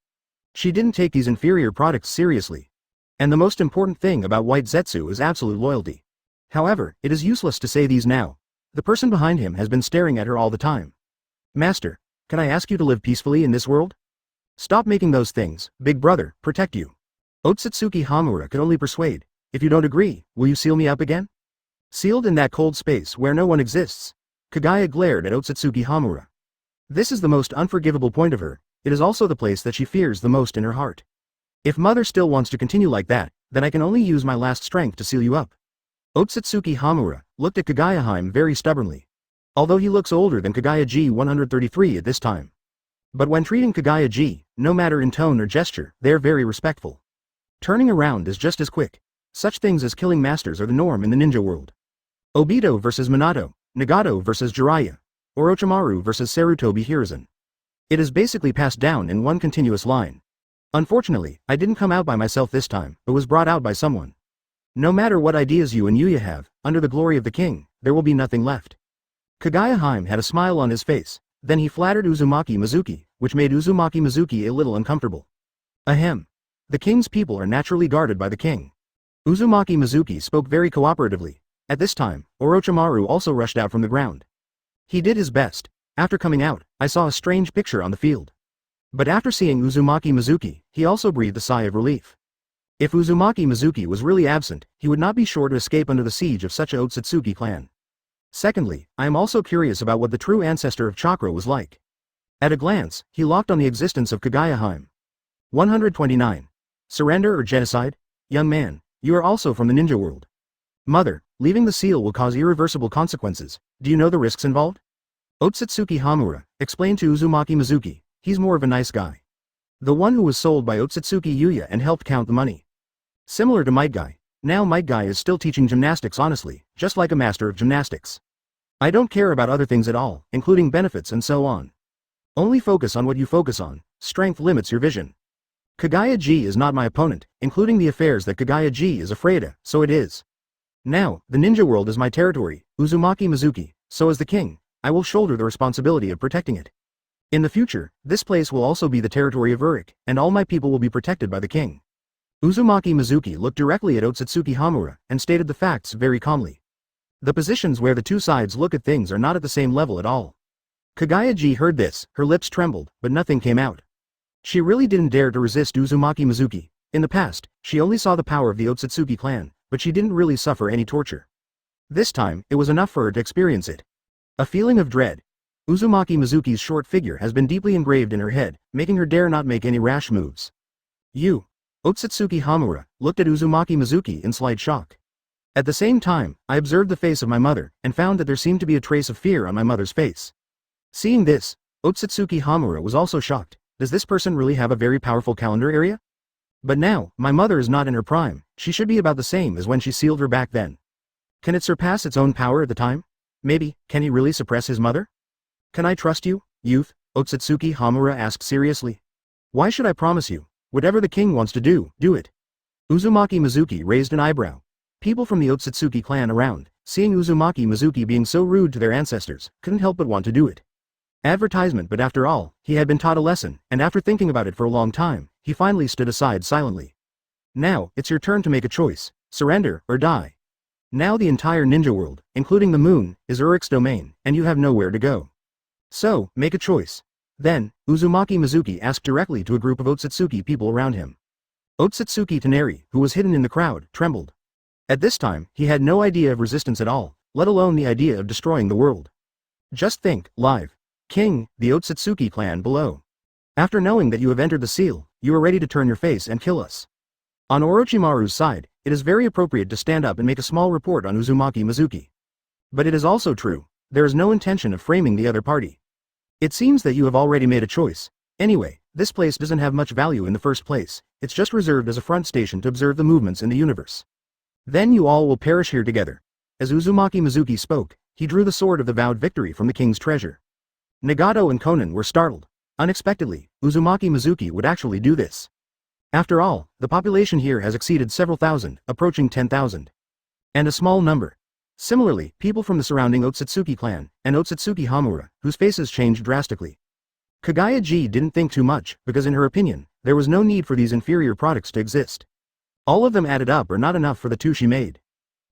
She didn't take these inferior products seriously. And the most important thing about white zetsu is absolute loyalty. However, it is useless to say these now. The person behind him has been staring at her all the time. Master, can I ask you to live peacefully in this world? Stop making those things, big brother, protect you. Otsutsuki Hamura could only persuade. If you don't agree, will you seal me up again? Sealed in that cold space where no one exists. Kaguya glared at Otsutsuki Hamura. This is the most unforgivable point of her, it is also the place that she fears the most in her heart. If mother still wants to continue like that, then I can only use my last strength to seal you up. Otsutsuki Hamura looked at Kaguya very stubbornly. Although he looks older than Kaguya 133 at this time. But when treating Kaguya, no matter in tone or gesture, they are very respectful. Turning around is just as quick. Such things as killing masters are the norm in the ninja world. Obito vs Minato, Nagato vs Jiraiya, Orochimaru vs Sarutobi Hiruzen. It is basically passed down in one continuous line. Unfortunately, I didn't come out by myself this time, but was brought out by someone. No matter what ideas you and Yuya have, under the glory of the king, there will be nothing left. Kaguya had a smile on his face, then he flattered Uzumaki Mizuki, which made Uzumaki Mizuki a little uncomfortable. Ahem. The king's people are naturally guarded by the king. Uzumaki Mizuki spoke very cooperatively. At this time, Orochimaru also rushed out from the ground. He did his best. After coming out, I saw a strange picture on the field. But after seeing Uzumaki Mizuki, he also breathed a sigh of relief. If Uzumaki Mizuki was really absent, he would not be sure to escape under the siege of such a Otsutsuki clan. Secondly, I am also curious about what the true ancestor of chakra was like. At a glance, he locked on the existence of Kaguya. 129. Surrender or genocide? Young man, you are also from the ninja world. Mother, leaving the seal will cause irreversible consequences. Do you know the risks involved? Otsutsuki Hamura explained to Uzumaki Mizuki. He's more of a nice guy. The one who was sold by Otsutsuki Yuya and helped count the money. Similar to Might Guy. Now Might Guy is still teaching gymnastics honestly, just like a master of gymnastics. I don't care about other things at all, including benefits and so on. Only focus on what you focus on, strength limits your vision. Kaguya is not my opponent, including the affairs that Kaguya is afraid of, so it is. Now, the ninja world is my territory, Uzumaki Mizuki, so as the king, I will shoulder the responsibility of protecting it. In the future, this place will also be the territory of Uruk, and all my people will be protected by the king. Uzumaki Mizuki looked directly at Otsutsuki Hamura, and stated the facts very calmly. The positions where the two sides look at things are not at the same level at all. Kaguya heard this, her lips trembled, but nothing came out. She really didn't dare to resist Uzumaki Mizuki. In the past, she only saw the power of the Otsutsuki clan, but she didn't really suffer any torture. This time, it was enough for her to experience it. A feeling of dread. Uzumaki Mizuki's short figure has been deeply engraved in her head, making her dare not make any rash moves. You. Otsutsuki Hamura looked at Uzumaki Mizuki in slight shock. At the same time, I observed the face of my mother, and found that there seemed to be a trace of fear on my mother's face. Seeing this, Otsutsuki Hamura was also shocked. Does this person really have a very powerful calendar area? But now, my mother is not in her prime, she should be about the same as when she sealed her back then. Can it surpass its own power at the time? Maybe, can he really suppress his mother? Can I trust you, youth? Otsutsuki Hamura asked seriously. Why should I promise you? Whatever the king wants to do it. Uzumaki Mizuki raised an eyebrow. People from the Otsutsuki clan around, seeing Uzumaki Mizuki being so rude to their ancestors, couldn't help but want to do it. Advertisement, but after all, he had been taught a lesson, and after thinking about it for a long time, he finally stood aside silently. Now, it's your turn to make a choice, surrender or die. Now the entire ninja world, including the moon, is Urik's domain, and you have nowhere to go. So, make a choice. Then, Uzumaki Mizuki asked directly to a group of Otsutsuki people around him. Otsutsuki Taneri, who was hidden in the crowd, trembled. At this time, he had no idea of resistance at all, let alone the idea of destroying the world. Just think, live. King, the Otsutsuki clan below. After knowing that you have entered the seal, you are ready to turn your face and kill us. On Orochimaru's side, it is very appropriate to stand up and make a small report on Uzumaki Mizuki. But it is also true, there is no intention of framing the other party. It seems that you have already made a choice. Anyway, this place doesn't have much value in the first place, it's just reserved as a front station to observe the movements in the universe. Then you all will perish here together. As Uzumaki Mizuki spoke, he drew the sword of the vowed victory from the king's treasure. Nagato and Konan were startled. Unexpectedly, Uzumaki Mizuki would actually do this. After all, the population here has exceeded several thousand, approaching 10,000. And a small number. Similarly, people from the surrounding Otsutsuki clan, and Otsutsuki Hamura, whose faces changed drastically. Kaguya didn't think too much, because in her opinion, there was no need for these inferior products to exist. All of them added up are not enough for the two she made.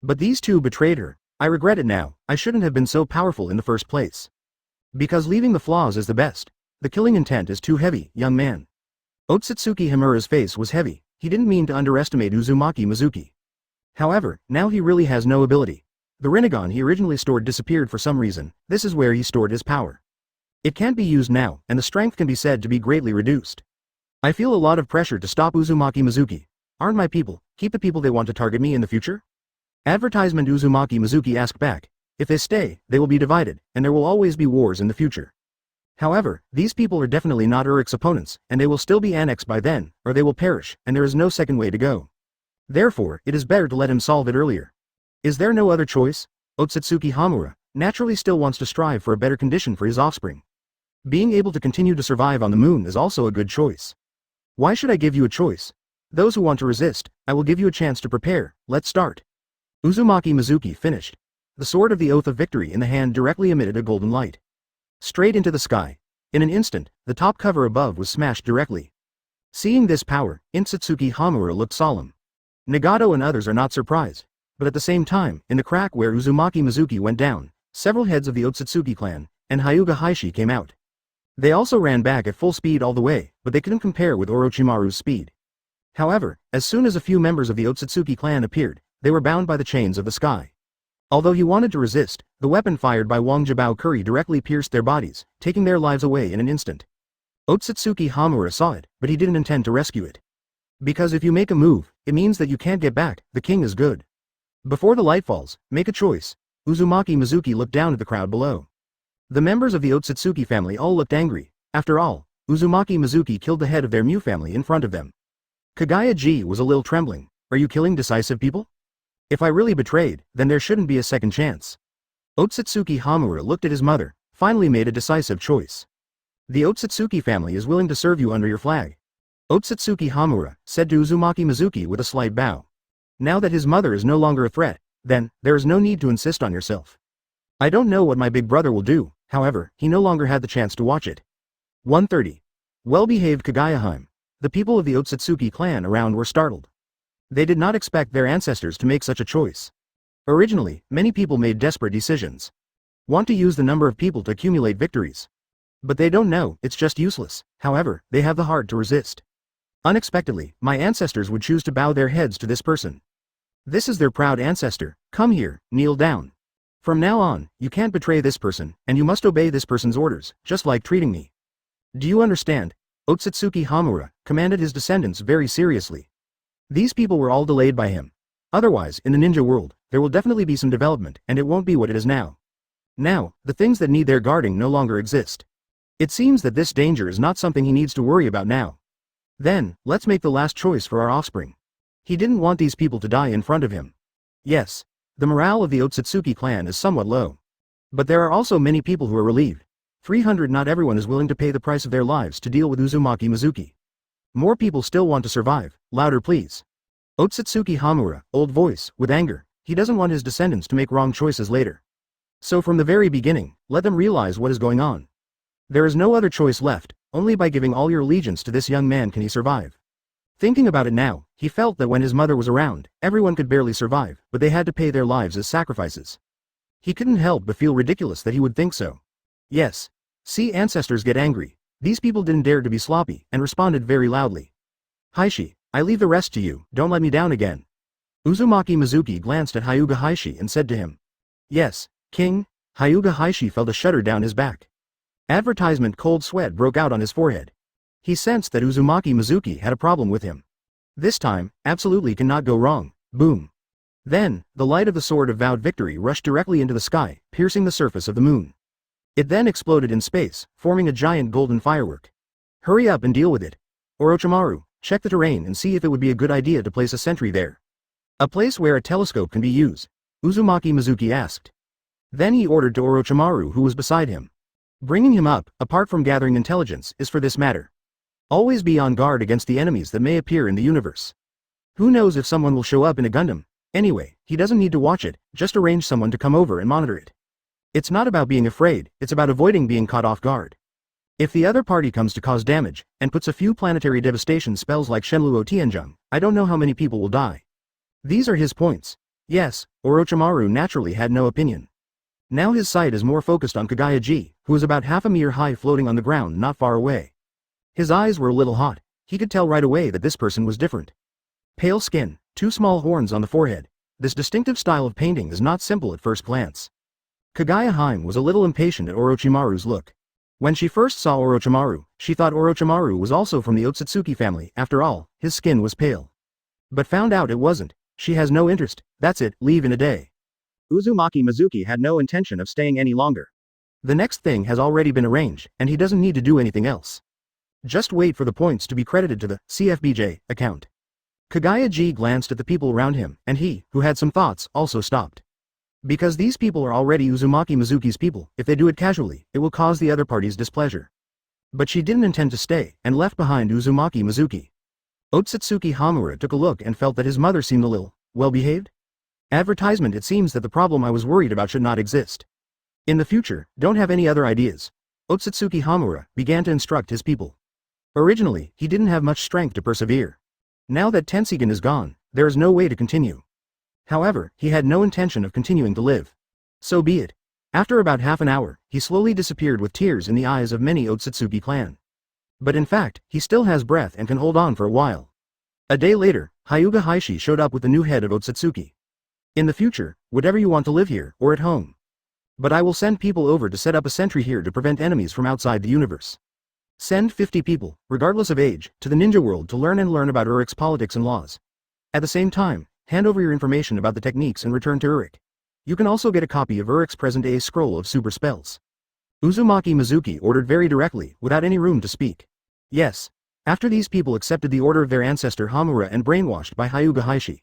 But these two betrayed her. I regret it now, I shouldn't have been so powerful in the first place. Because leaving the flaws is the best. The killing intent is too heavy, young man. Otsutsuki Hamura's face was heavy, he didn't mean to underestimate Uzumaki Mizuki. However, now he really has no ability. The Rinnegan he originally stored disappeared for some reason, this is where he stored his power. It can't be used now, and the strength can be said to be greatly reduced. I feel a lot of pressure to stop Uzumaki Mizuki. Aren't my people, keep the people they want to target me in the future? Advertisement Uzumaki Mizuki asked back. If they stay, they will be divided, and there will always be wars in the future. However, these people are definitely not Urik's opponents, and they will still be annexed by then, or they will perish, and there is no second way to go. Therefore, it is better to let him solve it earlier. Is there no other choice? Otsutsuki Hamura naturally still wants to strive for a better condition for his offspring. Being able to continue to survive on the moon is also a good choice. Why should I give you a choice? Those who want to resist, I will give you a chance to prepare, let's start. Uzumaki Mizuki finished. The sword of the oath of victory in the hand directly emitted a golden light. Straight into the sky. In an instant, the top cover above was smashed directly. Seeing this power, Otsutsuki Hamura looked solemn. Nagato and others are not surprised. But at the same time, in the crack where Uzumaki Mizuki went down, several heads of the Otsutsuki clan, and Hyuga Heishi came out. They also ran back at full speed all the way, but they couldn't compare with Orochimaru's speed. However, as soon as a few members of the Otsutsuki clan appeared, they were bound by the chains of the sky. Although he wanted to resist, the weapon fired by Wang Jibao Kuri directly pierced their bodies, taking their lives away in an instant. Otsutsuki Hamura saw it, but he didn't intend to rescue it. Because if you make a move, it means that you can't get back, the king is good. Before the light falls, make a choice. Uzumaki Mizuki looked down at the crowd below. The members of the Otsutsuki family all looked angry. After all, Uzumaki Mizuki killed the head of their Mu family in front of them. Kaguya was a little trembling. Are you killing decisive people? If I really betrayed, then there shouldn't be a second chance. Otsutsuki Hamura looked at his mother, finally made a decisive choice. The Otsutsuki family is willing to serve you under your flag. Otsutsuki Hamura said to Uzumaki Mizuki with a slight bow. Now that his mother is no longer a threat, then, there is no need to insist on yourself. I don't know what my big brother will do, however, he no longer had the chance to watch it. 130. Well-behaved Kaguya. The people of the Otsutsuki clan around were startled. They did not expect their ancestors to make such a choice. Originally, many people made desperate decisions. Want to use the number of people to accumulate victories. But they don't know, it's just useless, however, they have the heart to resist. Unexpectedly, my ancestors would choose to bow their heads to this person. This is their proud ancestor, come here, kneel down. From now on, you can't betray this person, and you must obey this person's orders, just like treating me. Do you understand? Otsutsuki Hamura commanded his descendants very seriously. These people were all delayed by him. Otherwise, in the ninja world, there will definitely be some development and it won't be what it is now. Now, the things that need their guarding no longer exist. It seems that this danger is not something he needs to worry about now. Then, let's make the last choice for our offspring. He didn't want these people to die in front of him. Yes, the morale of the Otsutsuki clan is somewhat low. But there are also many people who are relieved. 300. Not everyone is willing to pay the price of their lives to deal with Uzumaki Mizuki. More people still want to survive. Louder please. Otsutsuki Hamura, old voice, with anger. He doesn't want his descendants to make wrong choices later. So from the very beginning, let them realize what is going on. There is no other choice left, only by giving all your allegiance to this young man can he survive. Thinking about it now, he felt that when his mother was around, everyone could barely survive, but they had to pay their lives as sacrifices. He couldn't help but feel ridiculous that he would think so. Yes. See, ancestors get angry. These people didn't dare to be sloppy, and responded very loudly. Heishi, I leave the rest to you, don't let me down again. Uzumaki Mizuki glanced at Hyuga Heishi and said to him. Yes, King. Hyuga Heishi felt a shudder down his back. Advertisement cold sweat broke out on his forehead. He sensed that Uzumaki Mizuki had a problem with him. This time, absolutely cannot go wrong. Boom. Then, the light of the sword of vowed victory rushed directly into the sky, piercing the surface of the moon. It then exploded in space, forming a giant golden firework. Hurry up and deal with it. Orochimaru, check the terrain and see if it would be a good idea to place a sentry there. A place where a telescope can be used, Uzumaki Mizuki asked. Then he ordered to Orochimaru, who was beside him. Bringing him up, apart from gathering intelligence, is for this matter. Always be on guard against the enemies that may appear in the universe. Who knows if someone will show up in a Gundam? Anyway, he doesn't need to watch it, just arrange someone to come over and monitor it. It's not about being afraid, it's about avoiding being caught off guard. If the other party comes to cause damage, and puts a few planetary devastation spells like Shenluo Tianzheng, I don't know how many people will die. These are his points. Yes, Orochimaru naturally had no opinion. Now his sight is more focused on Kaguya-ji, who was about half a meter high floating on the ground not far away. His eyes were a little hot. He could tell right away that this person was different. Pale skin, 2 small horns on the forehead. This distinctive style of painting is not simple at first glance. Kaguya was a little impatient at Orochimaru's look. When she first saw Orochimaru, she thought Orochimaru was also from the Otsutsuki family. After all, his skin was pale. But found out it wasn't. She has no interest. That's it, leave in a day. Uzumaki Mizuki had no intention of staying any longer. The next thing has already been arranged, and he doesn't need to do anything else. Just wait for the points to be credited to the CFBJ account. Kaguya-ji glanced at the people around him, and he, who had some thoughts, also stopped. Because these people are already Uzumaki Mizuki's people, if they do it casually, it will cause the other party's displeasure. But she didn't intend to stay, and left behind Uzumaki Mizuki. Otsutsuki Hamura took a look and felt that his mother seemed a little well-behaved. Advertisement. It seems that the problem I was worried about should not exist. In the future, don't have any other ideas. Otsutsuki Hamura began to instruct his people. Originally, he didn't have much strength to persevere. Now that Tenseigan is gone, there is no way to continue. However, he had no intention of continuing to live. So be it. After about half an hour, he slowly disappeared with tears in the eyes of many Otsutsuki clan. But in fact, he still has breath and can hold on for a while. A day later, Hyuga Heishi showed up with the new head of Otsutsuki. In the future, whatever you want to live here, or at home. But I will send people over to set up a sentry here to prevent enemies from outside the universe. Send 50 people, regardless of age, to the ninja world to learn about Urik's politics and laws. At the same time, hand over your information about the techniques and return to Urik. You can also get a copy of Urik's present-day scroll of super spells. Uzumaki Mizuki ordered very directly, without any room to speak. Yes. After these people accepted the order of their ancestor Hamura and brainwashed by Hyuga Heishi.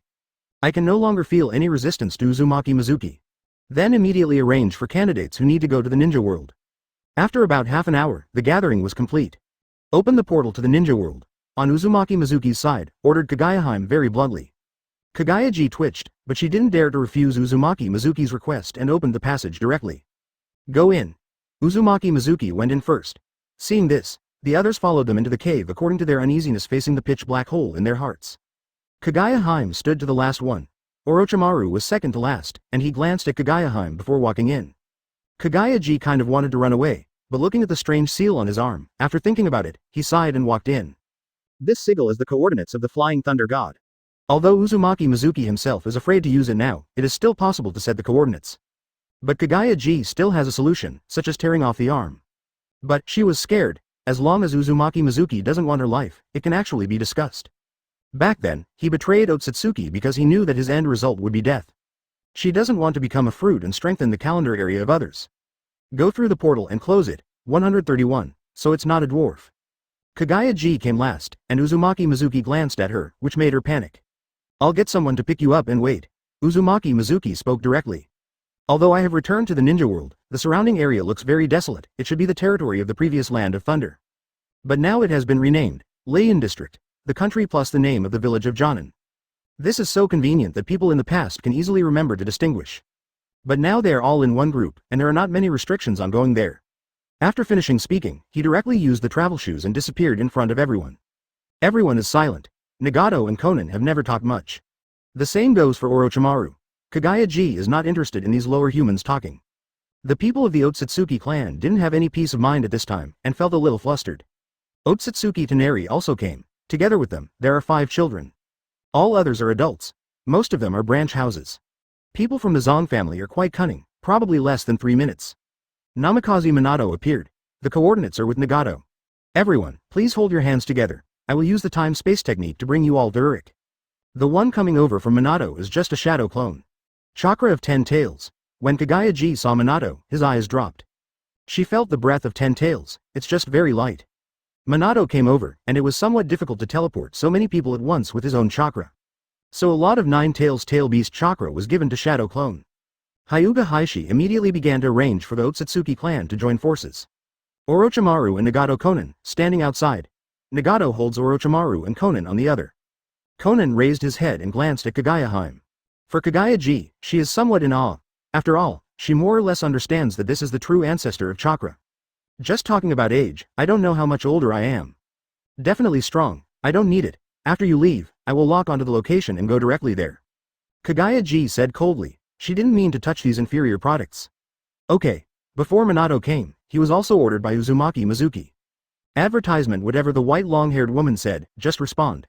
I can no longer feel any resistance to Uzumaki Mizuki. Then immediately arrange for candidates who need to go to the ninja world. After about half an hour, the gathering was complete. Open the portal to the ninja world. On Uzumaki Mizuki's side, ordered Kaguya very bluntly. Kaguya-ji twitched, but she didn't dare to refuse Uzumaki Mizuki's request and opened the passage directly. Go in. Uzumaki Mizuki went in first. Seeing this, the others followed them into the cave according to their uneasiness facing the pitch black hole in their hearts. Kaguya stood to the last one. Orochimaru was second to last, and he glanced at Kaguya before walking in. Kaguya-ji kind of wanted to run away, but looking at the strange seal on his arm, after thinking about it, he sighed and walked in. This sigil is the coordinates of the Flying Thunder God. Although Uzumaki Mizuki himself is afraid to use it now, it is still possible to set the coordinates. But Kaguya-ji still has a solution, such as tearing off the arm. But she was scared. As long as Uzumaki Mizuki doesn't want her life, it can actually be discussed. Back then, he betrayed Otsutsuki because he knew that his end result would be death. She doesn't want to become a fruit and strengthen the calendar area of others. Go through the portal and close it. 131. So it's not a dwarf. Kaguya G came last, and Uzumaki Mizuki glanced at her, which made her panic. I'll get someone to pick you up and wait. Uzumaki Mizuki spoke directly. Although I have returned to the ninja world, the surrounding area looks very desolate. It should be the territory of the previous Land of Thunder. But now it has been renamed Leian District, the country plus the name of the village of Jonin. This is so convenient that people in the past can easily remember to distinguish. But now they are all in one group, and there are not many restrictions on going there. After finishing speaking, he directly used the travel shoes and disappeared in front of everyone. Everyone is silent. Nagato and Conan have never talked much. The same goes for Orochimaru. Kaguya G is not interested in these lower humans talking. The people of the Otsutsuki clan didn't have any peace of mind at this time, and felt a little flustered. Otsutsuki Toneri also came. Together with them, there are 5 children. All others are adults. Most of them are branch houses. People from the Zong family are quite cunning, probably less than 3 minutes. Namikaze Minato appeared. The coordinates are with Nagato. Everyone, please hold your hands together. I will use the time-space technique to bring you all to Uruk. The one coming over from Minato is just a shadow clone. Chakra of 10 tails. When Kaguya G saw Minato, his eyes dropped. She felt the breath of 10 tails, it's just very light. Minato came over, and it was somewhat difficult to teleport so many people at once with his own chakra. So a lot of 9 tails tail beast chakra was given to Shadow Clone. Hyuga Heishi immediately began to arrange for the Otsutsuki clan to join forces. Orochimaru and Nagato Conan, standing outside. Nagato holds Orochimaru and Conan on the other. Conan raised his head and glanced at Kaguya Heim. For Kaguya G, she is somewhat in awe. After all, she more or less understands that this is the true ancestor of chakra. Just talking about age, I don't know how much older I am. Definitely strong, I don't need it. After you leave, I will lock onto the location and go directly there. Kaguya G said coldly. She didn't mean to touch these inferior products. Okay. Before Minato came, he was also ordered by Uzumaki Mizuki. Advertisement whatever the white long-haired woman said, just respond.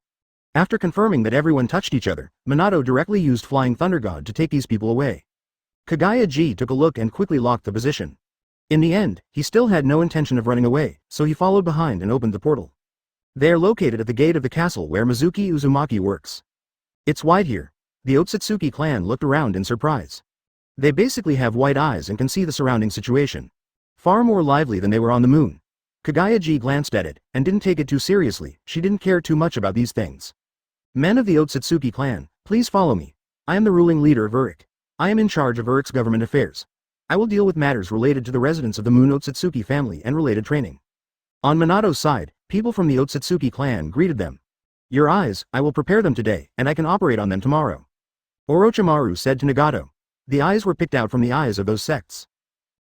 After confirming that everyone touched each other, Minato directly used Flying Thunder God to take these people away. Kaguya G took a look and quickly locked the position. In the end, he still had no intention of running away, so he followed behind and opened the portal. They are located at the gate of the castle where Mizuki Uzumaki works. It's wide here. The Otsutsuki clan looked around in surprise. They basically have white eyes and can see the surrounding situation. Far more lively than they were on the moon. Kaguya G glanced at it, and didn't take it too seriously. She didn't care too much about these things. Men of the Otsutsuki clan, please follow me. I am the ruling leader of Uruk. I am in charge of Uruk's government affairs. I will deal with matters related to the residents of the Moon Otsutsuki family and related training. On Minato's side, people from the Otsutsuki clan greeted them. Your eyes, I will prepare them today, and I can operate on them tomorrow. Orochimaru said to Nagato. The eyes were picked out from the eyes of those sects.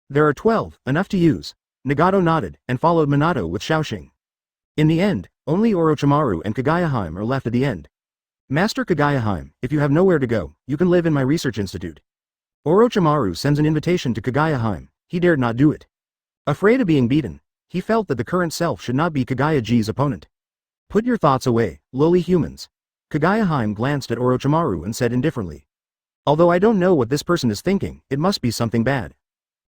There are 12, enough to use. Nagato nodded, and followed Minato with Shaoxing. In the end, only Orochimaru and Kaguya Heim are left at the end. Master Kaguya Heim, if you have nowhere to go, you can live in my research institute. Orochimaru sends an invitation to Kaguya Heim. He dared not do it. Afraid of being beaten, he felt that the current self should not be Kaguya G's opponent. Put your thoughts away, lowly humans. Kaguya Heim glanced at Orochimaru and said indifferently. Although I don't know what this person is thinking, it must be something bad.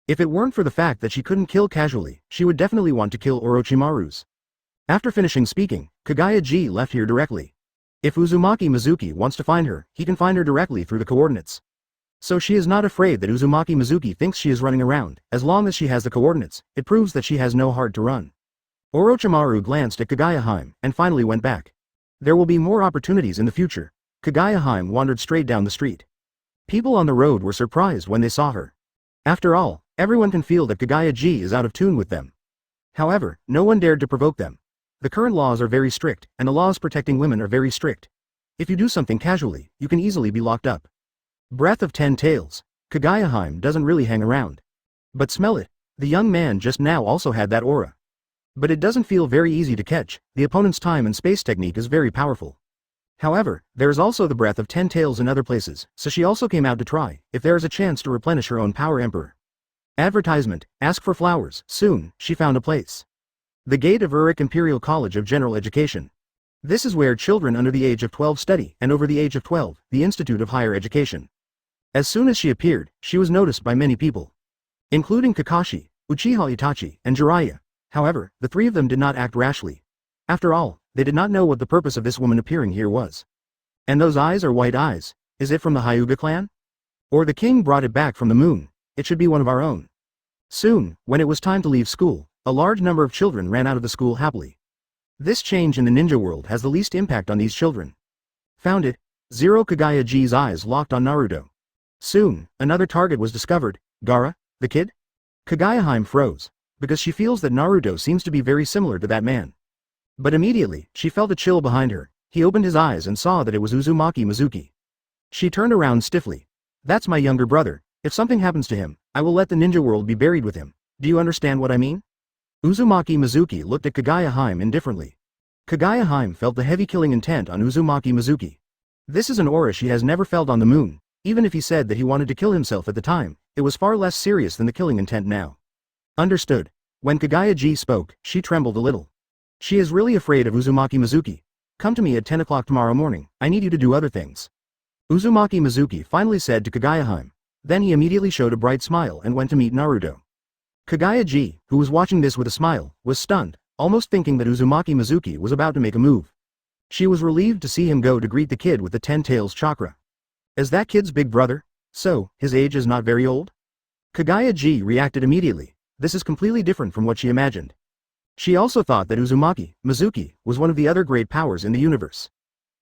If it weren't for the fact that she couldn't kill casually, she would definitely want to kill Orochimaru's. After finishing speaking, Kaguya G left here directly. If Uzumaki Mizuki wants to find her, he can find her directly through the coordinates. So she is not afraid that Uzumaki Mizuki thinks she is running around. As long as she has the coordinates, it proves that she has no heart to run. Orochimaru glanced at Kaguya Heim, and finally went back. There will be more opportunities in the future. Kaguya Heim wandered straight down the street. People on the road were surprised when they saw her. After all, everyone can feel that Kaguya G is out of tune with them. However, no one dared to provoke them. The current laws are very strict, and the laws protecting women are very strict. If you do something casually, you can easily be locked up. Breath of 10 tails. Kaguya Heim doesn't really hang around. But smell it. The young man just now also had that aura. But it doesn't feel very easy to catch. The opponent's time and space technique is very powerful. However, there is also the breath of 10 tails in other places, so she also came out to try, if there is a chance to replenish her own power emperor. Advertisement, ask for flowers. Soon, she found a place. The gate of Uruk Imperial College of General Education. This is where children under the age of 12 study, and over the age of 12, the Institute of Higher Education. As soon as she appeared, she was noticed by many people. Including Kakashi, Uchiha Itachi, and Jiraiya. However, the three of them did not act rashly. After all, they did not know what the purpose of this woman appearing here was. And those eyes are white eyes. Is it from the Hyuga clan? Or the king brought it back from the moon? It should be one of our own. Soon, when it was time to leave school, a large number of children ran out of the school happily. This change in the ninja world has the least impact on these children. Found it. Zero. Kaguya G's eyes locked on Naruto. Soon, another target was discovered. Gaara, the kid? Kaguya froze, because she feels that Naruto seems to be very similar to that man. But immediately, she felt a chill behind her. He opened his eyes and saw that it was Uzumaki Mizuki. She turned around stiffly. That's my younger brother. If something happens to him, I will let the ninja world be buried with him. Do you understand what I mean? Uzumaki Mizuki looked at Kaguya indifferently. Kaguya felt the heavy killing intent on Uzumaki Mizuki. This is an aura she has never felt on the moon. Even if he said that he wanted to kill himself at the time, it was far less serious than the killing intent now. Understood. When Kaguya spoke, she trembled a little. She is really afraid of Uzumaki Mizuki. Come to me at 10 o'clock tomorrow morning, I need you to do other things. Uzumaki Mizuki finally said to Kaguya. Then he immediately showed a bright smile and went to meet Naruto. Kaguya, who was watching this with a smile, was stunned, almost thinking that Uzumaki Mizuki was about to make a move. She was relieved to see him go to greet the kid with the 10 tails chakra. Is that kid's big brother? So, his age is not very old? Kaguya reacted immediately. This is completely different from what she imagined. She also thought that Uzumaki Mizuki was one of the other great powers in the universe.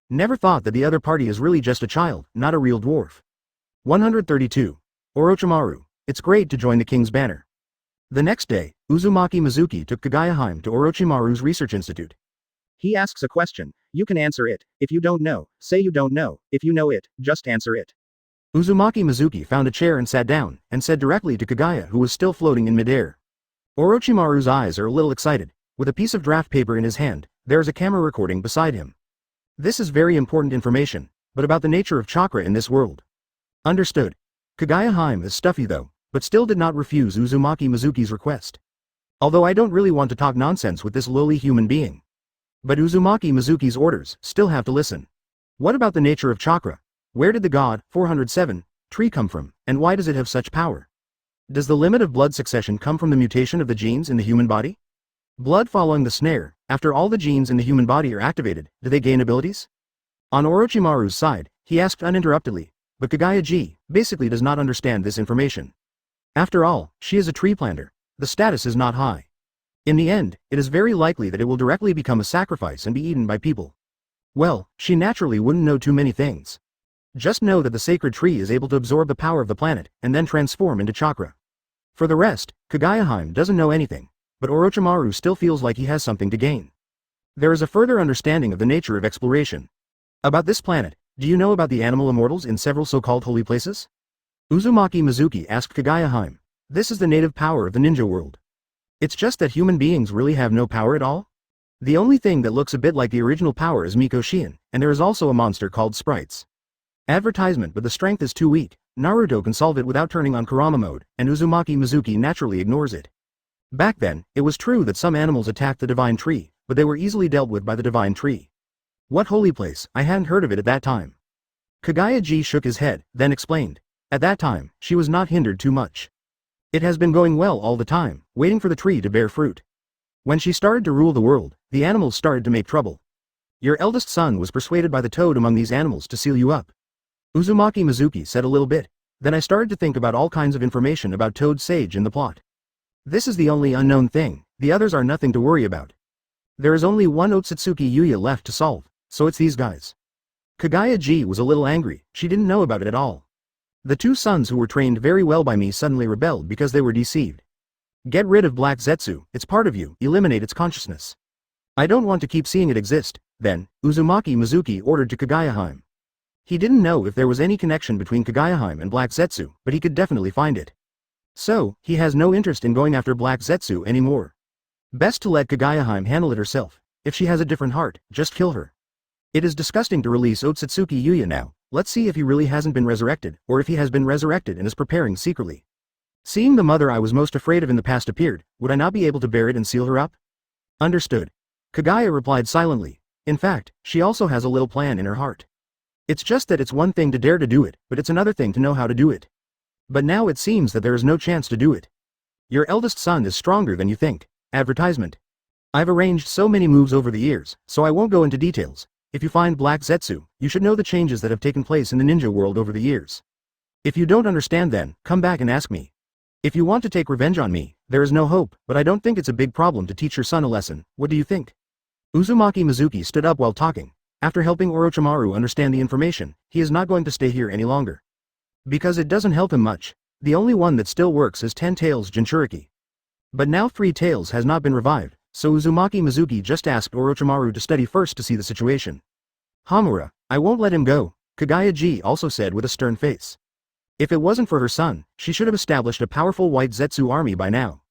Never thought that the other party is really just a child, not a real dwarf. 132. Orochimaru. It's great to join the king's banner. The next day, Uzumaki Mizuki took Kaguya to Orochimaru's research institute. He asks a question, you can answer it. If you don't know, say you don't know. If you know it, just answer it. Uzumaki Mizuki found a chair and sat down, and said directly to Kaguya, who was still floating in midair. Orochimaru's eyes are a little excited. With a piece of draft paper in his hand, there is a camera recording beside him. This is very important information, but about the nature of chakra in this world. Understood. Kaguya is stuffy though, but still did not refuse Uzumaki Mizuki's request. Although I don't really want to talk nonsense with this lowly human being. But Uzumaki Mizuki's orders still have to listen. What about the nature of chakra? Where did the god, 407, tree come from, and why does it have such power? Does the limit of blood succession come from the mutation of the genes in the human body? Blood following the snare, after all the genes in the human body are activated, do they gain abilities? On Orochimaru's side, he asked uninterruptedly, but Kaguya basically does not understand this information. After all, she is a tree planter. The status is not high. In the end, it is very likely that it will directly become a sacrifice and be eaten by people. Well, she naturally wouldn't know too many things. Just know that the sacred tree is able to absorb the power of the planet and then transform into chakra. For the rest, Kaguya doesn't know anything, but Orochimaru still feels like he has something to gain. There is a further understanding of the nature of exploration. About this planet, do you know about the animal immortals in several so-called holy places? Uzumaki Mizuki asked Kaguya. This is the native power of the ninja world. It's just that human beings really have no power at all? The only thing that looks a bit like the original power is Miko Shien, and there is also a monster called Sprites. Advertisement, but the strength is too weak. Naruto can solve it without turning on Kurama mode, and Uzumaki Mizuki naturally ignores it. Back then, it was true that some animals attacked the divine tree, but they were easily dealt with by the divine tree. What holy place? I hadn't heard of it at that time. Kaguya shook his head, then explained. At that time, she was not hindered too much. It has been going well all the time, waiting for the tree to bear fruit. When she started to rule the world, the animals started to make trouble. Your eldest son was persuaded by the toad among these animals to seal you up. Uzumaki Mizuki said a little bit. Then I started to think about all kinds of information about Toad Sage in the plot. This is the only unknown thing, the others are nothing to worry about. There is only one Otsutsuki Yuya left to solve, so it's these guys. Kaguya was a little angry, she didn't know about it at all. The two sons who were trained very well by me suddenly rebelled because they were deceived. Get rid of Black Zetsu, it's part of you, eliminate its consciousness. I don't want to keep seeing it exist. Then, Uzumaki Mizuki ordered to Kaguya. He didn't know if there was any connection between Kaguya and Black Zetsu, but he could definitely find it. So, he has no interest in going after Black Zetsu anymore. Best to let Kaguya handle it herself. If she has a different heart, just kill her. It is disgusting to release Otsutsuki Yuya now. Let's see if he really hasn't been resurrected, or if he has been resurrected and is preparing secretly. Seeing the mother I was most afraid of in the past appeared, would I not be able to bear it and seal her up? Understood. Kaguya replied silently. In fact, she also has a little plan in her heart. It's just that it's one thing to dare to do it, but it's another thing to know how to do it. But now it seems that there is no chance to do it. Your eldest son is stronger than you think. Advertisement. I've arranged so many moves over the years, so I won't go into details. If you find Black Zetsu, you should know the changes that have taken place in the ninja world over the years. If you don't understand then, come back and ask me. If you want to take revenge on me, there is no hope, but I don't think it's a big problem to teach your son a lesson. What do you think? Uzumaki Mizuki stood up while talking. After helping Orochimaru understand the information, he is not going to stay here any longer. Because it doesn't help him much. The only one that still works is 10 Tails Jinchuriki. But now 3 Tails has not been revived, so Uzumaki Mizuki just asked Orochimaru to study first to see the situation. Hamura, I won't let him go, Kaguya also said with a stern face. If it wasn't for her son, she should have established a powerful white Zetsu army by now.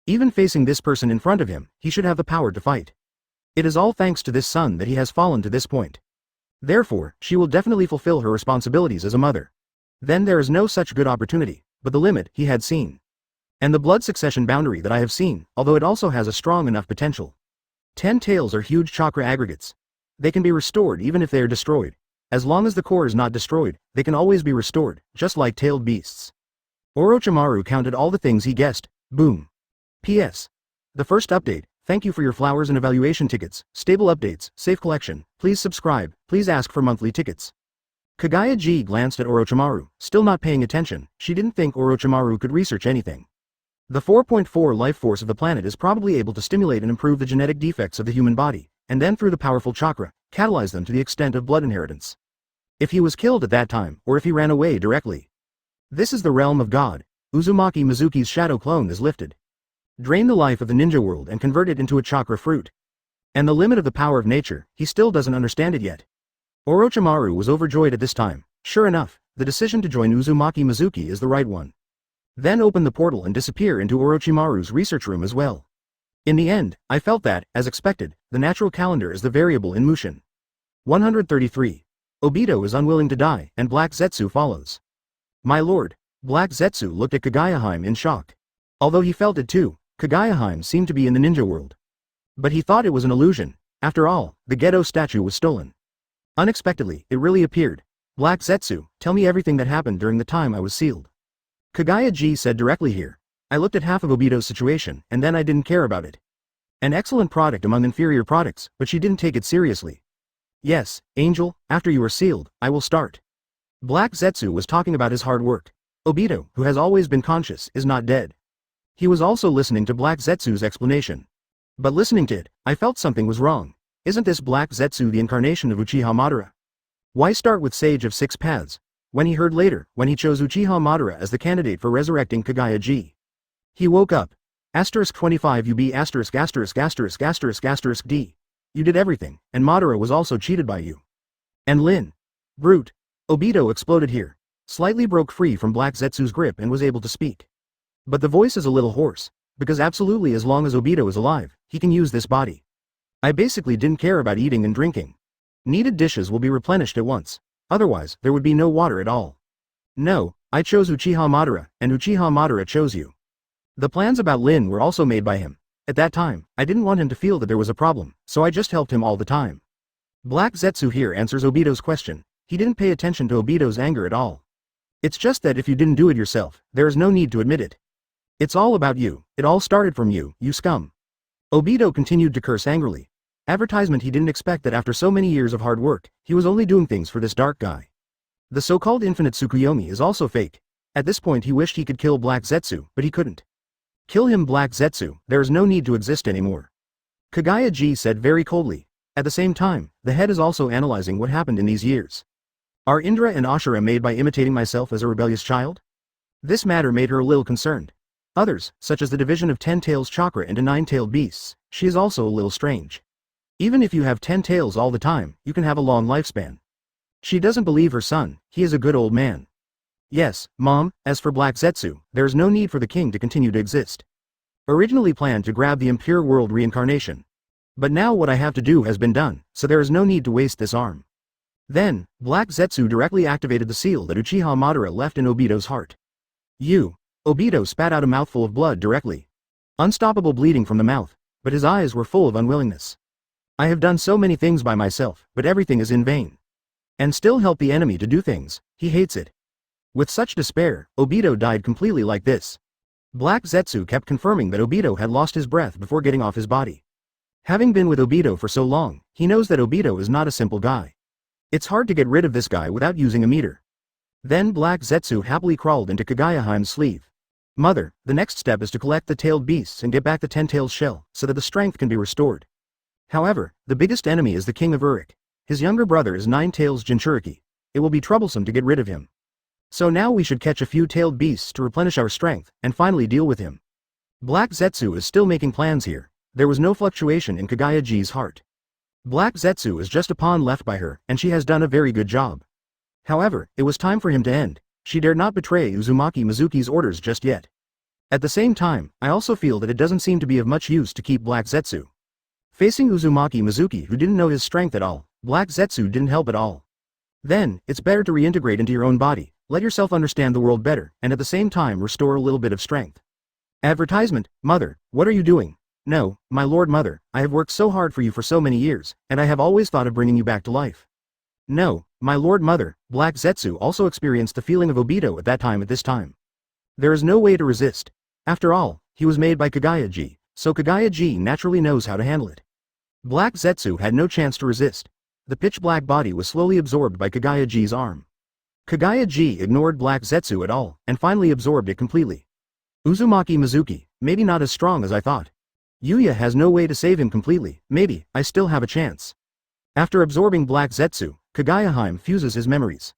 Even facing this person in front of him, he should have the power to fight. It is all thanks to this son that he has fallen to this point. Therefore, she will definitely fulfill her responsibilities as a mother. Then there is no such good opportunity, but the limit he had seen. And the blood succession boundary that I have seen, although it also has a strong enough potential. 10 Tails are huge chakra aggregates. They can be restored even if they are destroyed. As long as the core is not destroyed, they can always be restored, just like tailed beasts. Orochimaru counted all the things he guessed. Boom. P.S. The first update, thank you for your flowers and evaluation tickets, stable updates, safe collection, please subscribe, please ask for monthly tickets. Kaguya glanced at Orochimaru, still not paying attention. She didn't think Orochimaru could research anything. The 4.4 life force of the planet is probably able to stimulate and improve the genetic defects of the human body, and then through the powerful chakra, catalyze them to the extent of blood inheritance. If he was killed at that time, or if he ran away directly. This is the realm of God. Uzumaki Mizuki's shadow clone is lifted. Drain the life of the ninja world and convert it into a chakra fruit. And the limit of the power of nature, he still doesn't understand it yet. Orochimaru was overjoyed at this time. Sure enough, the decision to join Uzumaki Mizuki is the right one. Then open the portal and disappear into Orochimaru's research room as well. In the end, I felt that, as expected, the natural calendar is the variable in Mushin. 133. Obito is unwilling to die, and Black Zetsu follows. My lord. Black Zetsu looked at Kaguya in shock. Although he felt it too, Kaguya seemed to be in the ninja world. But he thought it was an illusion. After all, the Gedo statue was stolen. Unexpectedly, it really appeared. Black Zetsu, tell me everything that happened during the time I was sealed. Kaguya said directly here. I looked at half of Obito's situation, and then I didn't care about it. An excellent product among inferior products, but she didn't take it seriously. Yes, Angel, after you are sealed, I will start. Black Zetsu was talking about his hard work. Obito, who has always been conscious, is not dead. He was also listening to Black Zetsu's explanation. But listening to it, I felt something was wrong. Isn't this Black Zetsu the incarnation of Uchiha Madara? Why start with Sage of Six Paths? When he heard later, when he chose Uchiha Madara as the candidate for resurrecting Kaguya. He woke up. *25 UB******* D. You did everything, and Madara was also cheated by you. And Lin. Brute. Obito exploded here. Slightly broke free from Black Zetsu's grip and was able to speak. But the voice is a little hoarse, because absolutely as long as Obito is alive, he can use this body. I basically didn't care about eating and drinking. Needed dishes will be replenished at once. Otherwise, there would be no water at all. No, I chose Uchiha Madara, and Uchiha Madara chose you. The plans about Lin were also made by him. At that time, I didn't want him to feel that there was a problem, so I just helped him all the time. Black Zetsu here answers Obito's question. He didn't pay attention to Obito's anger at all. It's just that if you didn't do it yourself, there is no need to admit it. It's all about you. It all started from you, you scum. Obito continued to curse angrily. Advertisement. He didn't expect that after so many years of hard work, he was only doing things for this dark guy. The so-called infinite Tsukuyomi is also fake. At this point he wished he could kill Black Zetsu, but he couldn't. Kill him, Black Zetsu, there is no need to exist anymore. Kaguya said very coldly. At the same time, the head is also analyzing what happened in these years. Are Indra and Ashura made by imitating myself as a rebellious child? This matter made her a little concerned. Others, such as the division of 10 tails chakra into 9-tailed beasts, she is also a little strange. Even if you have 10 tails all the time, you can have a long lifespan. She doesn't believe her son, he is a good old man. Yes, Mom, as for Black Zetsu, there is no need for the king to continue to exist. Originally planned to grab the impure world reincarnation. But now what I have to do has been done, so there is no need to waste this arm. Then, Black Zetsu directly activated the seal that Uchiha Madara left in Obito's heart. Obito spat out a mouthful of blood directly. Unstoppable bleeding from the mouth, but his eyes were full of unwillingness. I have done so many things by myself, but everything is in vain. And still help the enemy to do things, he hates it. With such despair, Obito died completely like this. Black Zetsu kept confirming that Obito had lost his breath before getting off his body. Having been with Obito for so long, he knows that Obito is not a simple guy. It's hard to get rid of this guy without using a meter. Then Black Zetsu happily crawled into Kaguya-Hime's sleeve. Mother, the next step is to collect the tailed beasts and get back the 10-tailed shell, so that the strength can be restored. However, the biggest enemy is the King of Uruk. His younger brother is 9 Tails Jinchuriki. It will be troublesome to get rid of him. So now we should catch a few tailed beasts to replenish our strength, and finally deal with him. Black Zetsu is still making plans here. There was no fluctuation in Kaguya-Ji's heart. Black Zetsu is just a pawn left by her, and she has done a very good job. However, it was time for him to end. She dared not betray Uzumaki Mizuki's orders just yet. At the same time, I also feel that it doesn't seem to be of much use to keep Black Zetsu. Facing Uzumaki Mizuki, who didn't know his strength at all, Black Zetsu didn't help at all. Then, it's better to reintegrate into your own body, let yourself understand the world better, and at the same time restore a little bit of strength. Advertisement: Mother, what are you doing? No, my lord mother, I have worked so hard for you for so many years, and I have always thought of bringing you back to life. No, my lord mother, Black Zetsu also experienced the feeling of Obito at this time. There is no way to resist. After all, he was made by Kaguya-Ji, so Kaguya-Ji naturally knows how to handle it. Black Zetsu had no chance to resist. The pitch-black body was slowly absorbed by Kaguya-Ji's arm. Kaguya-Ji ignored Black Zetsu at all, and finally absorbed it completely. Uzumaki Mizuki, maybe not as strong as I thought. Yuya has no way to save him completely, maybe, I still have a chance. After absorbing Black Zetsu, Kaguya-Hime fuses his memories.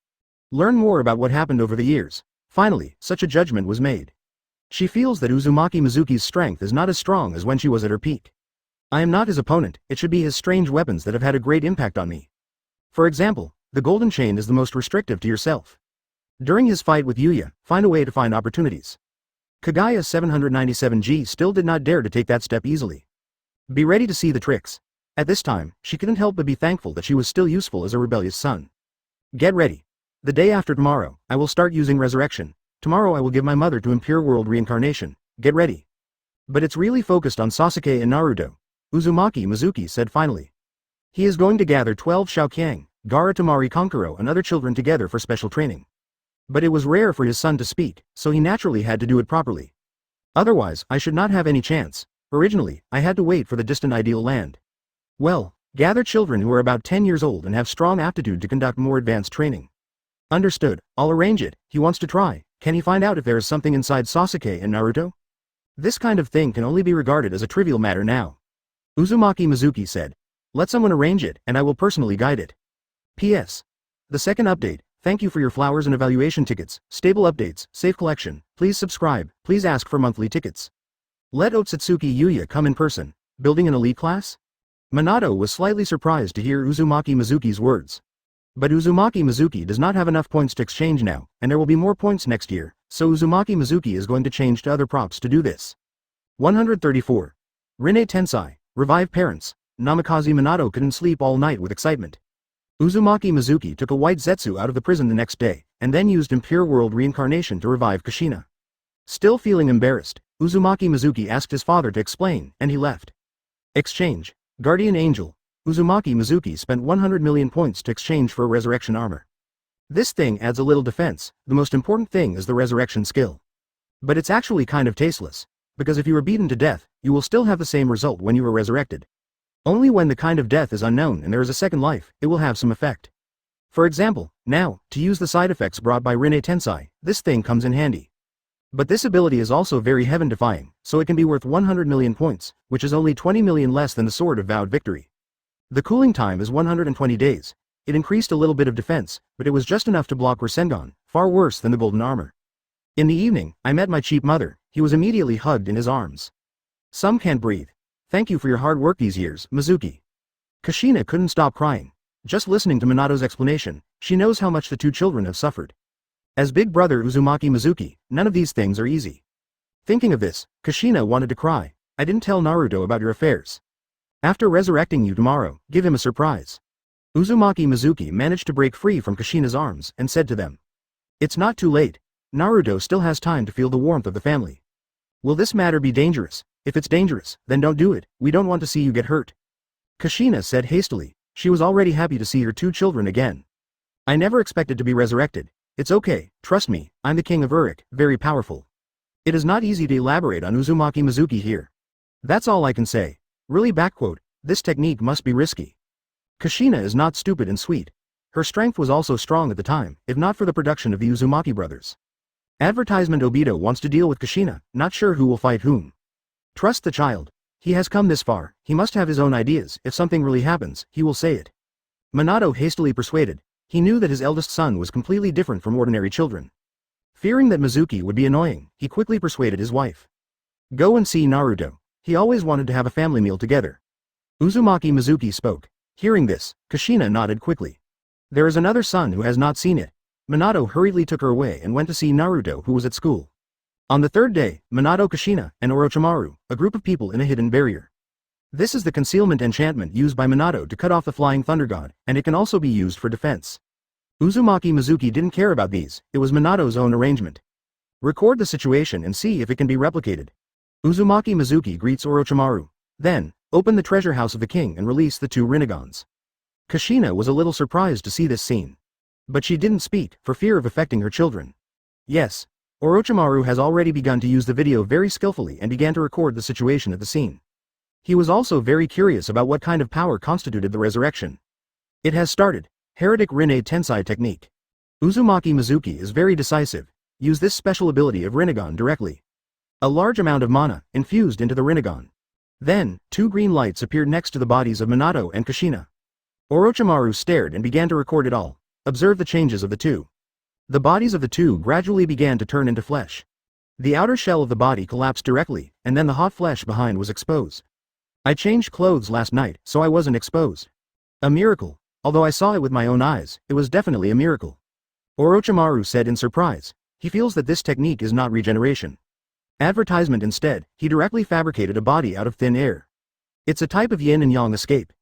Learn more about what happened over the years. Finally, such a judgment was made. She feels that Uzumaki Mizuki's strength is not as strong as when she was at her peak. I am not his opponent, it should be his strange weapons that have had a great impact on me. For example, the golden chain is the most restrictive to yourself. During his fight with Yuya, find a way to find opportunities. Kaguya 797G still did not dare to take that step easily. Be ready to see the tricks. At this time, she couldn't help but be thankful that she was still useful as a rebellious son. Get ready. The day after tomorrow, I will start using resurrection. Tomorrow I will give my mother to impure world reincarnation. Get ready. But it's really focused on Sasuke and Naruto. Uzumaki Mizuki said finally. He is going to gather 12 Shaokyang, Gaara Tamari Konkuro and other children together for special training. But it was rare for his son to speak, so he naturally had to do it properly. Otherwise, I should not have any chance. Originally, I had to wait for the distant ideal land. Well, gather children who are about 10 years old and have strong aptitude to conduct more advanced training. Understood, I'll arrange it. He wants to try. Can he find out if there is something inside Sasuke and Naruto? This kind of thing can only be regarded as a trivial matter now. Uzumaki Mizuki said. Let someone arrange it, and I will personally guide it. P.S. The second update. Thank you for your flowers and evaluation tickets, stable updates, safe collection. Please subscribe, please ask for monthly tickets. Let Otsutsuki Yuya come in person. Building an elite class? Minato was slightly surprised to hear Uzumaki Mizuki's words. But Uzumaki Mizuki does not have enough points to exchange now, and there will be more points next year, so Uzumaki Mizuki is going to change to other props to do this. 134. Rinne Tensai, revive parents. Namikaze Minato couldn't sleep all night with excitement. Uzumaki Mizuki took a white Zetsu out of the prison the next day, and then used impure world reincarnation to revive Kushina. Still feeling embarrassed, Uzumaki Mizuki asked his father to explain, and he left. Exchange. Guardian Angel. Uzumaki Mizuki spent 100 million points to exchange for a resurrection armor. This thing adds a little defense, the most important thing is the resurrection skill. But it's actually kind of tasteless, because if you are beaten to death, you will still have the same result when you are resurrected. Only when the kind of death is unknown and there is a second life, it will have some effect. For example, now, to use the side effects brought by Rinne Tensai, this thing comes in handy. But this ability is also very heaven-defying, so it can be worth 100 million points, which is only 20 million less than the Sword of Vowed Victory. The cooling time is 120 days. It increased a little bit of defense, but it was just enough to block Rasengan, far worse than the golden armor. In the evening, I met my cheap mother. He was immediately hugged in his arms. Some can't breathe. Thank you for your hard work these years, Mizuki. Kushina couldn't stop crying. Just listening to Minato's explanation, she knows how much the two children have suffered. As big brother Uzumaki Mizuki, none of these things are easy. Thinking of this, Kushina wanted to cry. I didn't tell Naruto about your affairs. After resurrecting you tomorrow, give him a surprise. Uzumaki Mizuki managed to break free from Kushina's arms and said to them. It's not too late. Naruto still has time to feel the warmth of the family. Will this matter be dangerous? If it's dangerous, then don't do it, we don't want to see you get hurt. Kushina said hastily. She was already happy to see her two children again. I never expected to be resurrected. It's okay, trust me, I'm the king of Uruk, very powerful. It is not easy to elaborate on Uzumaki Mizuki here. That's all I can say. Really this technique must be risky. Kushina is not stupid and sweet. Her strength was also strong at the time, if not for the production of the Uzumaki brothers. Advertisement Obito wants to deal with Kushina, not sure who will fight whom. Trust the child. He has come this far, he must have his own ideas, if something really happens, he will say it. Minato hastily persuaded. He knew that his eldest son was completely different from ordinary children. Fearing that Mizuki would be annoying, he quickly persuaded his wife. Go and see Naruto. He always wanted to have a family meal together. Uzumaki Mizuki spoke. Hearing this, Kushina nodded quickly. There is another son who has not seen it. Minato hurriedly took her away and went to see Naruto, who was at school. On the third day, Minato, Kushina, and Orochimaru, a group of people in a hidden barrier. This is the concealment enchantment used by Minato to cut off the flying thunder god, and it can also be used for defense. Uzumaki Mizuki didn't care about these, it was Minato's own arrangement. Record the situation and see if it can be replicated. Uzumaki Mizuki greets Orochimaru. Then, open the treasure house of the king and release the two Rinnegans. Kushina was a little surprised to see this scene. But she didn't speak, for fear of affecting her children. Yes. Orochimaru has already begun to use the video very skillfully and began to record the situation at the scene. He was also very curious about what kind of power constituted the resurrection. It has started. Heretic Rinne Tensai technique. Uzumaki Mizuki is very decisive. Use this special ability of Rinnegan directly. A large amount of mana, infused into the Rinnegan. Then, two green lights appeared next to the bodies of Minato and Kushina. Orochimaru stared and began to record it all. Observe the changes of the two. The bodies of the two gradually began to turn into flesh. The outer shell of the body collapsed directly, and then the hot flesh behind was exposed. I changed clothes last night, so I wasn't exposed. A miracle. Although I saw it with my own eyes, it was definitely a miracle. Orochimaru said in surprise. He feels that this technique is not regeneration. Advertisement instead, he directly fabricated a body out of thin air. It's a type of yin and yang escape.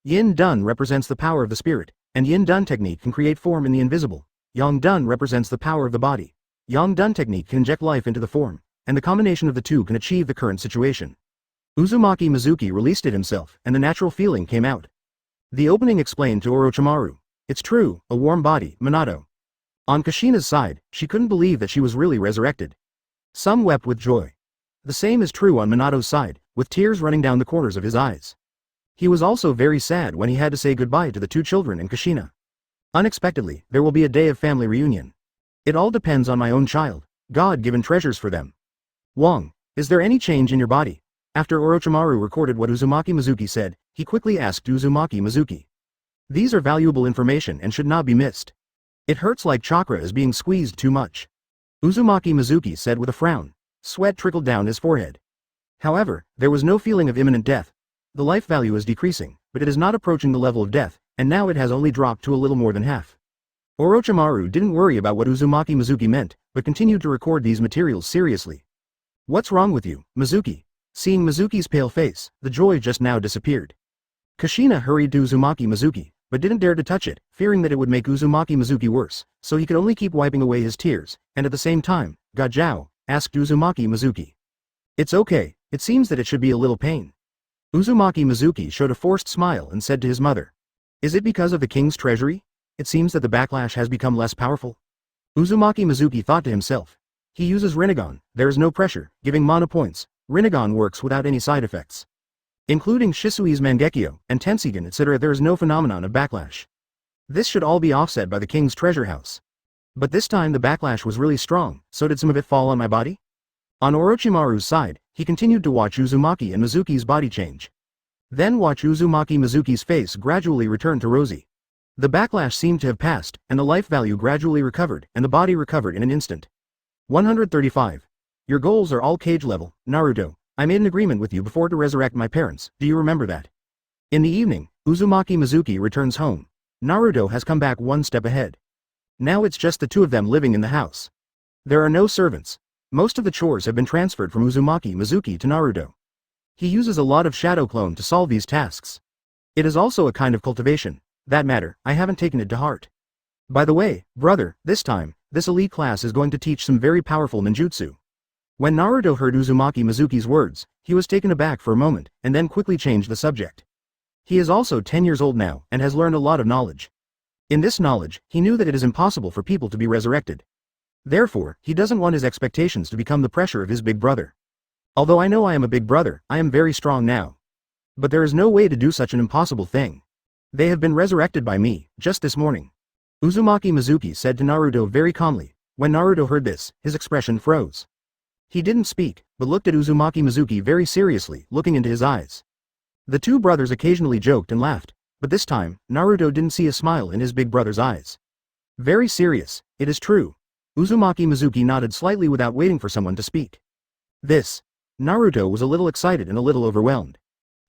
Yin dun represents the power of the spirit, and yin dun technique can create form in the invisible. Yang dun represents the power of the body. Yang dun technique can inject life into the form, and the combination of the two can achieve the current situation. Uzumaki Mizuki released it himself, and the natural feeling came out. The opening explained to Orochimaru. It's true, a warm body, Minato. On Kushina's side, she couldn't believe that she was really resurrected. Some wept with joy. The same is true on Minato's side, with tears running down the corners of his eyes. He was also very sad when he had to say goodbye to the two children and Kushina. Unexpectedly, there will be a day of family reunion. It all depends on my own child, God-given treasures for them. Wong, is there any change in your body? After Orochimaru recorded what Uzumaki Mizuki said, he quickly asked Uzumaki Mizuki. These are valuable information and should not be missed. It hurts like chakra is being squeezed too much. Uzumaki Mizuki said with a frown. Sweat trickled down his forehead. However, there was no feeling of imminent death. The life value is decreasing, but it is not approaching the level of death, and now it has only dropped to a little more than half. Orochimaru didn't worry about what Uzumaki Mizuki meant, but continued to record these materials seriously. What's wrong with you, Mizuki? Seeing Mizuki's pale face, the joy just now disappeared. Kushina hurried to Uzumaki Mizuki, but didn't dare to touch it, fearing that it would make Uzumaki Mizuki worse, so he could only keep wiping away his tears, and at the same time, Gajao asked Uzumaki Mizuki. It's okay, it seems that it should be a little pain. Uzumaki Mizuki showed a forced smile and said to his mother. Is it because of the king's treasury? It seems that the backlash has become less powerful. Uzumaki Mizuki thought to himself. He uses Rinnegan, there is no pressure, giving mana points. Rinnegan works without any side effects. Including Shisui's Mangekyo and Tensigan etc. There is no phenomenon of backlash. This should all be offset by the king's treasure house. But this time the backlash was really strong, so did some of it fall on my body? On Orochimaru's side, he continued to watch Uzumaki and Mizuki's body change. Then watch Uzumaki Mizuki's face gradually return to rosy. The backlash seemed to have passed, and the life value gradually recovered, and the body recovered in an instant. 135. Your goals are all cage level, Naruto. I made an agreement with you before to resurrect my parents, do you remember that? In the evening, Uzumaki Mizuki returns home. Naruto has come back one step ahead. Now it's just the two of them living in the house. There are no servants. Most of the chores have been transferred from Uzumaki Mizuki to Naruto. He uses a lot of shadow clone to solve these tasks. It is also a kind of cultivation. That matter, I haven't taken it to heart. By the way, brother, this time, this elite class is going to teach some very powerful ninjutsu. When Naruto heard Uzumaki Mizuki's words, he was taken aback for a moment, and then quickly changed the subject. He is also 10 years old now, and has learned a lot of knowledge. In this knowledge, he knew that it is impossible for people to be resurrected. Therefore, he doesn't want his expectations to become the pressure of his big brother. Although I know I am a big brother, I am very strong now. But there is no way to do such an impossible thing. They have been resurrected by me, just this morning. Uzumaki Mizuki said to Naruto very calmly. When Naruto heard this, his expression froze. He didn't speak, but looked at Uzumaki Mizuki very seriously, looking into his eyes. The two brothers occasionally joked and laughed, but this time, Naruto didn't see a smile in his big brother's eyes. Very serious, it is true. Uzumaki Mizuki nodded slightly without waiting for someone to speak. Naruto was a little excited and a little overwhelmed.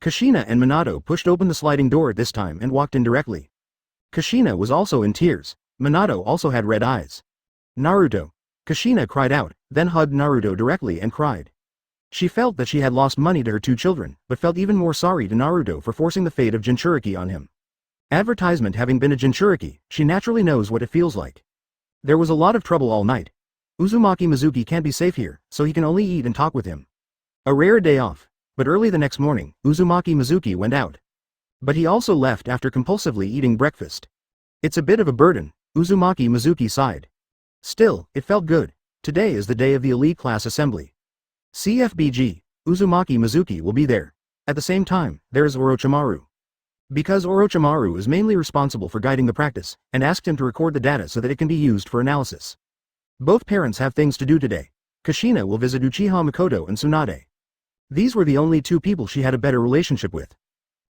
Kushina and Minato pushed open the sliding door at this time and walked in directly. Kushina was also in tears. Minato also had red eyes. Naruto. Kushina cried out, then hugged Naruto directly and cried. She felt that she had lost money to her two children, but felt even more sorry to Naruto for forcing the fate of Jinchuriki on him. Advertisement having been a Jinchuriki, she naturally knows what it feels like. There was a lot of trouble all night. Uzumaki Mizuki can't be safe here, so he can only eat and talk with him. A rare day off. But early the next morning, Uzumaki Mizuki went out. But he also left after compulsively eating breakfast. It's a bit of a burden, Uzumaki Mizuki sighed. Still, it felt good. Today is the day of the elite class assembly. CFBG, Uzumaki Mizuki will be there. At the same time, there is Orochimaru. Because Orochimaru is mainly responsible for guiding the practice, and asked him to record the data so that it can be used for analysis. Both parents have things to do today. Kushina will visit Uchiha Mikoto and Tsunade. These were the only two people she had a better relationship with.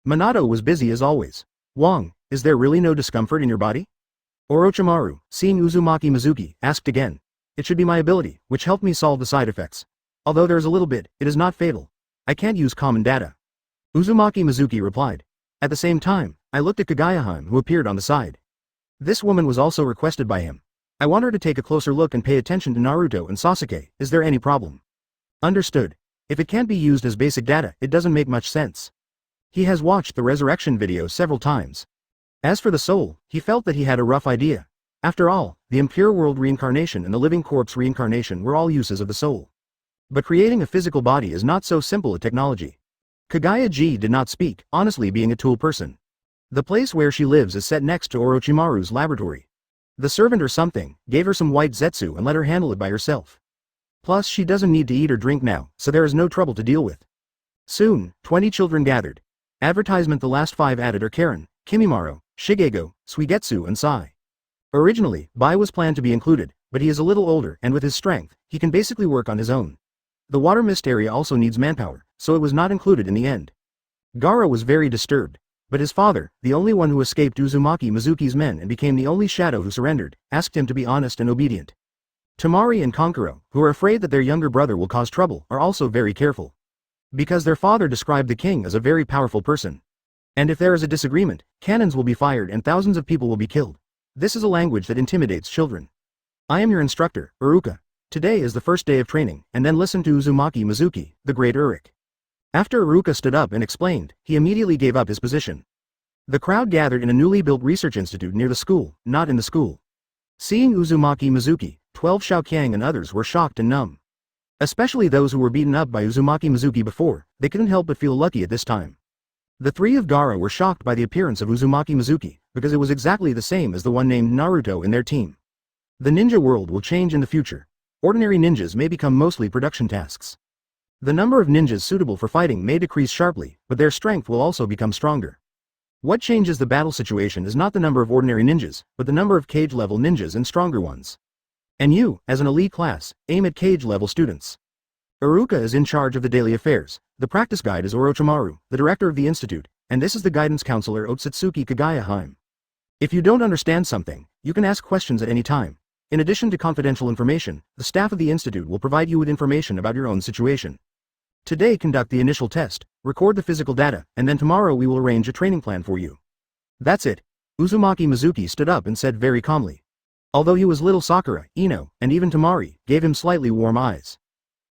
Minato was busy as always. Wong, is there really no discomfort in your body? Orochimaru, seeing Uzumaki Mizuki, asked again. It should be my ability, which helped me solve the side effects. Although there is a little bit, it is not fatal. I can't use common data. Uzumaki Mizuki replied. At the same time, I looked at Kaguya, who appeared on the side. This woman was also requested by him. I want her to take a closer look and pay attention to Naruto and Sasuke. Is there any problem? Understood. If it can't be used as basic data, it doesn't make much sense. He has watched the resurrection video several times. As for the soul, he felt that he had a rough idea. After all, the impure world reincarnation and the living corpse reincarnation were all uses of the soul. But creating a physical body is not so simple a technology. Kaguya did not speak, honestly being a tool person. The place where she lives is set next to Orochimaru's laboratory. The servant or something gave her some white zetsu and let her handle it by herself. Plus she doesn't need to eat or drink now, so there is no trouble to deal with. Soon, 20 children gathered. Advertisement the last 5 added are Karen, Kimimaro, Shigego, Suigetsu and Sai. Originally, Bai was planned to be included, but he is a little older and with his strength, he can basically work on his own. The water mist area also needs manpower, so it was not included in the end. Gaara was very disturbed. But his father, the only one who escaped Uzumaki Mizuki's men and became the only shadow who surrendered, asked him to be honest and obedient. Tamari and Kankuro, who are afraid that their younger brother will cause trouble, are also very careful. Because their father described the king as a very powerful person. And if there is a disagreement, cannons will be fired and thousands of people will be killed. This is a language that intimidates children. I am your instructor, Uruka. Today is the first day of training, and then listen to Uzumaki Mizuki, the great Uruk. After Uruka stood up and explained, he immediately gave up his position. The crowd gathered in a newly built research institute near the school, not in the school. Seeing Uzumaki Mizuki, 12 Xiaoqiang and others were shocked and numb. Especially those who were beaten up by Uzumaki Mizuki before, they couldn't help but feel lucky at this time. The 3 of Gaara were shocked by the appearance of Uzumaki Mizuki, because it was exactly the same as the one named Naruto in their team. The ninja world will change in the future. Ordinary ninjas may become mostly production tasks. The number of ninjas suitable for fighting may decrease sharply, but their strength will also become stronger. What changes the battle situation is not the number of ordinary ninjas, but the number of cage-level ninjas and stronger ones. And you, as an elite class, aim at cage-level students. Uruka is in charge of the daily affairs, the practice guide is Orochimaru, the director of the institute, and this is the guidance counselor Otsutsuki Kaguya. If you don't understand something, you can ask questions at any time. In addition to confidential information, the staff of the institute will provide you with information about your own situation. Today conduct the initial test, record the physical data, and then tomorrow we will arrange a training plan for you. That's it. Uzumaki Mizuki stood up and said very calmly. Although he was little Sakura, Ino, and even Tamari, gave him slightly warm eyes.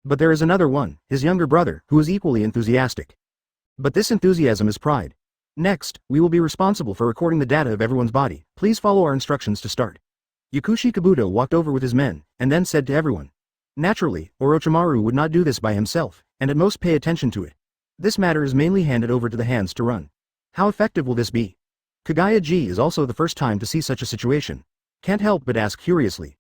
But there is another one, his younger brother, who is equally enthusiastic. But this enthusiasm is pride. Next, we will be responsible for recording the data of everyone's body. Please follow our instructions to start. Yakushi Kabuto walked over with his men, and then said to everyone. Naturally, Orochimaru would not do this by himself, and at most pay attention to it. This matter is mainly handed over to the hands to run. How effective will this be? Kaguya is also the first time to see such a situation. Can't help but ask curiously.